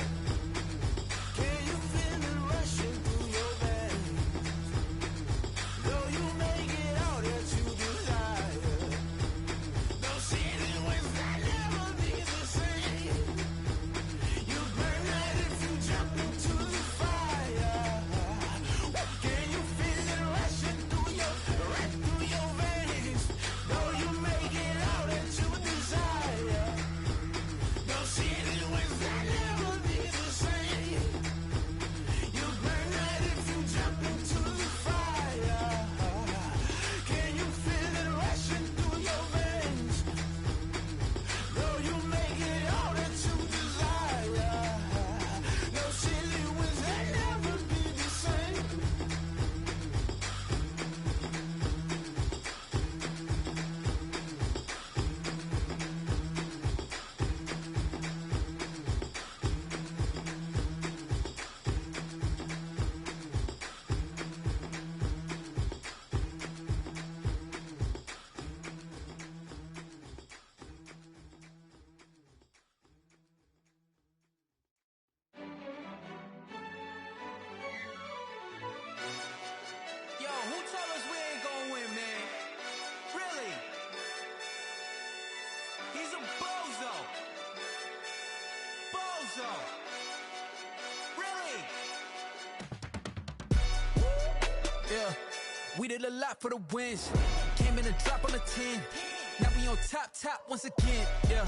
Saison. Really? Yeah, we did a lot for the wins. Came in a drop on a 10. Now we on top once again. Yeah.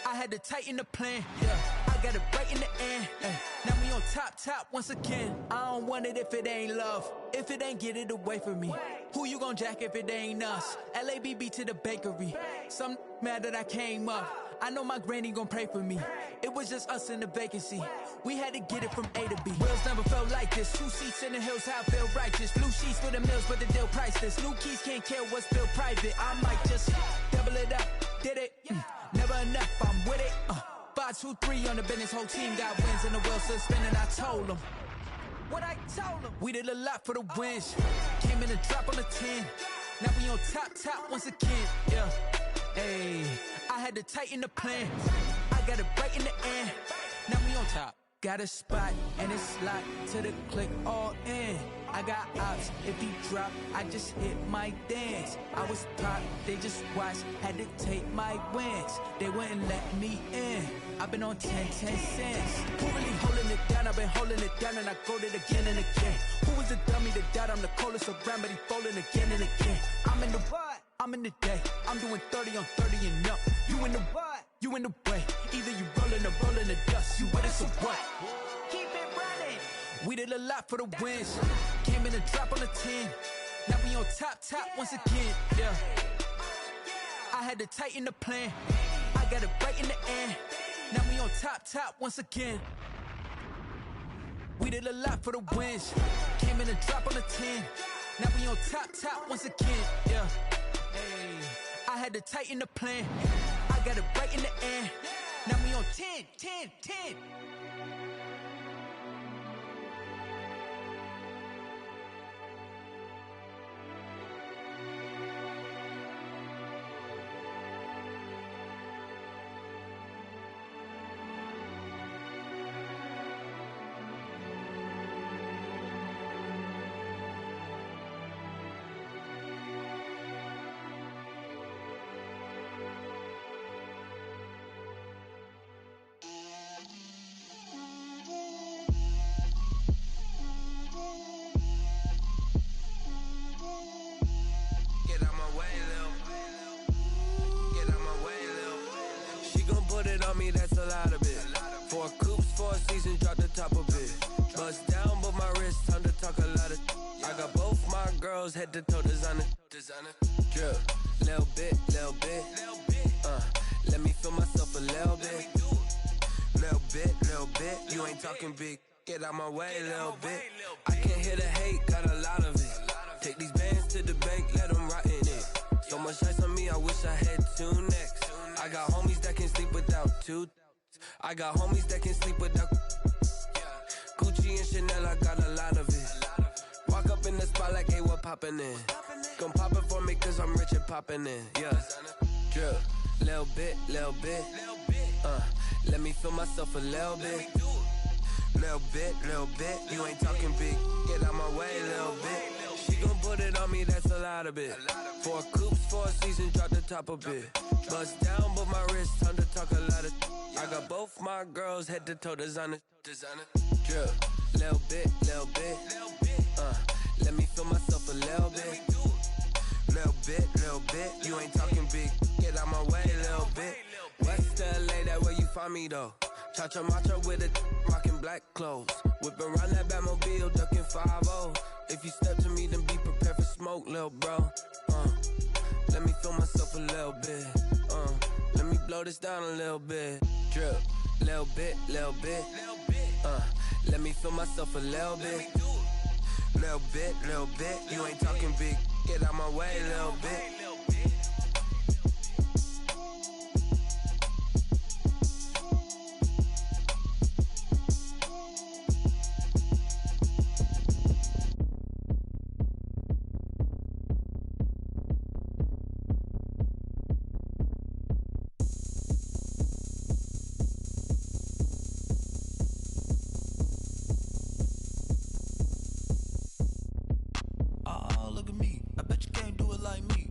I had to tighten the plan. Yeah, I got it right in the end. Now we on top once again. I don't want it if it ain't love. If it ain't, get it away from me. Who you gon' jack if it ain't us? LABB to the bakery. Some mad that I came up. I know my granny gon' pray for me. It was just us in the vacancy. We had to get it from A to B. Wheels never felt like this. 2 seats in the hills, how I feel righteous. Blue sheets for the mills, but the deal priceless. New keys can't care what's still private. I might just double it up. Did it? Never enough, I'm with it. 5, 2, 3 on the business. Whole team got wins and the wheels still spinning. I told them what I told them. We did a lot for the wins. Came in a drop on the 10. Now we on top once again. Yeah. Hey, I had to tighten the plan. I got it right in the end. Now we on top. Got a spot and it's locked to the click all in. I got ops, if he drop, I just hit my dance. I was top, they just watched, had to take my wins. They wouldn't let me in. I've been on 10 cents. Who really holding it down? I've been holding it down and I go it again and again. Who was the dummy that doubt I'm the coldest around, but he folding again and again. I'm in the what? I'm in the day. I'm doing 30 on 30 and up. You in the what? You in the way. Either you rolling or rolling the dust. You with us or what? Keep it running. We did a lot for the wins. Came in a drop on the 10. Now we on top once again. Yeah. I had to tighten the plan. I got it right in the end. Now we on top once again. We did a lot for the wins. Came in a drop on the 10. Now we on top once again. Yeah. Hey, I had to tighten the plan. I got it right in the end. Now we on 10. That's a lot of it. 4 coops, 4 seasons, drop the top of it. Bust down, but my wrist, time to talk a lot of. I got both my girls head to toe designer. Drip, little bit. Let me feel myself a little bit. Little bit. You ain't talking big. Get out my way, little bit. I can't hear the hate, got a lot of it. Take these bands to the bank, let them rot in it. So much ice on me, I wish I had 2 necks. I got homies that can sleep without 2. I got homies that can sleep without Gucci and Chanel, I got a lot of it. Walk up in the spot like, hey, what poppin' in? Come pop it for me cause I'm rich and poppin' in, yeah. Drip, little bit. Let me feel myself a little bit. Little bit. You ain't talking big, get out my way, little bit. She gon' put it on me, that's a lot of it. 4 coops, 4 seasons, drop the top a bit. Bust down, but my wrist, time to talk a lot of. I got both my girls head to toe designer. Drip, little bit. Let me feel myself a little bit. Little bit. You ain't talking big, get out my way, little bit. West LA, that where you find me though. Cha-cha macha with a rockin' black clothes. Whip around that Batmobile, ducking 5-0. If you step to me, then be prepared for smoke, lil' bro. Let me feel myself a little bit. Let me blow this down a little bit. Drip, little bit. Let me feel myself a little bit. Little bit. You ain't talking big. Get out my way, little bit. Look at me, I bet you can't do it like me.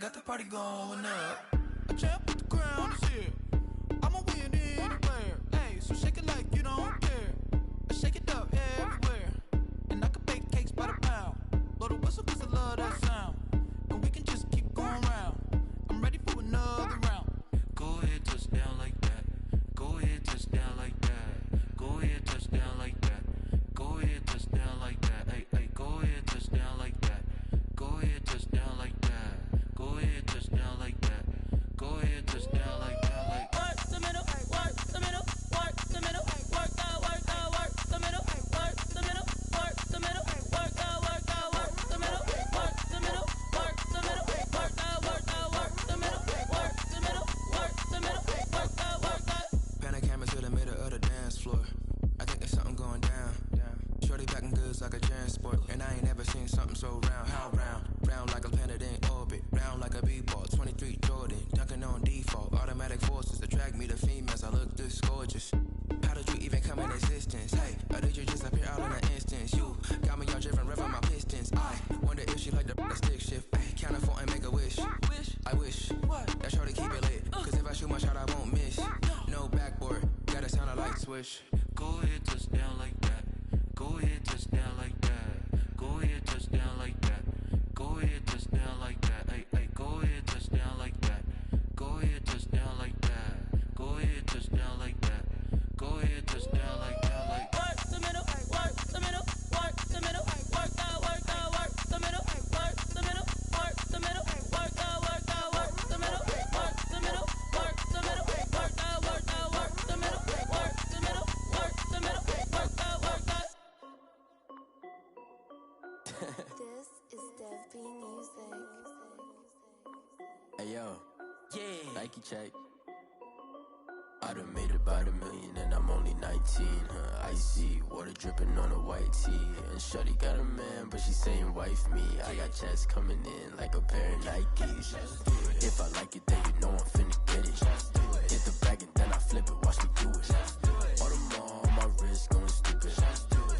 got the party going up. A champ with the crown is here. I'ma win anywhere. Hey, so shake it like you don't care. I shake it up everywhere. And I can bake cakes by the pound. Blow the whistle 'cause I love that sound. And we can just keep going round. I'm ready for another round. Go ahead, touch down like that. Go ahead, touch down like that. Go ahead, touch down like that. Go ahead, touch down like that. Hey, hey, go ahead, touch down like that. Go ahead, touch down like that. Go ahead, touch down like that. Go ahead, touch down like that. Like work the middle, work the middle, work the middle, work out, work the middle, work the middle, work the middle, work out, work the middle, work the middle, work the middle, work out, work the middle, work the middle, work the middle, work out, work out. Pan a camera to the middle of the dance floor. I think there's something going down. Shorty backing goods like a transport, and I ain't never seen something so round. How round? Round like a planet in orbit, round like a b-ball. 23 Jordan, dunking on default. Automatic forces attract me to females. I look this gorgeous. How did you even come in existence? Hey, or did you just appear out in an instance? You got me all driven, revving my pistons. I wonder if she like the stick shift. Ay, count a four and make a wish. I wish that shorty keep it lit. 'Cause if I shoot my shot, I won't miss. No backboard, gotta sound a light switch. go ahead, touch down like that. Go ahead, touch down like that. Go ahead, touch down like that. Go ahead, touch down like that. Hey, hey, go ahead, touch down like that. Go ahead, touch down like that. Go ahead, touch down like that. Go ahead, touch down like that. Like work the middle, work the middle, work the middle, work out, work the middle, work the middle, work the middle, work out, work the middle, work the middle, work the middle, work out, work the middle, work the middle, work the middle, work out, work out. This is Dev B Music. Hey yo, yeah, Nike check. I done made about $1 million and I'm only 19. Icy water dripping on a white tee. And shorty got a man, but she saying wife me. I got checks coming in like a pair of Nikes. If I like it, then you know I'm finna get it. Hit the bag and then I flip it, watch me do it. All them on my wrist going stupid.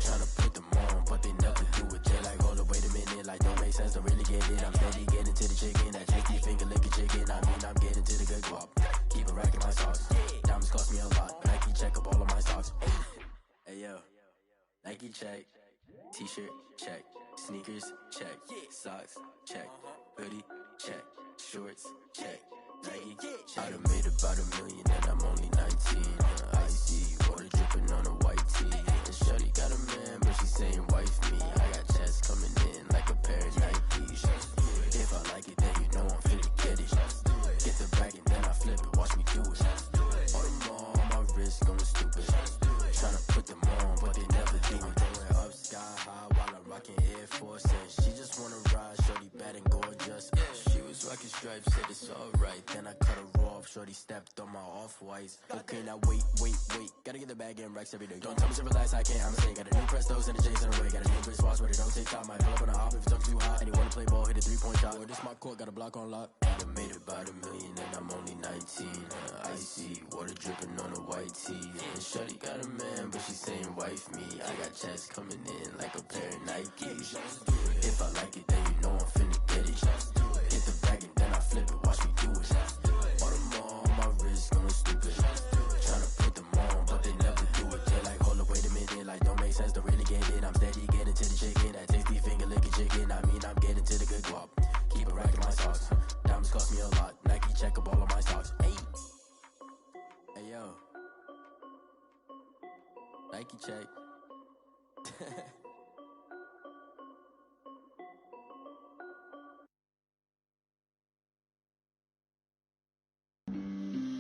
Tryna put them on, but they never do it. They like, hold up, wait a minute, like don't make sense, don't really get it. I'm steady getting to the chicken, that tasty finger licking chicken. I mean, I'm getting to the good guap. Keep a rack in my socks. Diamonds cost me a lot. Nike check up all of my stocks. Hey yo, Nike check. T-shirt check. Sneakers check. Socks check. Hoodie check. Shorts check. Nike. I done made about $1 million and I'm only 19. Icy water dripping on a white tee. And shorty got a man, but she saying wife me. I got checks coming in like a pair of Nikes. If I like it, then you know I'm finna get it. Get the bag and then I flip it, watch me do it. All them on my wrist going stupid. Tryna put them on, but they never do it. Going up sky high while I'm rocking Air Force. And she just wanna ride, shorty bad and gorgeous. She was rocking stripes, said it's alright. Then I cut her off, shorty stepped on my off-whites. Okay, now wait. Gotta get the bag and racks every day. Don't tell me to relax, I can't, I'ma say. Got a new Prestos and a J's in a way. Got a new Chris Watch, but it don't take time. Might pull up on a hop if it talks too hot. And you wanna play ball, hit a 3-point shot. Or this my court, got a block on lock. I done made about $1 million and I'm only 19. Icy water dripping on a white tee. And shorty got a man, but she saying wife me. I got checks coming in like a pair of Nikes. If I like it, then you know I'm finna get it. Hit the bag and then I flip it, watch me do it. All them on my wrist going stupid. Tryna put them on, but they never do it. They like, hold up, wait a minute, like don't make sense, don't really get it. I'm steady getting to the chicken, that tasty finger licking chicken. I mean, I'm getting to the good guap. Keep a rack in my socks. Diamonds cost me a lot. Nike check up all of my stocks. Hey yo, Nike check.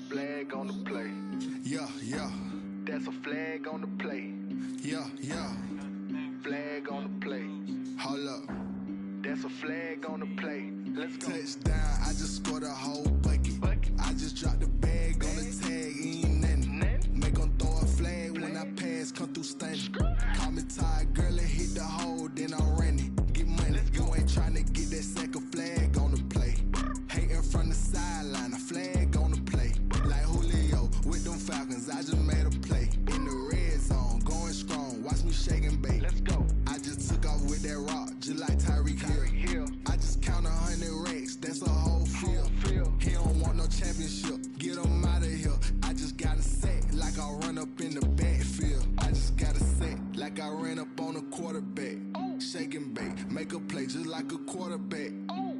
Flag on the play. Yeah. That's a flag on the play. Yeah. Flag on the play. Hold up. That's a flag on the play. Let's go. Touchdown, I just scored a whole bucket. I just dropped the bag on the tag, ain't nothing. Make them throw a flag when I pass, come through stunning. Call me tired, girl, and hit the hole, then I'm running. Get money, you ain't tryna get that second flag on the play. Hating from the sideline, a flag on the play. Like Julio with them Falcons, I just made a play. In the red zone, going strong, watch me shake and bake. Let's go. I just took off with that rock, just like Tyreek Hill. I just count 100 racks, that's a whole like I ran up on a quarterback. Shake and bake, make a play just like a quarterback.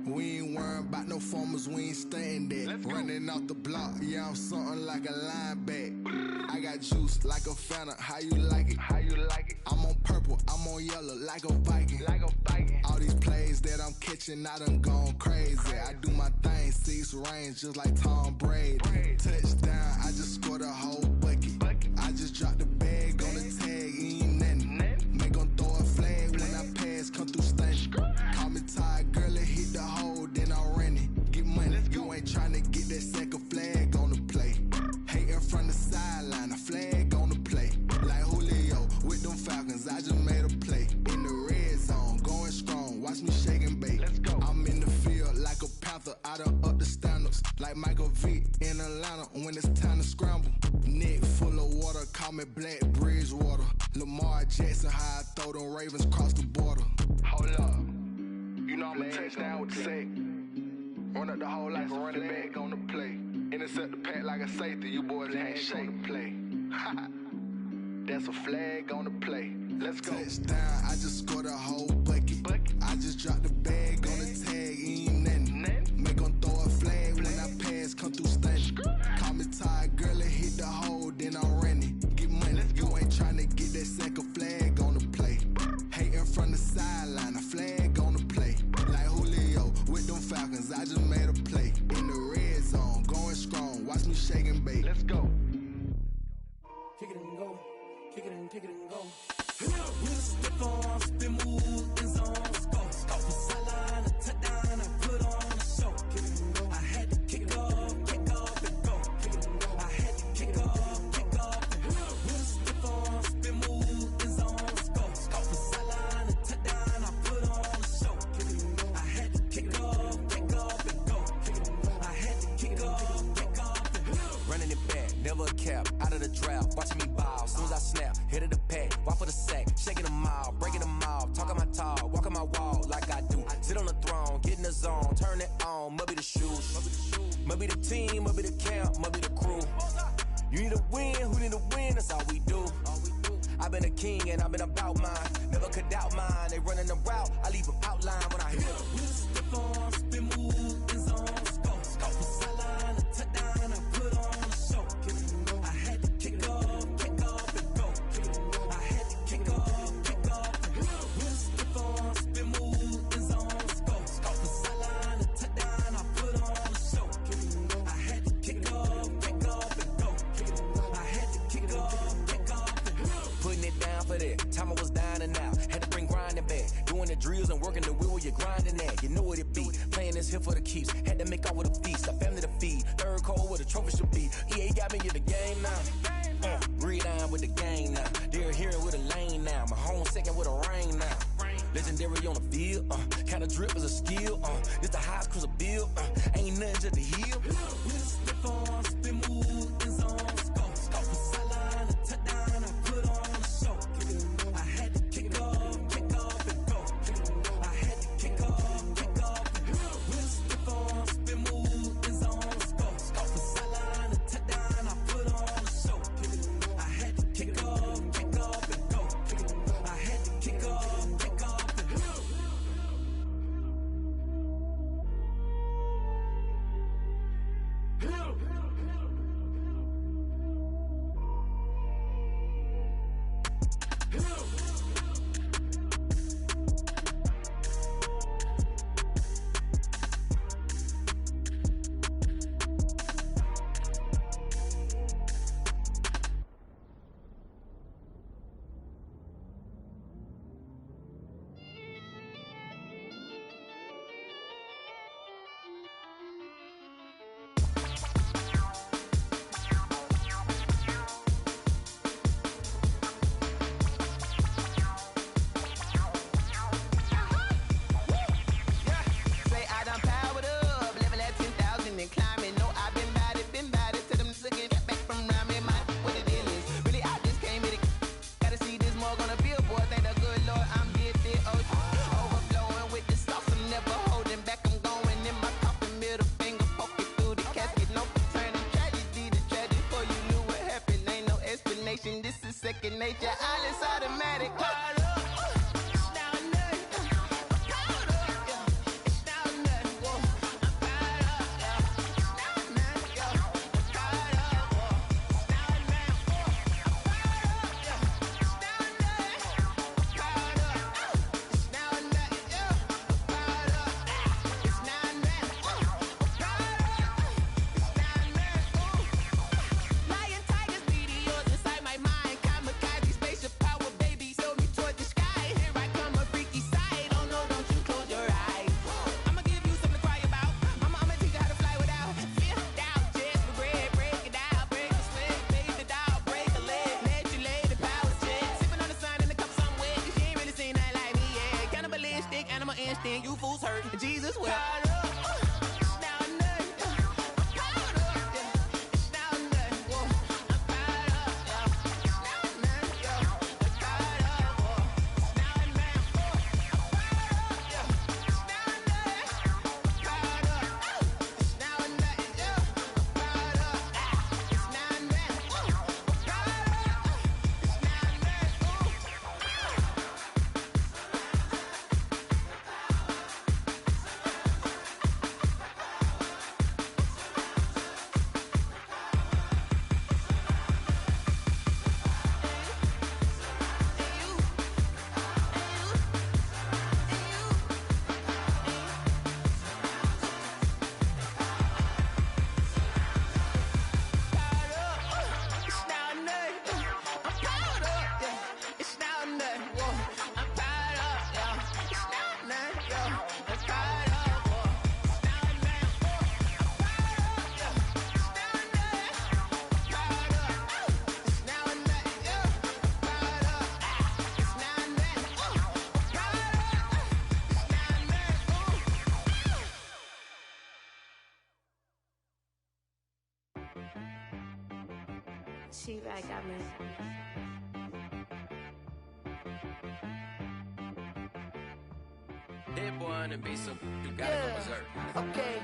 We ain't worrying about no formers, we ain't staying there. Running off the block, yeah, I'm something like a linebacker. I got juice like a Fanta, how you like it? How you like it? I'm on purple, I'm on yellow like a Viking. Like a Viking. All these plays that I'm catching, I done gone crazy. I do my thing, 6 range just like Tom Brady. Touchdown, I just scored a whole bucket. I just dropped the bag on the tag, ain't nothing. Make 'em throw a flag when I pass, come through stunning. Call me tired, girl, it hit the hole, then I ran it. Get money, you ain't tryna get that second flag on the play. Hating from the sideline, a flag on the play. Like Julio with them Falcons, I just made a play. In the red zone, going strong, watch me shake and bake. I'm in the field like a Panther, I done up the standards. Like Michael Vick in Atlanta when it's time to scramble. Neck full of water, call me Black Bridgewater. Lamar Jackson, how I throw them Ravens cross the border. Hold up, you know I'm a touchdown with the sack. Run up the hole like a running back on the play. Intercept the pack like a safety, you boys ain't shake the play. That's a flag on the play. Let's go. Touchdown, I just scored a whole bucket. I just dropped the bag on the tag, ain't nothing. Make 'em throw a flag when I pass, come through stunning. Call me tired, girl, it hit the hole, then I ran it. Get money, you ain't tryna get that second flag on the play. Hating from the sideline, a flag on the play. Like Julio with them Falcons, I just made a play. In the red zone, going strong, watch me shake and bake. Let's go. Kick it and go, kick it and go. With a stiff arm, spin move, in zone, scope. Off the sideline, a touchdown, I put on a show. I had to kick off and go. I had to kick off and go. With a stiff arm, spin move, in zone, scope. Off the sideline, a touchdown, I put on a show. I had to kick off and go. I had to kick off and go. Running it back, never a cap, out of the drought, watching me ball. Soon as I snap, hit of the pack, walk for the sack, shaking them all, breaking them off, talking my talk, walking my wall like I do. Sit on the throne, get in the zone, turn it on, must be the shoes, must be the team, must be the camp, must be the crew. You need a win, who need a win, that's all we do. I've been a king and I've been about mine, never could doubt mine. They running the route, I leave them outline when I hit them. With a stiff arm, spin move, in zone, scope. Off the sideline, a touchdown, I put on a show. I had to kick off and go. I had to kick off and go. With a stiff arm, spin move, in zone, scope. Off the sideline, a touchdown, I put on a show. I had to kick off and go. I had to kick off and go. Putting it down for that, time I was dying and out, had to bring grinding back, doing the drills and working the wheel where you're grinding at, you know what it be, playing this here for the keeps, had to make out with a feast, a family to feed, third cold where the trophy should be, EA got me in the game now, breathe on with the game now, they're hearing with a lane now, my home second with a rain now, legendary on the field, kind of drip is a skill, it's the highest cruiser bill, ain't nothing just to heal. With a stiff arm, spin move, in zone, scope. Off the sideline, a touchdown, I put on a show. I had to kick off and go. I had to kick off and go. With a stiff arm, spin move, in zone, scope. Off the sideline, a touchdown, I put on a show. I had to kick off and go. I had to kick off and go. This is second nature. All is automatic. You fools hurt. Jesus will. She right got me. Dead boy on the beat, so you gotta go berserk. Okay.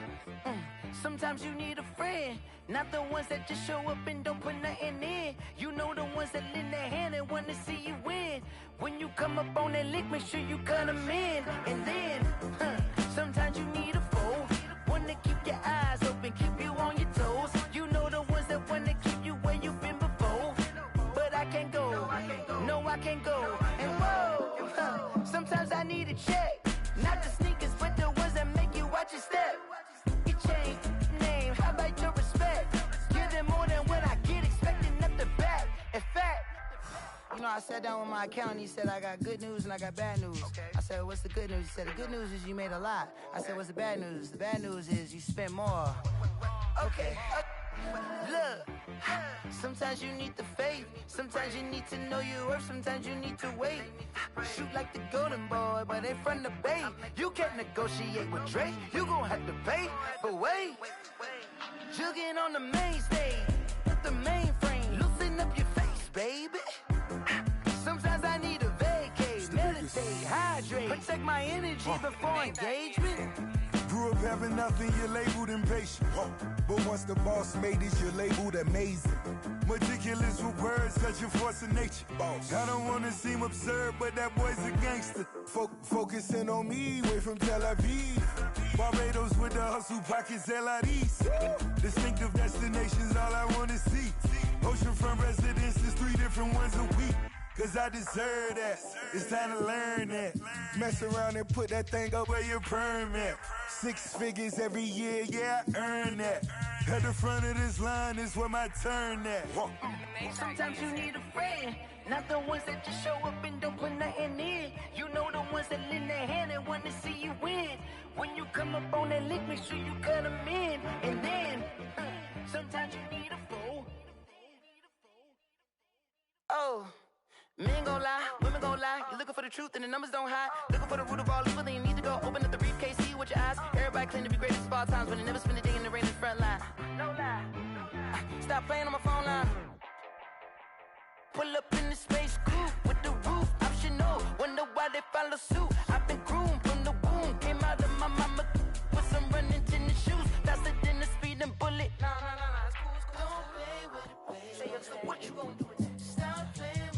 Sometimes you need a friend, not the ones that just show up and don't put nothing in. You know the ones that lend their hand and want to see you win. When you come up on that lick, make sure you cut them in. And then, sometimes you need a foe, one to keep your eyes open, keep you on your toes. You know the ones that want to keep you where you've been before. But I can't go, no I can't go. And whoa, sometimes I need a check, not the sneakers, but the ones that make you watch your step. You change name, how about your respect? Give them more than what I get, expecting nothing back. In fact, you know, I sat down with my accountant, he said I got good news and I got bad news. I said, what's the good news? He said, the good news is you made a lot. I said, what's the bad news? The bad news is you spent more. Okay. Look, sometimes you need the faith, sometimes you need to know your worth, sometimes you need to wait. Shoot like the golden boy, but they from the bay. You can't negotiate with Drake, you gon' have to pay. But wait, jugging on the main stage, with the mainframe, loosen up your face, baby. Sometimes I need a vacate, meditate, hydrate, protect my energy before engagement. Grew up having nothing, you're labeled impatient. But once the boss made it, you're labeled amazing. Meticulous with words, such a force of nature. I don't wanna seem absurd, but that boy's a gangster. Focusing on me, way from Tel Aviv. Barbados with the hustle pockets, LIDs. Distinctive destinations, all I wanna see. Oceanfront residences, 3 different ones a week. Cause I deserve that, it's time to learn that. Mess around and put that thing up where your perm at. 6 figures every year, yeah, I earn that. At the front of this line is where my turn at. Sometimes you need a friend, not the ones that just show up and don't put nothing in. You know the ones that lend their hand and want to see you win. When you come up on that lick, make sure you cut them in. And then, sometimes you need a foe. Oh. Men gon' lie, women gon' lie. You're looking for the truth and the numbers don't hide. Looking for the root of all evil, then you need to go open up the briefcase, see with your eyes. Everybody claim to be greatest of all times, but they never spend a day in the rain in the front line. No lie. Stop playing on my phone line. Pull up in the space coupe with the roof optional. Wonder why they follow suit. I've been groomed from the womb. Came out of my mama with some running tennis shoes. Faster than the speeding bullet. Nah, it's cool. Don't play with it, baby. Say, so what you gonna do with it? Stop playing.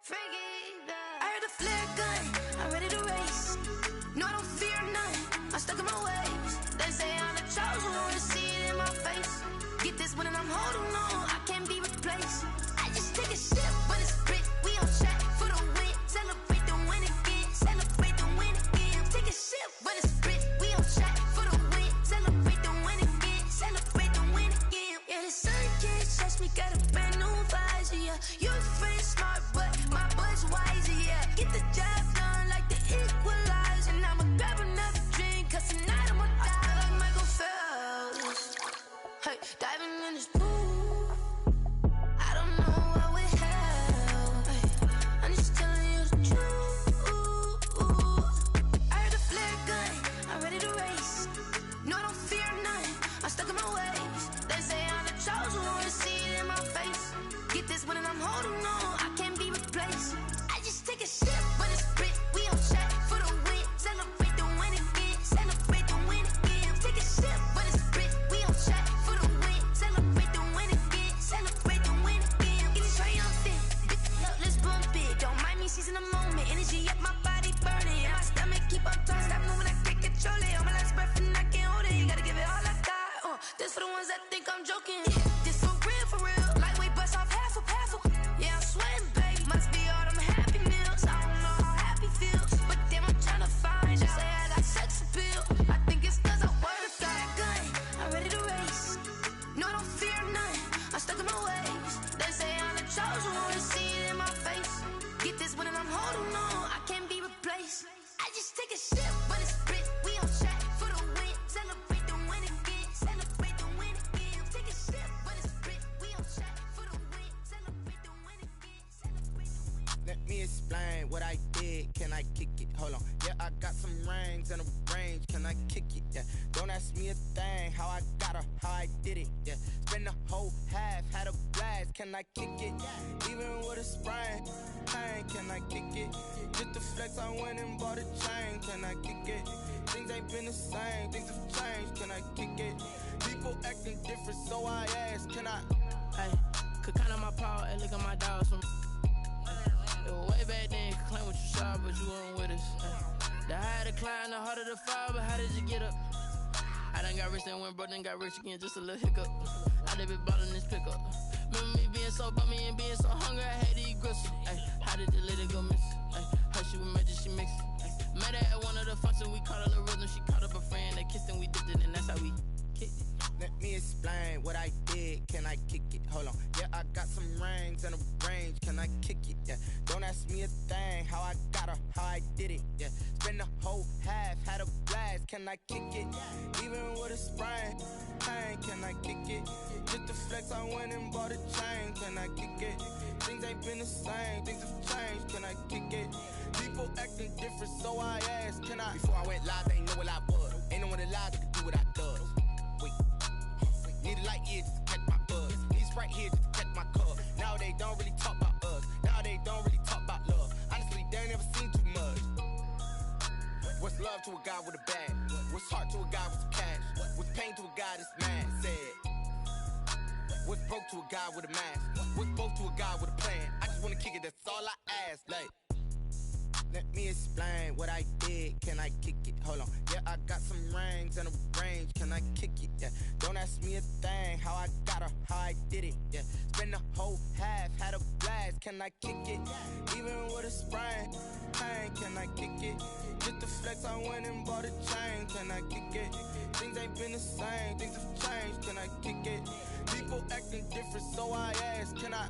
I heard the flare gun, I'm ready to race. No, I don't fear none, I'm stuck in my ways. They say I'm the chosen one, to see it in my face. Get this one and I'm holding on, I can't be replaced. I just take a sip, but it's split, we on track for the win. Celebrate the win again, celebrate the win again. Take a sip, but it's split, we on track for the win. Celebrate the win again, celebrate the win again. Yeah, the sun can't touch me, got a brand new visor, yeah. You friend smart, but my bud's wiser, yeah. Get the job done like the equalizer. And I'ma grab another drink, cause tonight I'ma die like Michael Phelps. Hey, diving in this pool, I don't know what would help. Hey, I'm just telling you the truth. I heard the flare gun, I'm ready to race. No, I don't fear none, I'm stuck in my ways. They say I'm the chosen one, to see it in my face. Get this one and I'm holding on, I can't be replaced. I just take a sip, but it's split, we on track for the win. Celebrate the win again, celebrate the win again. Take a sip, but it's split, we on track for the win. Celebrate the win again, celebrate the win again. Get it triumphant, look, let's bump it. Don't mind me seizing the moment, energy up my body burning. And my stomach keep on turning, stop moving, I can't control it. On my last breath and I can't hold it, you gotta give it all I got. This for the ones that think I'm joking. This for real, lightweight bust off half a. Yeah, I'm sweating, baby, must be all them happy meals. I don't know how happy feels, but damn, I'm tryna find out. Say I got sex appeal, I think it's cause I work out. Gun, I'm ready to race. No, I don't fear none, I'm stuck in my ways. They say I'm the chosen one, to see it in my face. Get this one and I'm holding on, I can't be replaced. I just take a sip, but it's split, we on track for the win. Celebrate the win again, celebrate the win again. Take a sip, but it's split, we on track for the win. Celebrate the win again, celebrate the win. Let me explain what I did. Can I kick it? Hold on. Yeah, I got some rings and a range. Can I kick it? Yeah. Don't ask me a thing. How I got her, how I did it. Yeah. Spend the whole half, had a blast. Can I kick it? Even with a sprain. Pain, can I kick it? Just the flex, I went and bought a chain. Can I kick it? Things ain't been the same. Things have changed. Can I kick it? People acting different, so I ask. Can I? Hey, could count on my power and look at my dogs from. Way back then, you could claim what you saw, but you weren't with us. The higher the climb, the harder the fall, but how did you get up? I done got rich, then went broke, then got rich again, just a little hiccup. I done been ballin' this pickup. Remember me being so bummy and being so hungry, I had to eat gristle. Ay, how did the lady go miss? Ay, how she was magic, she mixed. Met her at one of the functions, we caught her the rhythm, she caught up a friend, they kissed and we dipped it, and that's how we kicked it. Let me explain what I did. Can I kick it? Hold on. Yeah, I got some rings and a range. Can I kick it? Yeah. Don't ask me a thing. How I got her, how I did it. Yeah. Spend the whole half, had a blast. Can I kick it? Even with a sprain. Pain, can I kick it? Just the flex, I went and bought a chain. Can I kick it? Things ain't been the same. Things have changed. Can I kick it? People acting different, so I ask. Can I? Before I went live, they know what I was. Ain't no one alive that could do what I does. Need a light ear just to catch my buzz. Need Sprite here just to catch my cup. Now they don't really talk about us. Now they don't really talk about love. Honestly, they ain't never seen too much. What's love to a guy with a bag? What's heart to a guy with some cash? What's pain to a guy that's mad? Said. What's broke to a guy with a mask? What's both to a guy with a plan? I just wanna kick it, that's all I ask. Like, let me explain what I did. Can I kick it? Hold on. Yeah, I got some rings and a range. Can I kick it? Yeah. Don't ask me a thing. How I got her, how I did it. Yeah. Spend the whole half, had a blast. Can I kick it? Even with a sprain. Pain, can I kick it? Just the flex, I went and bought a chain. Can I kick it? Things ain't been the same. Things have changed. Can I kick it? People acting different, so I ask. Can I?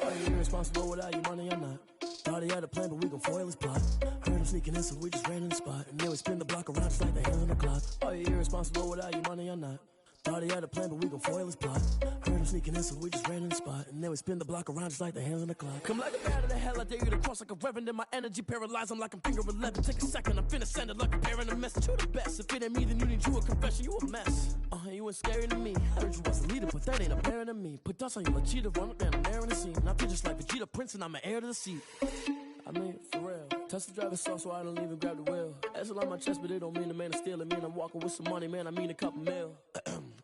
Are you irresponsible without your money or not? Thought he had a plan, but we gon' foil his plot. Heard him sneaking in, so we just ran in the spot. And then we spin the block around just like the hands on the clock. Are you irresponsible without your money or not? Thought he had a plan, but we gon' foil his plot. Heard him sneaking in, so we just ran in the spot. And then we spin the block around just like the hands on the clock. Come like a bat of the hell, I dare you to cross like a reverend. In my energy paralyzed, I'm like I'm finger 11. Take a second, I'm finna send it like a parent a message. You the best, if it ain't me, then you need you a confession. You a mess. You ain't scary to me. Heard you was a leader, but that ain't apparent to me. Put dust on you like Cheetah, run up down, I'm there in the scene. I feel just like Vegeta Prince, and I'm an heir to the seat. I mean, for real. Touch the driver's soft, so I don't even grab the wheel. That's on my chest, but it don't mean the man is stealing. Mean I'm walking with some money, man, I mean a couple mil.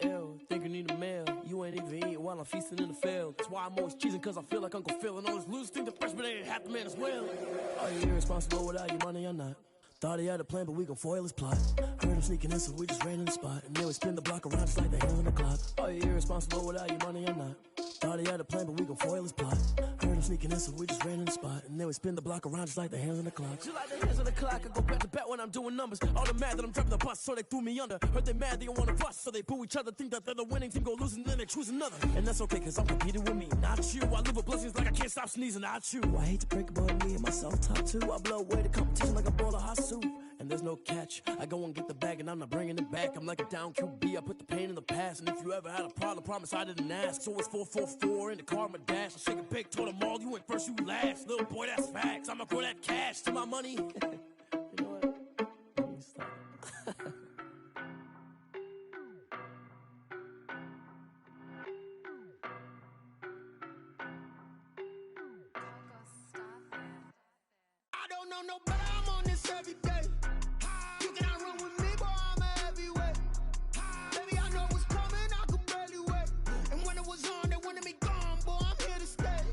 Ew, think you need a meal. You ain't even eating while I'm feasting in the field. That's why I'm always cheesing, cause I feel like Uncle Phil. And all this loose think the freshman ain't half the man as well. Are you irresponsible without your money or not? Thought he had a plan, but we gon' foil his plot. Heard him sneaking in, so we just ran in the spot. And then we spin the block around just like the hands on the clock. Are you irresponsible without your money or not? Thought he had a plan, but we gon' foil his plot. Heard him sneaking in, so we just ran in the spot. And then we spin the block around just like the hands on the clock. Just like the hands on the clock, I go back to back when I'm doing numbers. All the mad that I'm driving the bus, so they threw me under. Heard they mad, they don't wanna bust, so they boo each other. Think that they're the winning team, go losing, then they choose another. And that's okay, cause I'm competing with me, not you. I live with blessings like I can't stop sneezing, not you. I hate to break about me and myself top two. I blow away the competition like a bowl of hot soup. And there's no catch. I go and get the bag and I'm not bringing it back. I'm like a down QB, I put the pain in the past. And if you ever had a problem, promise I didn't ask. So it's 444 in the car, my dash. I shake a big, told them all, you went first, you last. Little boy, that's facts. I'ma grow that cash to my money. You know what? Let me stop. I don't know no better, I'm on this every day. You cannot run with me, boy, I'm a heavyweight. Baby, I know what's coming, I could barely wait. And when it was on, they wanted me gone, boy, I'm here to stay.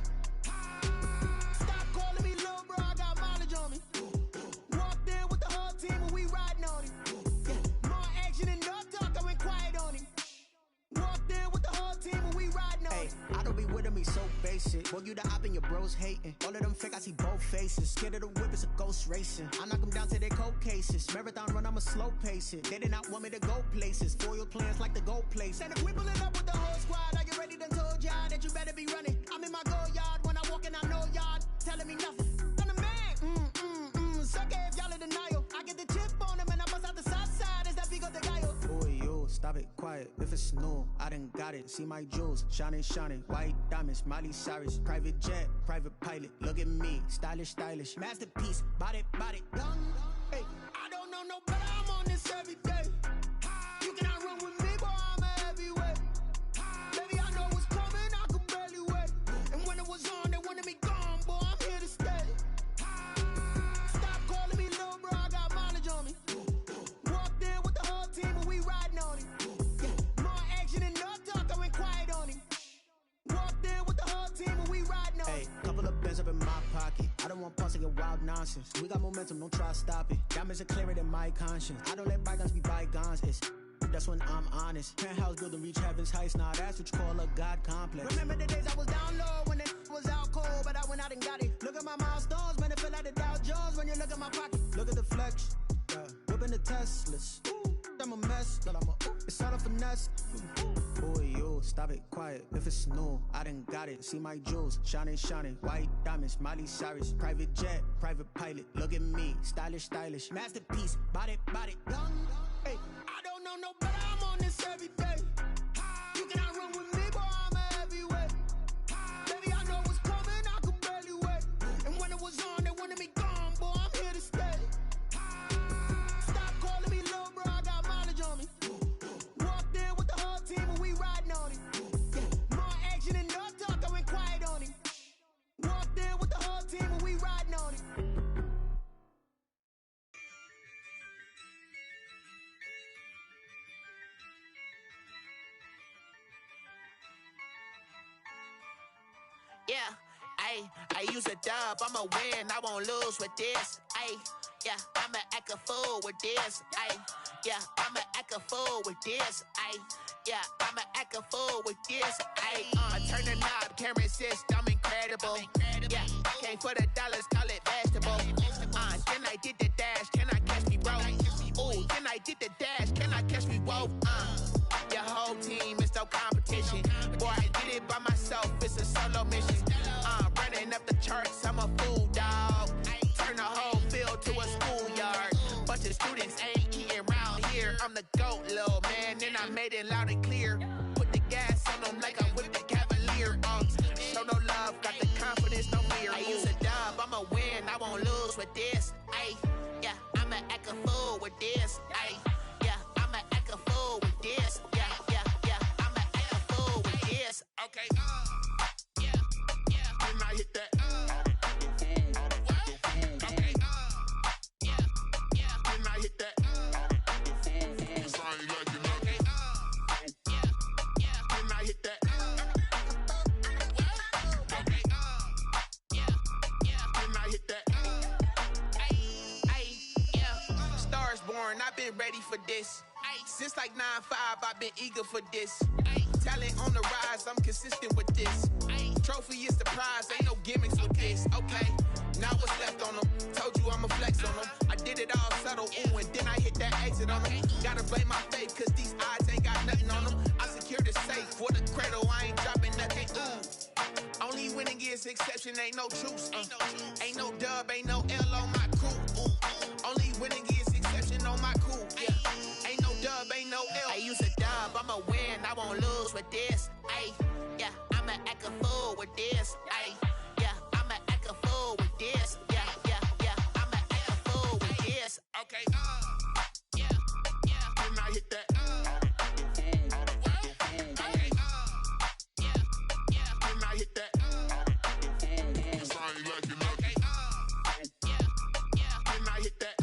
Stop calling me little bro, I got mileage on me. Walked in with the whole team and we riding on him. Yeah, more action and no talk, I went quiet on him. Walked in with the whole team and we riding on him. I don't be with me so basic. Boy, you the op and your bros hating. All of them fake, I see both faces. Scared of the whip, it's a ghost racing. I knock them down to their cold cases. Marathon run, I'ma slow pace it. They did not want me to go places. Foil plans like the go place. And if we pulling up with the whole squad, are you ready? Done told y'all that you better be running. I'm in my go yard. When I walk in, I know y'all telling me nothing. I'm the man. Suck it if y'all in denial. I get the chip on them and I bust out the south side. Is that Vigo de Gallo? Boy, yo, stop it, quiet. If it's new, I done got it. See my jewels, shining, shining. White diamonds, Miley Cyrus. Private jet, private pilot. Look at me, stylish, stylish. Masterpiece, body, body, done. Hey, I don't know no better, I'm on this every day. You cannot run with me, boy, I'm a heavyweight. Baby, I know what's coming, I could barely wait. And when it was on, they wanted me gone, boy, I'm here to stay. Stop calling me little bro, I got mileage on me. Walked in with the whole team and we riding on him. Yeah, more action and no talk, I went quiet on him. Walked in with the whole team and we riding on him. Hey, couple of bands up in my pocket. I don't want pause to get wild nonsense. We got momentum, don't try to stop it. Diamonds are clearer than my conscience. I don't let bygones be bygones. It's that's when I'm honest. Penthouse building reach heaven's heights. Now that's what you call a God complex. Remember the days I was down low when it was out cold, but I went out and got it. Look at my milestones, man, it feel like the Dow Jones when you look at my pocket. Look at the flex, whipping the Teslas. I'm a mess, but it's all a finesse. Boy, yo, stop it, quiet. If it's new, I done got it. See my jewels, shining, shining. White diamonds, Miley Cyrus. Private jet, private pilot. Look at me, stylish, stylish. Masterpiece, body, body, done. Hey, I don't know no better, I'm on this every day. You cannot run with me, boy, I'm a heavyweight. Baby, I know what's coming, I could barely wait. And when it was on, they wanted me gone, boy, I'm here to stay. Stop calling me little bro, I got mileage on me. Walked in with the whole team and we riding on him. Yeah, more action and no talk, I went quiet on him. Walked in with the whole team and we riding on him. Yeah, I use a dub, I'ma win, I won't lose with this. Yeah, I'ma act a fool with this. Yeah, I'ma act a fool with this. Yeah, I'ma act a fool with this. I turn the knob, camera assist, I'm incredible. Yeah, came for the dollars, call it vegetable. Then I did the dash, can I catch me, bro? Ooh, then I did the dash, can I catch me, whoa? Your whole team is no competition. Boy, I did it by myself, it's a solo mission. Running up the charts, I'm a fool, dog. this. Ayy, yeah, I'ma act a fool with this. Ayy, yeah, I'ma act a fool with this. Yeah, yeah, yeah, I'ma act a fool with this. Okay, yeah, yeah, when I hit that. Okay, yeah, yeah, when I hit that. Cause I ain't like it nothing. Yeah, yeah, when I hit that. Okay, yeah, yeah, when I hit that. Ay, yeah, Stars born, I've been ready for this. Since like 9-5, I've been eager for this. Talent on the rise, I'm consistent with this. Trophy is the prize, ain't no gimmicks with this. Okay, now what's left on them? Told you I'ma flex on them. I did it all subtle, ooh, and then I hit that exit on them. Gotta blame my faith, cause these odds ain't got nothing on them. I secure the safe for the cradle, I ain't dropping nothing, ooh. Only winning is exception, ain't no truce. Ain't no dub, ain't no L on my crew. Ooh. Only winning is exception on my crew. Yeah. Ain't no dub, ain't no L. I use a dub, I'ma win, I won't lose with this. Ay, yeah, I'ma act a fool with this. Ay, yeah, I'ma act a fool with this. Yeah, yeah, yeah, I'ma act a fool with this. Okay, yeah, yeah, when I hit that. Okay, yeah, yeah, when I hit that. Cause I ain't like it nothing. Okay, yeah, yeah, when I hit that.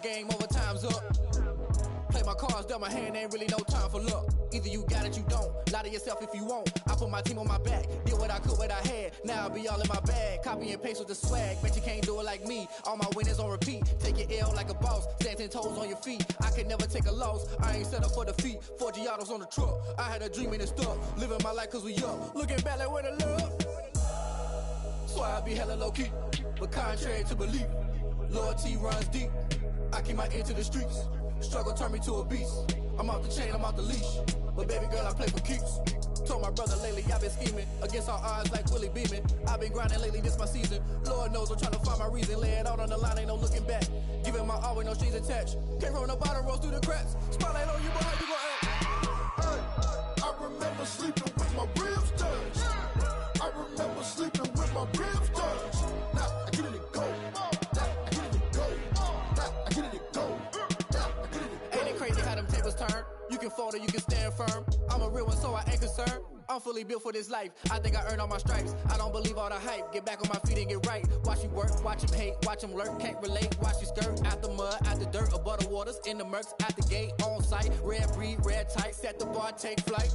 Game over, time's up. Play my cards dealt my hand, ain't really no time for luck. Either you got it, you don't. Lie to yourself if you won't. I put my team on my back, did what I could, what I had. Now I'll be all in my bag. Copy and paste with the swag. Bet you can't do it like me. All my winners on repeat. Take your L like a boss. Stand 10 toes on your feet. I can never take a loss. I ain't set up for defeat. 4 Giottos on the truck. I had a dream and it stuck. Living my life cause we up. Looking back like where the love. So I be hella low key. But contrary to belief, loyalty runs deep. I keep my ear to the streets. Struggle turned me to a beast. I'm off the chain, I'm off the leash. But baby girl, I play for keeps. Told my brother lately, I've been scheming. Against all odds like Willie Beeman. I've been grinding lately, this my season. Lord knows I'm trying to find my reason. Lay it out on the line, ain't no looking back. Giving my all with no strings attached. Came from the bottom, rose through the cracks. Spotlight on you, boy, how you gon' act? Hey, I remember sleeping with my ribs touched. I remember sleeping with my ribs touched. Now I get it and go. You can fold or you can stand firm. I'm a real one, so I ain't concerned. I'm fully built for this life. I think I earned all my stripes. I don't believe all the hype. Get back on my feet and get right. Watch you work, watch him hate, watch him lurk. Can't relate, watch you skirt. Out the mud, out the dirt, above the waters, in the murks, out the gate, on site. Red breed, red tight, set the bar, take flight.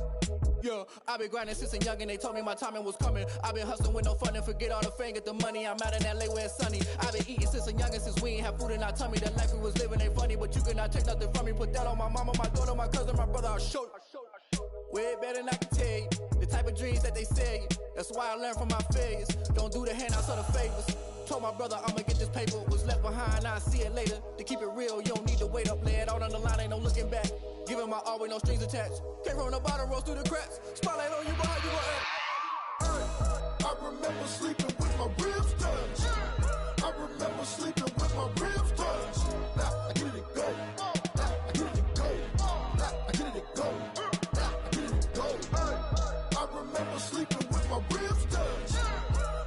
Yeah, I've been grinding since a young and they told me my timing was coming. I've been hustling with no fun and forget all the fame, get the money. I'm out in LA where it's sunny. I've been eating since a young and since we ain't have food in our tummy. The life we was living ain't funny, but you cannot take nothing from me. Put that on my mama, my daughter, my cousin, my brother, I'll show you. Way better than I can tell you. The type of dreams that they sell you. That's why I learned from my failures. Don't do the handouts or the favors. Told my brother I'ma get this paper. Was left behind, I'll see it later. To keep it real, you don't need to wait up. Lay it out on the line, ain't no looking back. Giving my all with no strings attached. Came from the bottom, rose through the cracks. Spotlight on you, boy, how you gon' act? I remember sleeping with my ribs touched. I remember sleeping with my ribs touched. Now I get it and go. Now I get it and go. Now I get it and go. Now I get it and go. I remember sleeping with my ribs touched.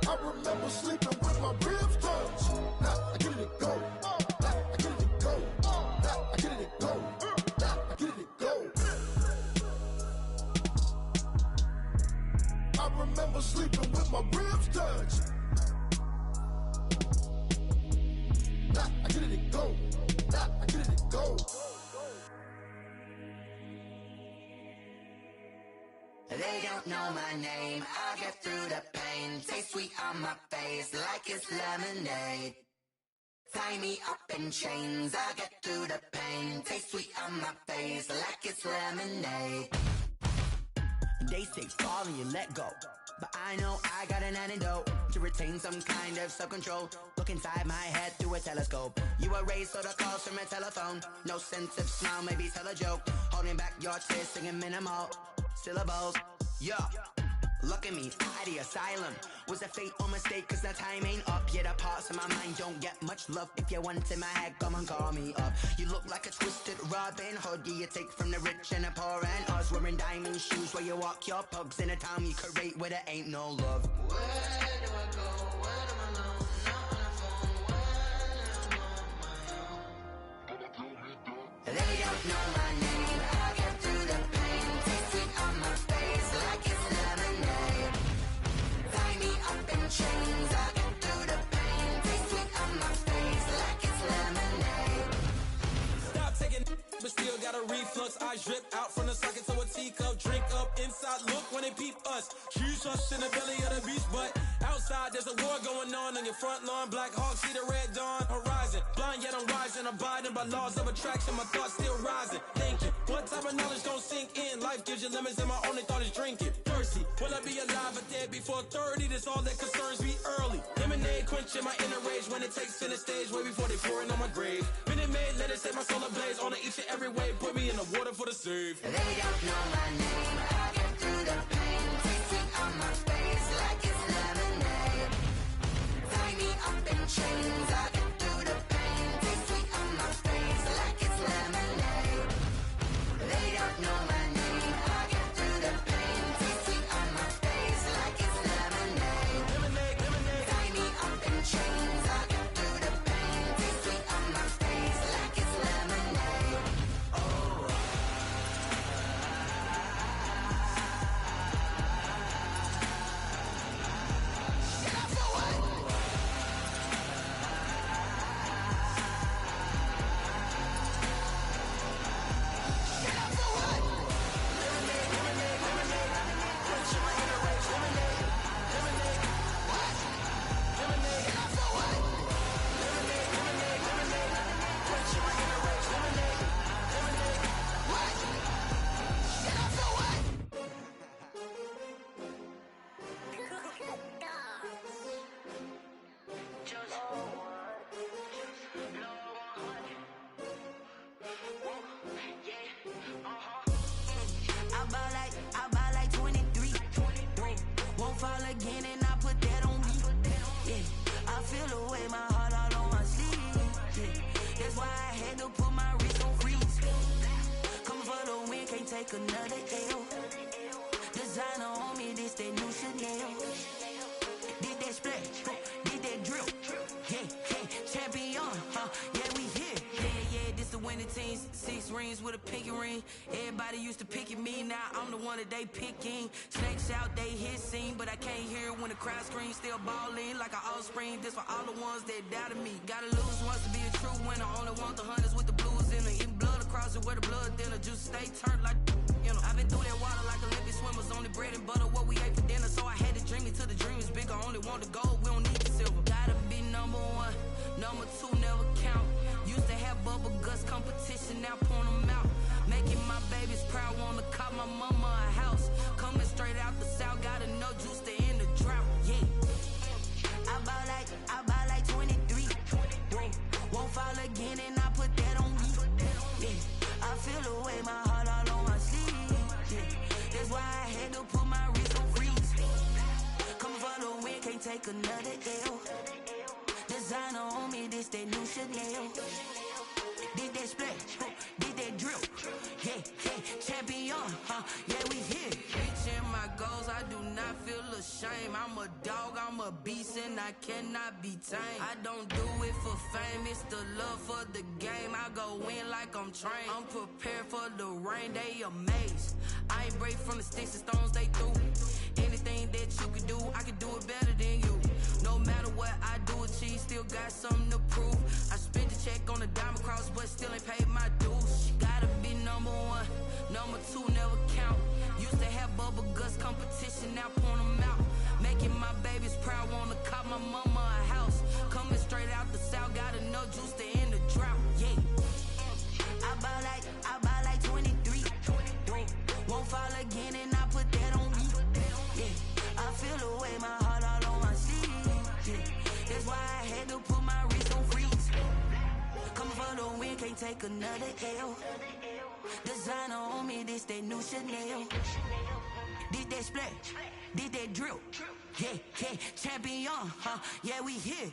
I remember sleeping with my ribs touched. Now I get it and go. Now I get it and go. Now I get it and go. Now I get it and go. I remember sleeping with my ribs touched. Now I get it and go. Now I get it and go. They don't know my name, I get through the pain. Taste sweet on my face like it's lemonade. Tie me up in chains, I get through the pain. Taste sweet on my face like it's lemonade. They say fall and you let go, but I know I got an antidote to retain some kind of self-control. Look inside my head through a telescope. You erase all the calls from a telephone. No sense of smile, maybe tell a joke. Holding back your tears, singing minimal syllables. Yo, look at me, out the asylum. Was a fate or mistake, cause the time ain't up. Yet the parts of my mind don't get much love. If you want in my head, come and call me up. You look like a twisted Robin Hood. Yeah, you take from the rich and the poor and us. Wearing diamond shoes where you walk your pugs in a town you create where there ain't no love. Where do I go? Where am I alone? Not on the phone. When I'm on my own. They don't know my name. I get through the pain. Taste sweet on my face like it's lemonade. Tie me up in chains. I get through the pain. Taste sweet on my face like it's lemonade. Stop taking but still got a reflux. I drip out from the socket to a teacup. Drink up inside, look when they peep us. Choose us in the belly of the beast, but outside there's a war going on your front lawn. Black Hawk, see the red dawn horizon. Blind yet I'm rising, abiding by laws of attraction. My thoughts still rising, thinking what type of knowledge gon' sink in? Life gives you limits and my only thought is drinking. Thirsty, will I be alive or dead before 30? That's all that concerns me early. Lemonade quenching my inner rage when it takes center stage way before they pouring on my grave. Minute Maid, let it set my soul ablaze on each and every way. Put me in the water for the save. They don't know my name. I get through the pain. Taste sweet on my face like it's lemonade. Tie me up in chains. I get through the pain. Taste sweet on my face like it's lemonade. They don't know my name. I get through the pain. Taste sweet on my face like it's lemonade. Lemonade, lemonade. Tie me up in chains. I get through the pain. Taste sweet on my face like it's lemonade. Oh. I buy like 23. Won't fall again and I put that on me. Yeah, I feel the way my heart all on my sleeve. Yeah, that's why I had to put my wrist on freeze. Coming for the win, can't take another L. Designer on me, this that new Chanel. Did that splash, did that drill. Yeah, champion, yeah, we here. Yeah, this the winning team. 6 rings with a pinky ring. Everybody used to pick at me, now I'm the one that they picking. Snakes out, they hit scene, but I can't hear it when the crowd screams. Still balling like an offspring. This for all the ones that doubted me. Gotta lose once to be a true winner. Only want the hunters with the blues in it. Eating blood across it where the blood thinner. Juice stay turned like, you know. I've been through that water like Olympic swimmers. Only bread and butter, what we ate for dinner. So I had to dream it till the dream is bigger. Only want the gold, we don't need the silver. Gotta be number 1, number 2 never count. Used to have bubble guts competition, now point them out. Making my babies proud, wanna cop my mama a house. Coming straight out the south, gotta know juice to end the drought. Yeah, I buy like 23. Won't fall again and I put that on me. Yeah, I feel the way my heart all on my sleeve. Yeah, that's why I had to put my wrist on freeze. Coming for the win, can't take another L. Designer on me, this that new Chanel. Did that splash, did that drill. Yeah, champion, yeah, we here. Reaching my goals, I do not feel ashamed. I'm a dog, I'm a beast, and I cannot be tamed. I don't do it for fame, it's the love for the game. I go in like I'm trained. I'm prepared for the rain, they amazed. I ain't break from the sticks and stones they threw. Anything that you can do, I can do it better than you. No matter what I do, achieve, still got something to prove. I spent the check on the diamond cross, but still ain't paid my dues. Gotta be number 1, number 2 never count. Used to have bubble guts competition, now point them out. Making my babies proud, wanna cop my mama a house. Coming straight out the south, got enough juice to end the drought. Yeah. I buy like 23. Won't fall again, and I put that on me. Yeah. I feel the way, my heart all on my sleeve. Yeah. That's why I had to put my wrist on freeze. Coming for the win, can't take another L. Designer on me, this that new Chanel. Did that splash, did that drill. Yeah, yeah, champion, huh? Yeah, we here.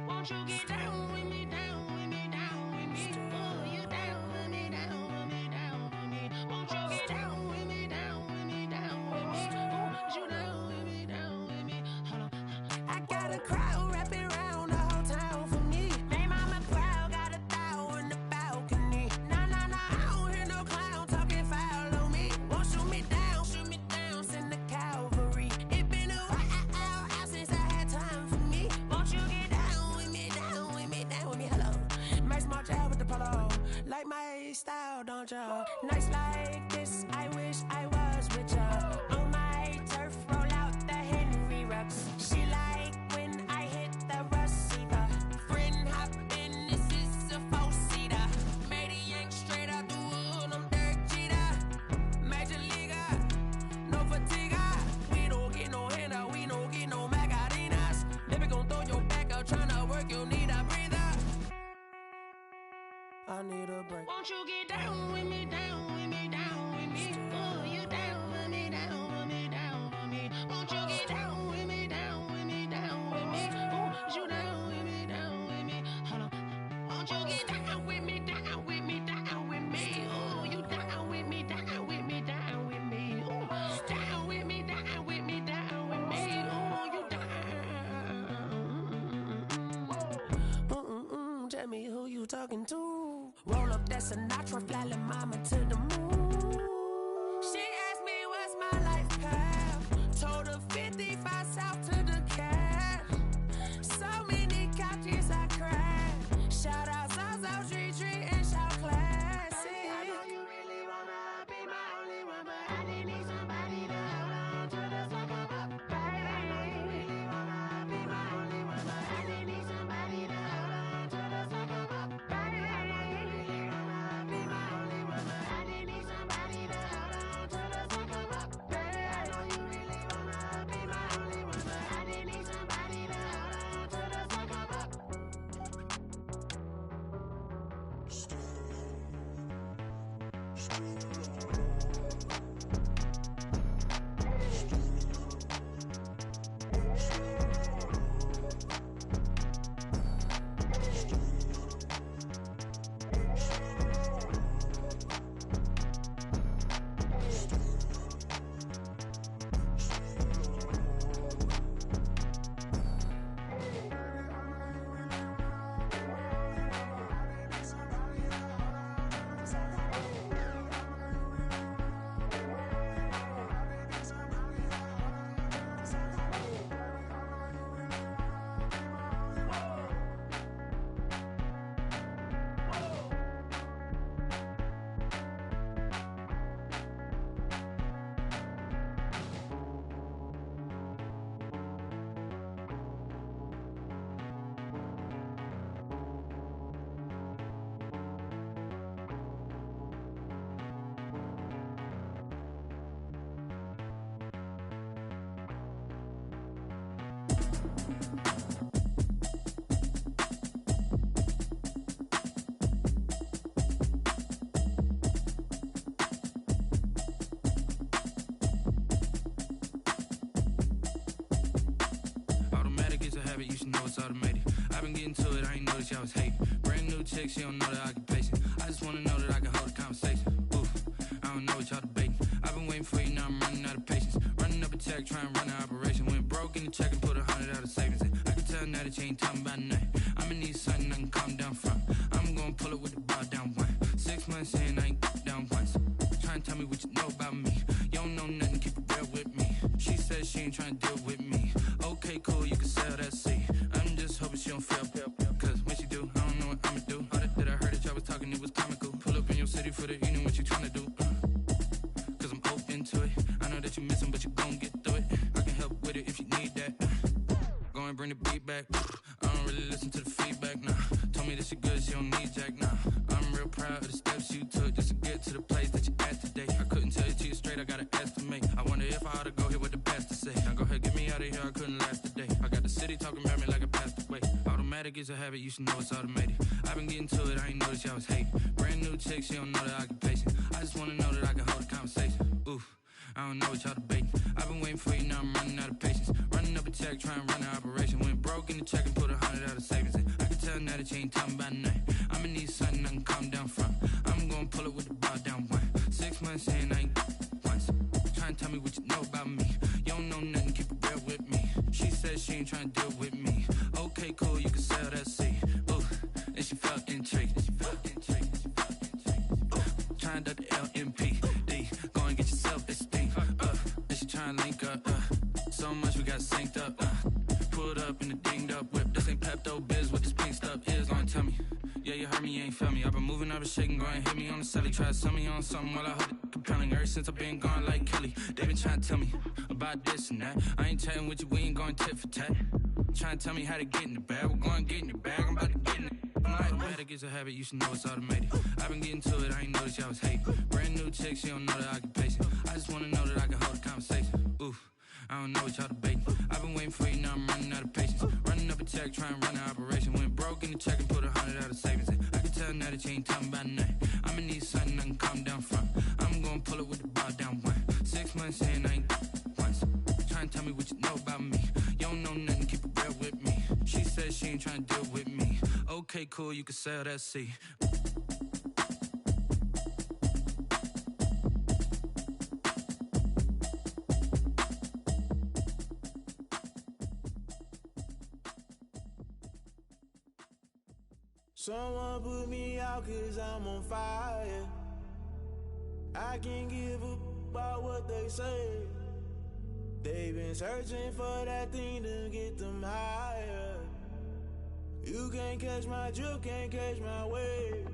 Won't you get down with me, down with me, down with me? Oh, you down with me, down with me, down with me. Won't you get down with me, down with me, down with me? Oh, you down with me, down with me? Hold on. I got a crowd wrapping around the whole town for me. Made mama proud, got a thou in the balcony. Nah, I don't hear no clown talking foul on me. Won't shoot me down, send the cavalry. It been a while since I had time for me. Won't you get down with me, down with me, down with me? Hello. Max March out with the polo. Like my style, don't y'all? Nights like this, I wish I was with y'all. On my turf, roll out the Henry Rux. She like when I hit the receiver. Friend hop in, this is a four-seater. Made a yank straight out the wood, I'm Derek Jeter. Major leaguer, no fatigue. We don't get no handout, we don't get no Macarinas. Never gon' throw your back out, tryna work, you need a breather. I need a break. Won't you get down with me, down with me, down with me? Oh, you down with me, down with me, down with me? Won't you get down with me, down with me, down with me? Oh, you down with me, down with me? Hold on. Won't you get down with me, down with me, down with me? Oh, you down with me, down with me, down with me? Oh, down with me, down with me, down with me? Oh, you down. Tell me who you talking to. Roll up that Sinatra, fly la mama to the moon. She asked me what's my life path. Told her 55 south to the cab. So many couches I cried. Shout out Saison, Tree, and shout classic. I know you really wanna be my only one, but I didn't need somebody to hold on to the sucker up. Baby, I know you really wanna be my only one, but I didn't need somebody to hold on to the sucker up. Baby, I know you really wanna be my only one, but I didn't need somebody to hold on to the sucker up. Baby, I know you really wanna be my only one, but I didn't need somebody to hold on to the sucker up. Automatic is a habit, you should know it's automated. I I've been getting to it, I ain't noticed y'all was hating. Brand new chick, she don't know the occupation. I just wanna know that I can hold a conversation. Oof, I don't know what y'all debating. I've been waiting for you, now I'm running out of patience. Running up a check, trying to run an operation. Went broke in the check and put 100 out of savings in. I can tell now that you ain't talking about nothing. I'ma need something I can calm down from. I'm gonna pull it with the bar down one. 6 months in, I ain't down once. Trying to tell me what you know about me. You don't know nothing, keep it real with me. She says she ain't trying to deal with me. Okay, cool, you can sell that seat. I'm just hoping she don't feel. Cause when she do, I don't know what I'ma do. All that I heard that y'all was talking, it was comical. Pull up in your city for the evening, what you trying to do? Cause I'm open to it. I know that you missing, but you gon' get through it. I can help with it if you need that. Go and bring the beat back. I don't really listen to the feedback, nah. Told me that she good, she don't need jack, nah. I'm real proud of the steps you took just to get to the place that you at today. I couldn't tell you to you straight, I gotta estimate. I wonder if I ought to go here with the best to say. Now go ahead, get me out of here, I couldn't last today. I got the city talking about me like I passed away. Automatic is a habit, you should know it's automated. I've been getting to it, I ain't noticed y'all was hating. Brand new chick, she don't know the occupation. I just wanna know that I can hold a conversation. Oof, I don't know what y'all debating. I've been waiting for you, now I'm running out of patience. Running up a check, trying to run an operation. Went broke in the check and put 100 out of savings in. I can tell now that you ain't talking about nothing. I'ma need something I can calm down from. I'm gonna pull it with the bar down one. 6 months in, I ain't once. Trying to tell me what you know about me. You don't know nothing, keep it real with me. She says she ain't trying to deal with me. Okay, cool, you can sell that seat. Ooh, and she felt intrigued. Trying to duck the LMPD. Go and get your self-esteem. And she trying to link up. So much we got synced up. Pulled up in the dinged up whip. This ain't Pepto-Biz, what this pink stuff is. Gonna tell me. Yeah, you heard me, you ain't felt me. I've been moving, I've been shaking, go and hit me on the celly. Try to sell me on something while I hold it compelling. Ever since I've been gone like Kelly, they been trying to tell me about this and that. I ain't chatting with you, we ain't going tit for tat. Trying to tell me how to get in the bag, we're going to get in the bag, I'm about to get in it. Automatic is a habit, you should know it's automated. I've been getting to it, I ain't noticed y'all was hating. Brand new chick, she don't know the occupation. I just wanna know that I can hold a conversation. Oof, I don't know what y'all debating. I've been waiting for you, now I'm running out of patience. Running up a check, trying to run an operation. Went broke in the check and put 100 out of savings in. I can tell now that you ain't talking about nothing. I'ma need something I can calm down from. I'm gonna pull it with the bar down one. 6 months in, I ain't once. Trying to tell me what you know about me. You don't know nothing, keep it real with me. She says she ain't trying to deal with me. Okay, cool, you can sell that seat. Someone put me out cause I'm on fire. I can't give up about what they say. They've been searching for that thing to get them higher. You can't catch my drift, can't catch my wave.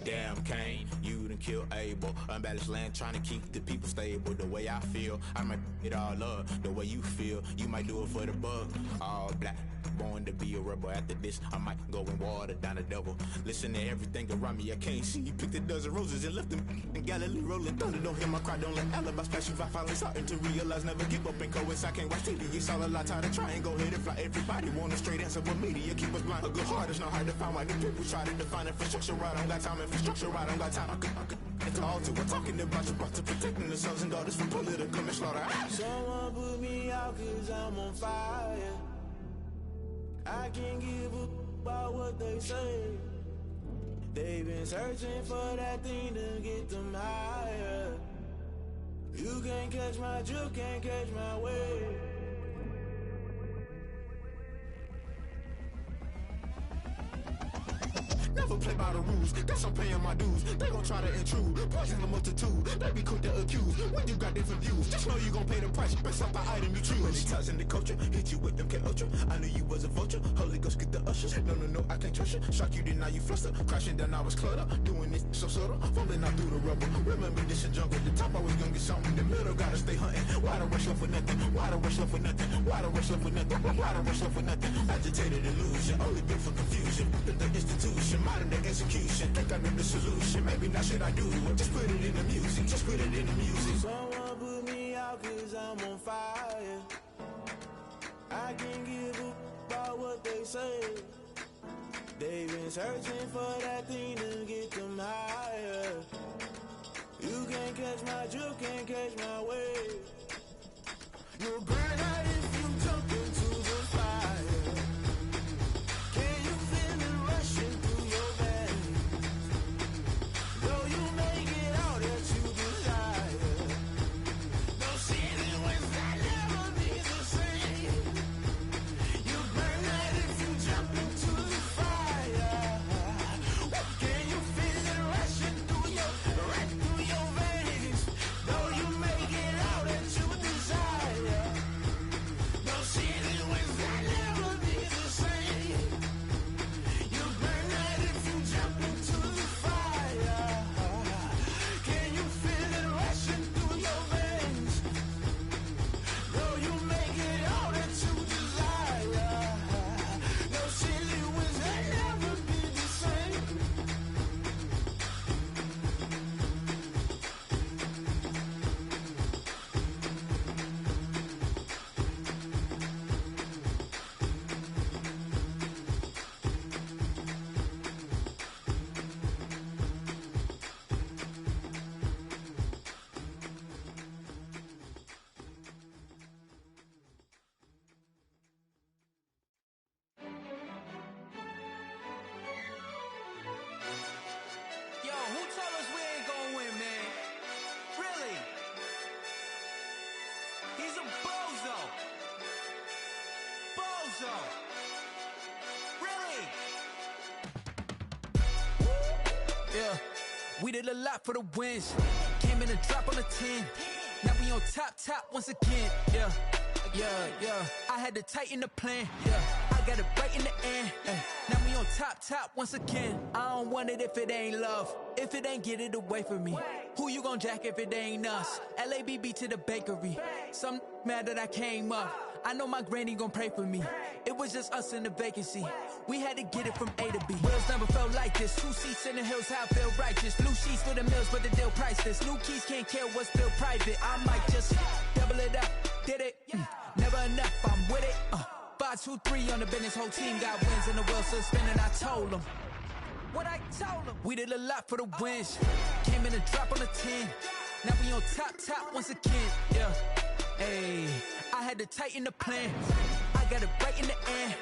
Damn, Kane, you done killed Abel. Unbalanced land, trying to keep the people stable. The way I feel, I might it all up. The way you feel, you might do it for the buck. All black, born to be a rebel. After this, I might go and water down the devil. Listen to everything around me, I can't see. Picked a dozen roses and left them in Galilee rolling thunder. Don't hear my cry, don't let alibis pass you. I finally starting to realize, never give up and coincide. Can't watch TV, it's all a lot. Time to try and go ahead and fly. Everybody want a straight answer, but media keep us blind. A good heart is not hard to find. Why the people try to define infrastructure right? I don't got time, infrastructure right, I don't got time. It's all to we're talking about you, brought to protecting the sons and daughters from political manslaughter. Someone put me out cause I'm on fire. I can't give up about what they say. They've been searching for that thing to get them higher. You can't catch my drift, can't catch my wave. Never play by the rules, guess I'm paying my dues. They gon' try to intrude, poison the multitude. They be quick to accuse, when you got different views. Just know you gon' pay the price, based off the item you choose. Many times in the culture, hit you with them K-Ultra. I knew you was a vulture, Holy Ghost get the ushers. No, I can't trust you. Shock you, then now you fluster. Crashing down, I was cluttered. Doing this so subtle, fumbling out through the rubble. Remember this in jungle, the top I was gonna get something. The middle gotta stay hunting. Why the rush love for nothing? Why the rush love for nothing? Why the rush love for nothing? Why the rush love for nothing? Agitated illusion, only built for confusion. The institution, modern day execution. Think I know the solution. Maybe now should I do it? Just put it in the music. Just put it in the music. Someone put me out cause I'm on fire. I can't give up about what they say. They've been searching for that thing to get them higher. You can't catch my drift, can't catch my wave. You'll burn out if you jump into the fire. We did a lot for the wins. Came in a drop on a 10. Now we on top once again. Yeah. I had to tighten the plan. Yeah. I got it right in the end. Now we on top once again. I don't want it if it ain't love. If it ain't, get it away from me. Who you gon' jack if it ain't us? LABB to the bakery. Some mad that I came up. I know my granny gon' pray for me. It was just us in the vacancy. We had to get it from A to B. Wheels never felt like this. 2 seats in the hills, how I feel righteous. Blue sheets for the mills, but the deal priceless. New keys can't care what's still private. I might just double it up. Did it? Never enough, I'm with it. 5, 2, 3 on the business. Whole team got wins and the wheels still spinning. I told them what I told them. We did a lot for the wins. Came in a drop on a 10. Now we on top once again. Yeah. Hey, I had to tighten the plan. I got it right in the end.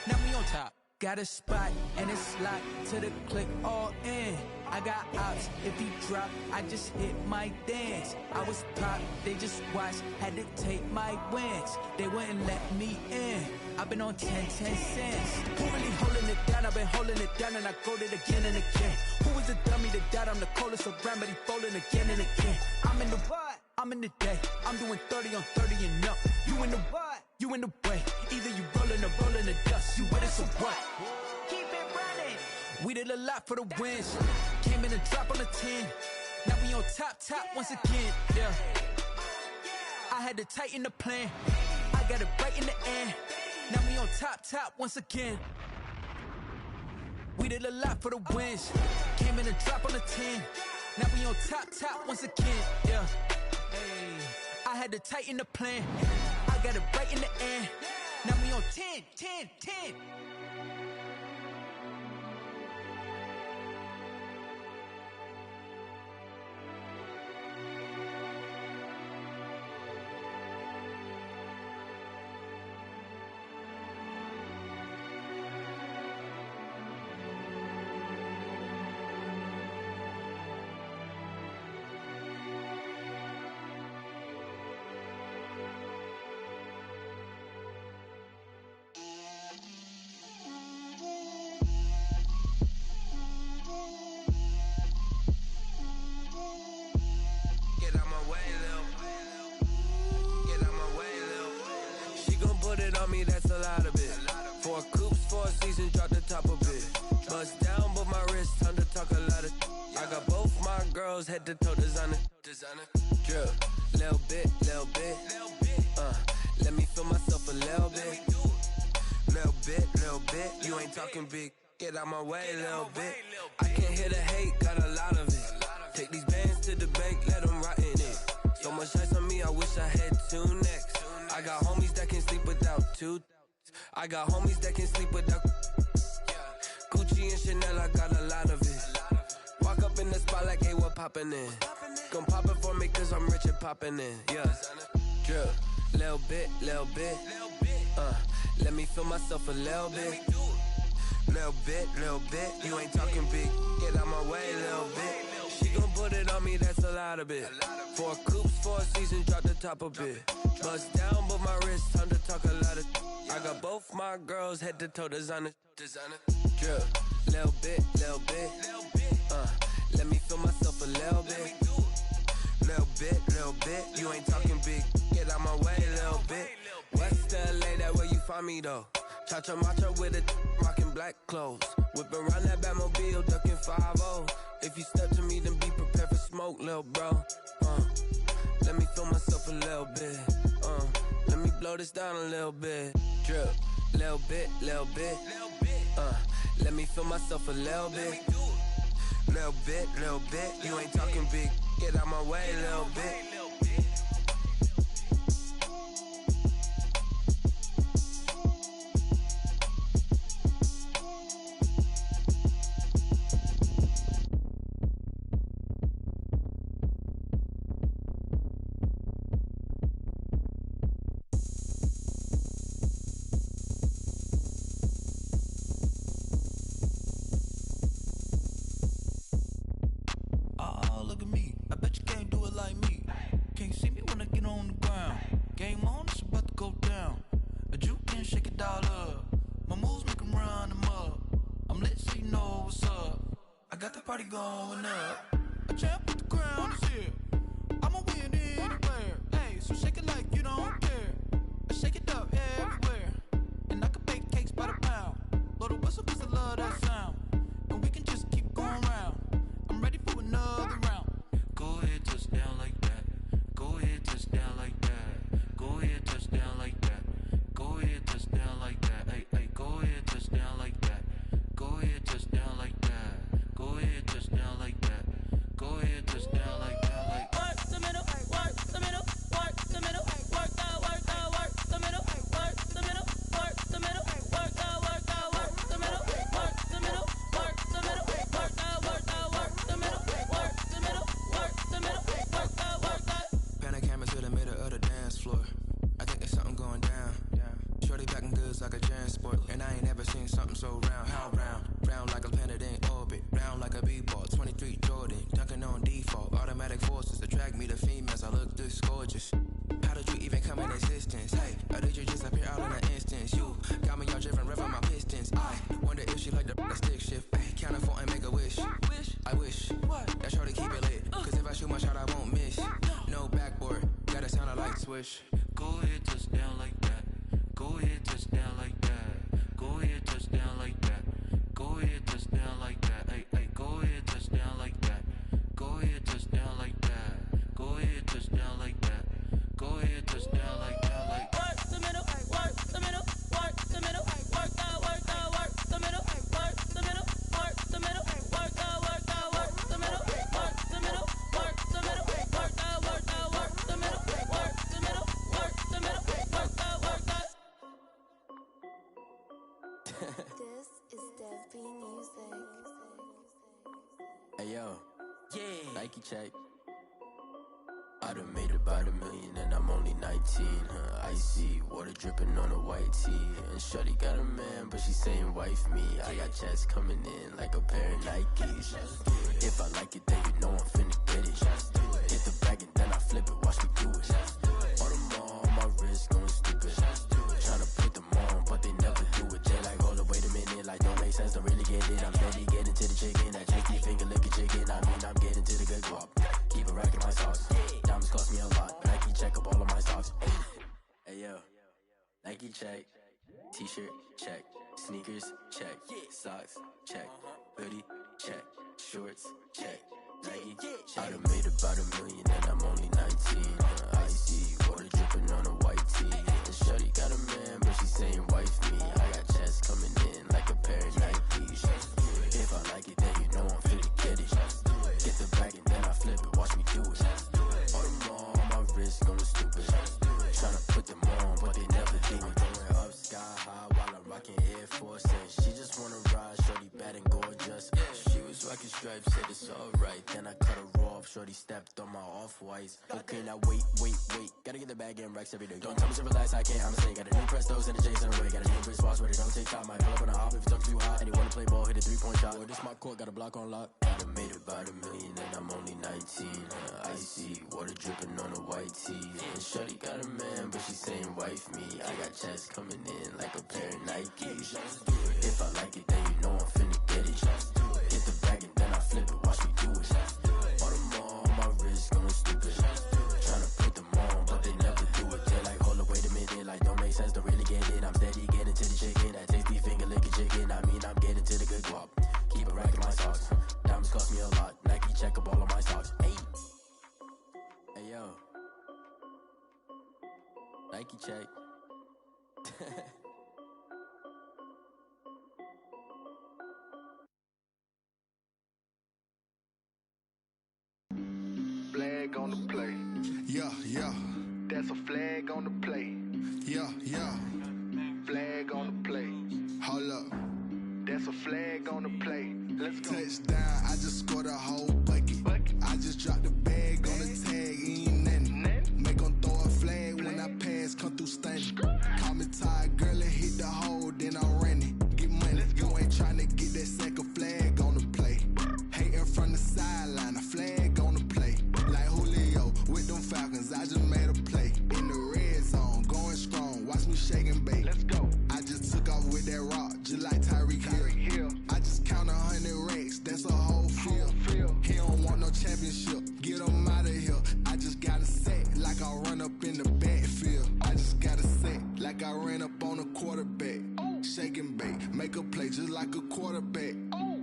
Now we on top. Got a spot and it's locked to the click all in. I got ops, if he drop, I just hit my dance. I was pop, they just watched, had to take my wins. They wouldn't let me in. I've been on 10 cents. Who really holding it down? I've been holding it down and I go it again and again. Who is the dummy that died? I'm the coldest around, but he folding again and again. I'm in the what? I'm in the day. I'm doing 30 on 30 and up. You in the what? You in the way. Either you rolling or rolling the dust. You with us or what? Keep it running. We did a lot for the wins. Came in a drop on a 10. Now we on top once again. Yeah. I had to tighten the plan. I got it right in the end. Now we on top once again. We did a lot for the wins. Came in a drop on a 10. Now we on top once again. Yeah. Hey, I had to tighten the plan. I got it right in the end. Now we on 10. That's a lot of it. 4 coops, 4 seasons, drop the top of it. Bust down, but my wrist, time to talk a lot of. I got both my girls head to toe designer. Drip, little bit. Let me feel myself a little bit. Little bit. You ain't talking big. Get out my way, little bit. I can't hear the hate, got a lot of it. Take these bands to the bank, let them rot in it. So much ice on me, I wish I had 2 necks. I got homies that can sleep without 2. I got homies that can sleep without Gucci and Chanel, I got a lot of it. Walk up in the spot like, hey, what poppin' in? Come pop it for me cause I'm rich and poppin' in. Yeah, drip, little bit. Let me feel myself a little bit. Little bit. You ain't talking big, get out my way, little bit. She gon' put it on me, that's a lot of it. 4 coops, 4 seasons, drop the top a bit. Bust down, but my wrist, time to talk a lot of. I got both my girls head to toe designer. Drip, little bit. Let me feel myself a little bit. Little bit. You ain't talking big, get out my way, little bit. West LA, that where you find me though. Cha-cha matcha with it, rockin' black clothes. Whip around that Batmobile, ducking 5-0. If you step to me, then be prepared for smoke, lil' bro. Let me feel myself a little bit. Let me blow this down a little bit. Drip, little bit. Let me feel myself a little bit. Little bit. You ain't talking big. Get out my way, little bit. Going up. champ, the crown is here. I'ma win anywhere. Hey, so shake it like you don't care. I shake it up everywhere. And I can bake cakes by the pound. Blow the whistle 'cause I love that sound. And we can just keep going round. I'm ready for another round. Go ahead, touch down like that. Go ahead, touch down like that. Go ahead, touch down like that. Go ahead, touch down like that. Hey, hey, go ahead, touch down like that. Go ahead, touch down like that. Go ahead, touch down like that. Go ahead, touch down like that. Like work the middle, work the middle, work the middle, work the middle, work the middle, work the middle, work the middle, work the middle, work the middle, work the middle, work the middle, work the middle, work the middle, work the. Pan a camera to the middle of the dance floor. I think there's something going down. Shorty back in goods like a transport, and I ain't never seen something so round. How round? Round like a planet in orbit, round like a b-ball. 23 Jordan, dunking on default. Automatic forces attract me to females. I look this gorgeous. How did you even come in existence? Hey, or did you just appear out in an instance? You got me all driven, revving my pistons. I wonder if she like the stick shift. Ay, count for and make a wish. I wish that shorty keep it lit. 'Cause if I shoot my shot, I won't miss. No backboard, gotta sound a light switch. go ahead, touch down like that. Go ahead, touch down like that. Go ahead, touch down like that. Go ahead, touch down like that. Hey, hey, go ahead, touch down like that. Go ahead, touch down like that. Go ahead, touch down like that. Go ahead, touch down like that. Like work the middle, work the middle, work the middle, work the middle, work the middle, work the middle, work the middle, work the middle, work the middle, work the middle, work the middle, work the middle, work the middle, work the middle, work the. This is Dev B Music. Hey yo, yeah, Nike check. I done made about $1 million and I'm only 19. Icy water dripping on a white tee. And shorty got a man, but she saying wife me. I got checks coming in like a pair of Nikes. If I like it, then you know I'm finna get it. Hit the bag and then I flip it, watch me do it. All them on my wrist going stupid. Tryna put them on, but they never do it. They like, hold up, wait a minute, like don't make sense, don't really get it. I'm steady getting to the chicken, that chicky finger licking chicken. I mean, I'm getting to the good guap. Keep a rack in my sauce. Diamonds cost me a lot. Nike check up all of my stocks. Hey yo, Nike check. T-shirt check. Sneakers check. Socks check. Hoodie check. Shorts check. Nike I done made about $1 million and I'm only 19. Icy water dripping on a white tee. And shorty got a man, but she saying wife me. I got checks coming in like a pair of Nikes. If I like it, then you know I'm finna get it. Get the bag and then I flip it, watch me do it. All them on my wrist going stupid. Tryna put them on, but they never do it. Going up sky high while I'm rocking Air Force. And she just wanna ride, shorty bad and gorgeous. She was rocking stripes, said it's alright. Then I cut her off, shorty stepped on my off-whites. Okay, now wait. Gotta get the bag and racks every day. Don't tell me to relax, I can't, I'ma say. Got a new Prestos and a J's in a way. Got a new wristwatch where they don't take time. Might pull up on a hop if it's too hot. And you wanna play ball, hit a 3-point shot. Or this my court, got a block on lock. I done made about $1 million and I'm only 19. Icy water dripping on a white tee. And shorty got a man, but she saying wife me. I got checks coming in like a pair of Nikes. If I like it, then you know I'm finna get it. Hit the bag and then I flip it, watch me do it. All them on my wrist going stupid. Tryna put them on, but they never do it. They like, hold up, wait a minute, like don't make sense, don't really get it. I'm steady getting to the chicken, that tasty finger licking chicken. I mean, I'm getting to the good guap. Keep a rack in my socks. Diamonds cost me a lot. Nike check up all of my stocks. Hey yo, Nike check. Flag on the play. Yeah. That's a flag on the play. Yeah. Flag on the play. Hold up. That's a flag on the play. Let's go. Touchdown, I just scored a whole bucket. I just dropped the bag on the tag, ain't nothing. Make them throw a flag when I pass, come through stunning. Call me tired, girl, and hit the hole, then I'm running. Get money, you ain't tryna get that second flag on the play. Hating from the sideline, a flag on the play. Like Julio with them Falcons, I just made a play. In the red zone, going strong, watch me shake and bake. Let's go. I just took off with that rock, just like Tyreek Hill. I just count 100 racks, that's a whole field. He don't want no championship. make a play just like a quarterback.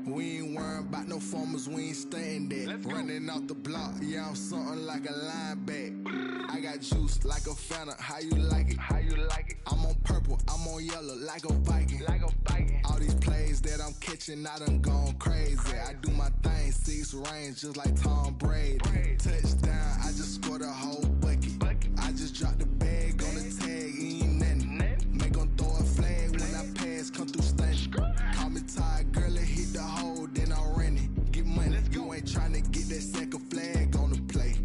We ain't worrying about no formers, we ain't staying there. Running off the block, yeah, I'm something like a linebacker. I got juice like a Fanta, how you like it? How you like it? I'm on purple, I'm on yellow like a Viking. Like a Viking. All these plays that I'm catching, I done gone crazy. I do my thing, 6 range just like Tom Brady. Touchdown, I just scored a whole bucket. I just dropped the bag on the tag, ain't nothing. Make 'em throw a flag when I pass, come through stunning. Call me tired, girl, it hit the hole, then I ran it. Get money, you ain't tryna get that second flag on the play.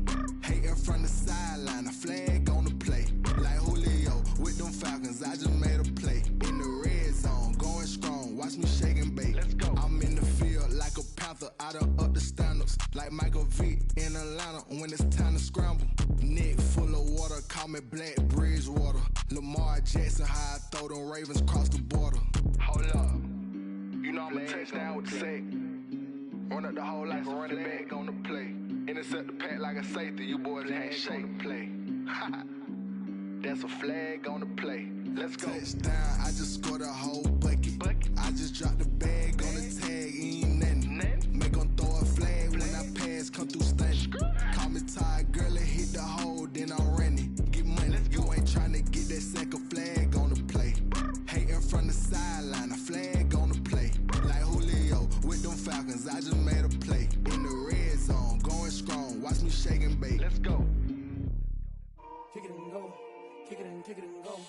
Hating from the sideline, a flag on the play. Like Julio with them Falcons, I just made a play. In the red zone, going strong, watch me shake and bake. Let's go. I'm in the field like a panther, I done up the standards. Like Michael Vick in Atlanta when it's time to scramble. Neck full of water, call me Black Bridgewater. Lamar Jackson, how I throw them Ravens cross the border. Hold up. You know I'm a touchdown with the sack. Run up the whole like a running back on the play. Intercept the pack like a safety, you boys can't shake play. That's a flag on the play. Let's go. Touchdown, I just scored a whole bucket. I just dropped the bag on the tag, ain't nothing. Make 'em throw a flag when I pass, come through stunning. Call me tired, girl, it hit the hole, then I ran it. Get money, you ain't tryna get that second flag on the play. Hating from the sideline, a flag on the play. Like Julio with them Falcons, I just made a play. In the red zone, going strong, watch me shake and bake. Let's go. Kick it and go, kick it and go.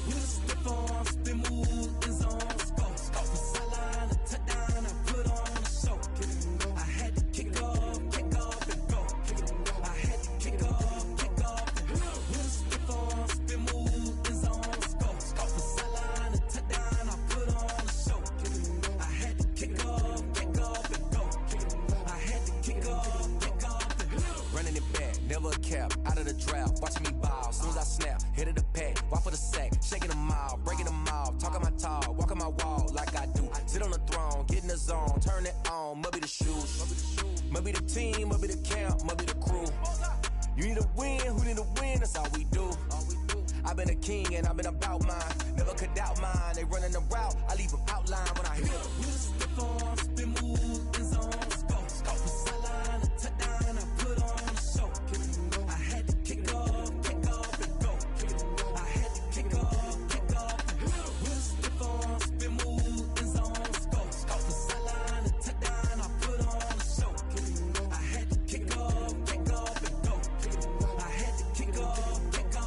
With a stiff arm, spin move, in zone, scope. Off the sideline, a touchdown, I put on a show. I had to kick off and go. I had to kick off and go. With a stiff arm, spin move, in zone, scope. Off the sideline, a touchdown, I put on a show. I had to kick off and go. I had to kick off and go. Running it back, never a cap, out of the draft, watching me ball. Soon as I snap, hit of the pack, walk for the sack, shaking them out, breaking them off, talking my talk, walking my wall like I do. Sit on the throne, get in the zone, turn it on, must be the shoes, must be the team, must be the camp, must be the crew. You need a win, who need a win, that's all we do. I've been a king and I've been about mine, never could doubt mine. They running the route, I leave them outline when I hit them. With a stiff arm, spin move, in zone, scope. Off the sideline, a touchdown, I put on a show. I had to kick off and go. I had to kick off and go. With a stiff arm, spin move, in zone, scope. Off the sideline, a touchdown, I put on a show. I had to kick off and go. I had to kick off and go.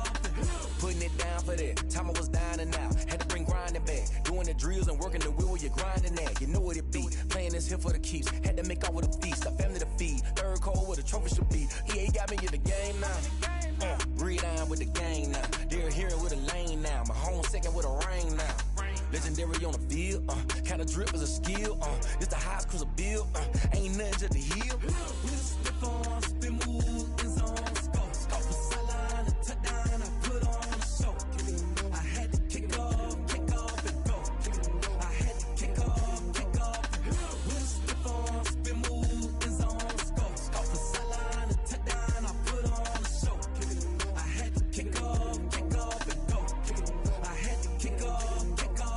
Putting it down for that, time I was down and out. Had to bring grinding back, doing the drills and working the wheel where you're grinding at. You know what it be, playing this here for the keeps. Had to make off with a feast, a family to feed. Third cold where the trophy should be. EA got me in the game now. Breathe down with the game now. They're here with a lane now. My home second with a rain now. Legendary on the field, kinda drip is a skill. This the highest cruiser bill, ain't nothing just to heal. With a stiff arm, spin move, in zone, scope. Off the sideline, a touchdown, I put on a show. I had to kick off and go. I had to kick off and go. With a stiff arm, spin move, in zone, scope. Off the sideline, a touchdown, I put on a show. I had to kick off and go. I had to kick off and go.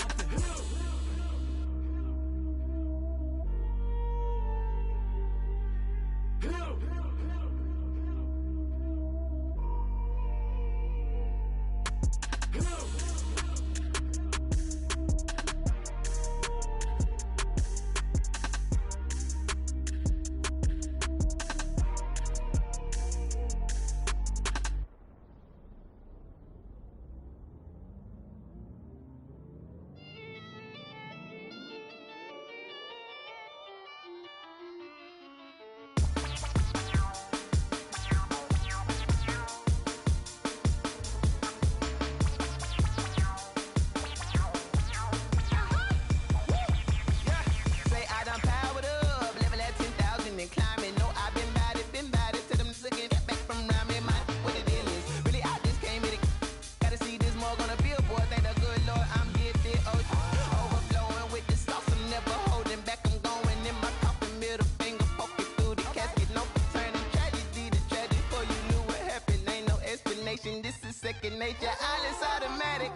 second nature, all is automatic.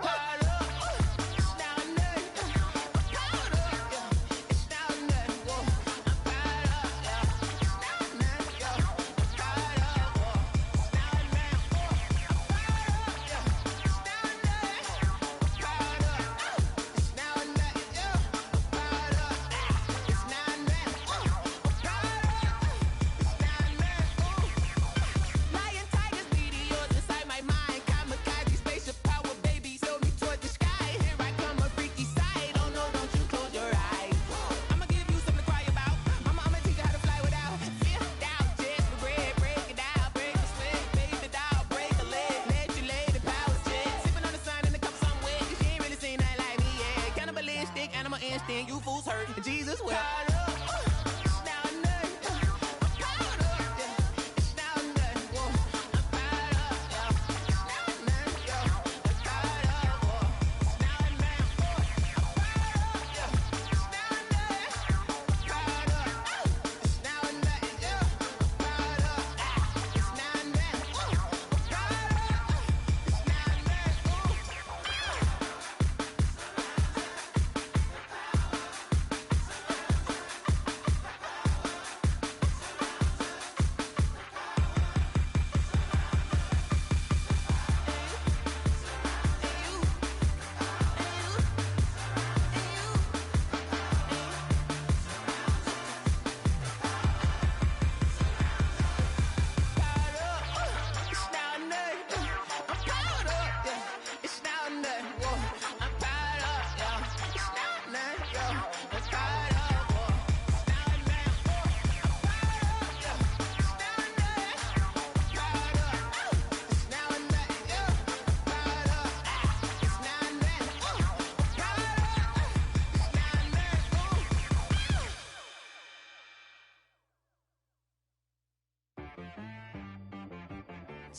animal instinct, you fools hurt. Jesus will.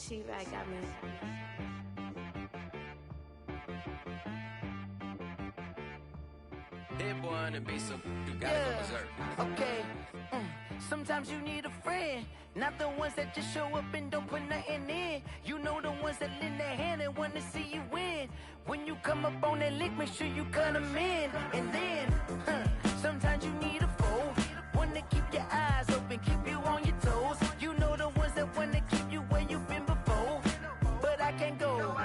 She-Rag got me. That boy on the beat, so you gotta go berserk. Okay. Sometimes you need a friend, not the ones that just show up and don't put nothing in. You know the ones that lend their hand and want to see you win. When you come up on that lick, make sure you cut them in. And then, sometimes you need a foe, one to keep your eyes open, keep you on your toes. You know the ones that want to keep you where you've been before. But I can't go,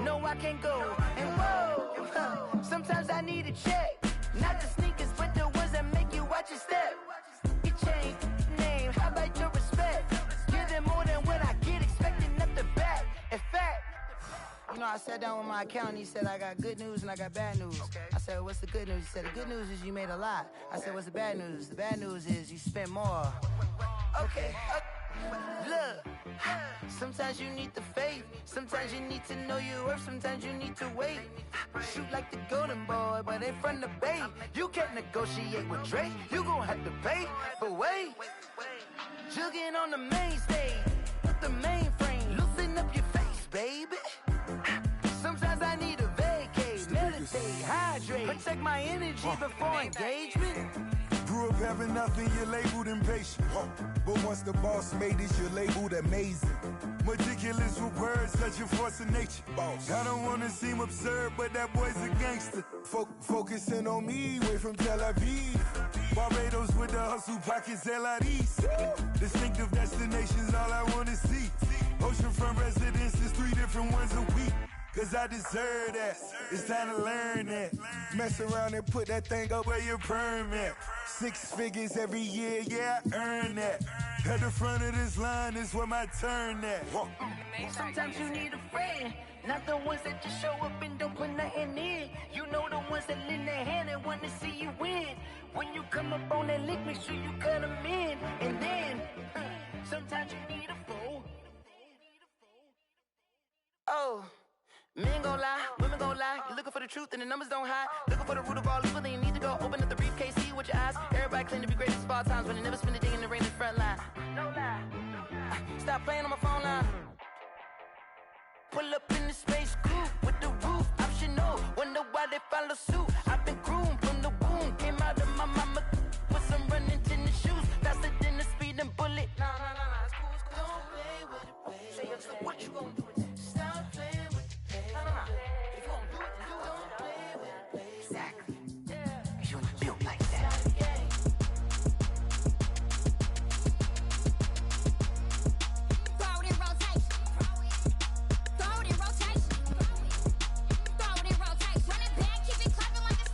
no I can't go. And whoa, sometimes I need a check, not the sneakers, but the ones that make you watch your step. You change name, how about your respect? Give them more than what I get, expecting nothing back. In fact, you know, I sat down with my accountant, he said I got good news and I got bad news. I said, what's the good news? He said, the good news is you made a lot. I said, what's the bad news? The bad news is you spent more. Okay. Look, sometimes you need the faith, sometimes you need to know your worth, sometimes you need to wait. Shoot like the golden boy, but in front of Bay. You can't negotiate with Drake, you gon' have to pay. But wait, jugging on the main stage, with the mainframe, loosen up your face, baby. Sometimes I need a vacate, meditate, hydrate, protect my energy before engagement. Grew up having nothing, you're labeled impatient. But once the boss made it, you're labeled amazing. Meticulous with words, such a force of nature. I don't wanna seem absurd, but that boy's a gangster. Focusing on me, way from Tel Aviv. Barbados with the hustle pockets, LIDs. Distinctive destinations, all I wanna see. Oceanfront residences, 3 different ones a week. Cause I deserve that, it's time to learn that. Mess around and put that thing up where your perm at. 6 figures every year, yeah, I earn that. At the front of this line is where my turn at. Sometimes you need a friend, not the ones that just show up and don't put nothing in. You know the ones that lend their hand and want to see you win. When you come up on that lick, make sure you cut them in. And then, sometimes you need a fool. Oh. Men gon' lie, women gon' lie. You're looking for the truth and the numbers don't hide. Looking for the root of all evil, then you need to go open up the briefcase, see with your eyes. Everybody claim to be greatest of all times, but they never spend a day in the rain in the front line. No lie. Stop playing on my phone line. Pull up in the space coupe with the roof optional. Wonder why they follow suit. I've been groomed from the womb. Came out of my mama with some running tennis shoes. Faster than the speeding bullet. Nah, it's cool, it's cool. Don't play with it, baby. Say, so what you gon' do with it? Stop playing with it. If you don't do it, then you don't play with it, baby. Exactly. You ain't built like that. Throw it in rotation. Throw it in rotation. Throw it in rotation. Run it back, keep it clapping like a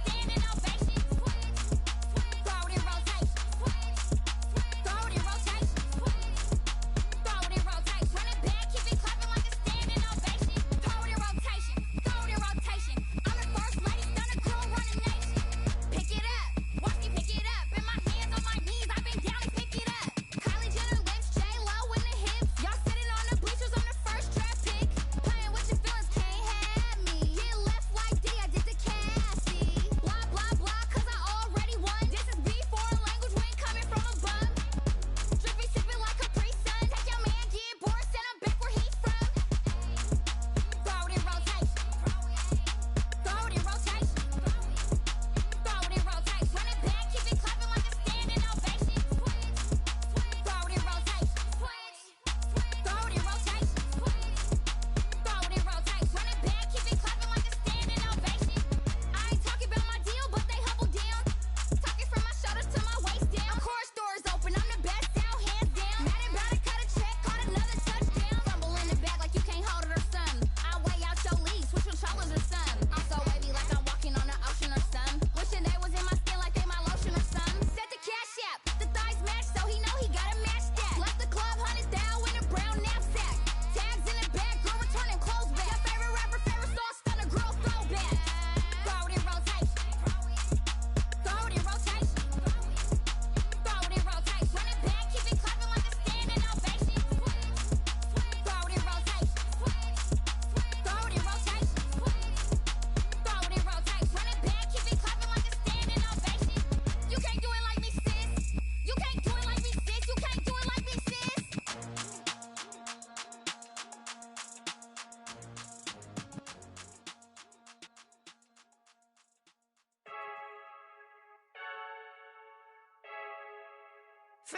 I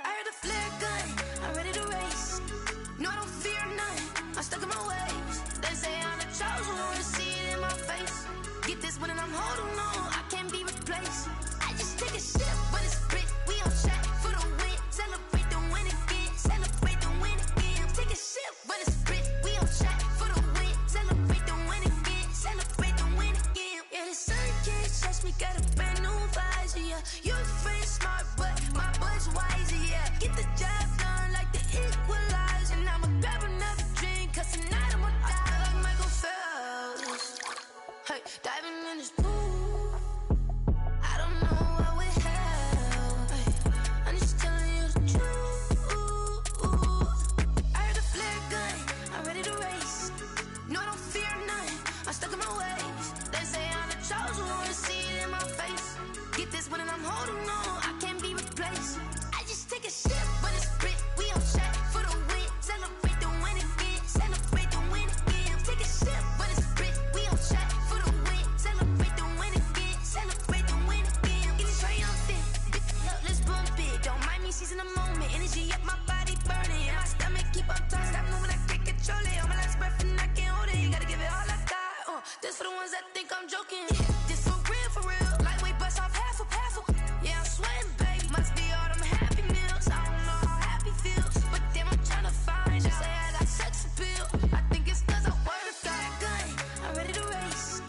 heard the flare gun, I'm ready to race. No, I don't fear none, I'm stuck in my ways. They say I'm the chosen one, see it in my face. Get this one and I'm holding on, I can't be replaced. I just take a sip, but it's spit, we on track for the win. Celebrate the win again, celebrate the win again. Take a sip, but it's spit, we on track for the win. Celebrate the win again, celebrate the win again. Yeah, the sun can't touch me, got a brand new visor, yeah. Your friend smart, but my bud's wiser, yeah. Get the job done like the equalizer. And I'ma grab another drink, cause tonight I'ma die like Michael Phelps. Hey, diving in this pool, I don't know what would help. Hey, I'm just telling you the truth. I heard the flare gun, I'm ready to race. No, I don't fear none, I'm stuck in my ways. They say I'm the chosen one, see it in my face. Get this one and I'm holding on, I can't be replaced. I just take a sip, but it's spit, we on track for the win. Celebrate the win again, celebrate the win again. Take a sip, but it's spit, we on track for the win. Celebrate the win again, celebrate the win again. Get it triumphant, look, let's bump it. Don't mind me seizing the moment, energy up my body burning. My stomach keep up tight, stop moving, I can't control it. On my last breath and I can't hold it. You gotta give it all I got. This for the ones that think I'm joking. This for real, lightweight bust off half a. Yeah, I'm sweating, babe. Must be all them happy meals. I don't know how happy feels, but damn, I'm tryna find you. Say I got sex appeal. I think it's cause I work. Got a gun, I'm ready to race.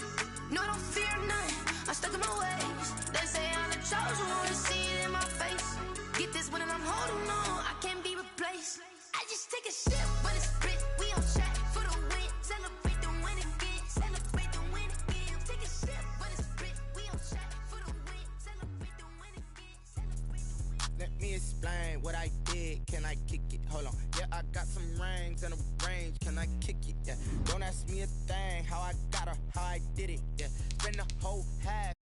No, I don't fear none, I'm stuck in my ways. They say I'm the chosen one, see it in my face. Get this one and I'm holding on, I can't be replaced. I just take a sip, but it's spit, we on track for the win. Celebrate the win again, celebrate the win again. Take a sip, but it's spit, we on track for the win. Celebrate the win again, celebrate the win. Let me explain what I did. Can I kick it? Hold on. Yeah, I got some rings and a range. Can I kick it? Yeah. Don't ask me a thing. How I got her, how I did it. Yeah. Spend the whole half.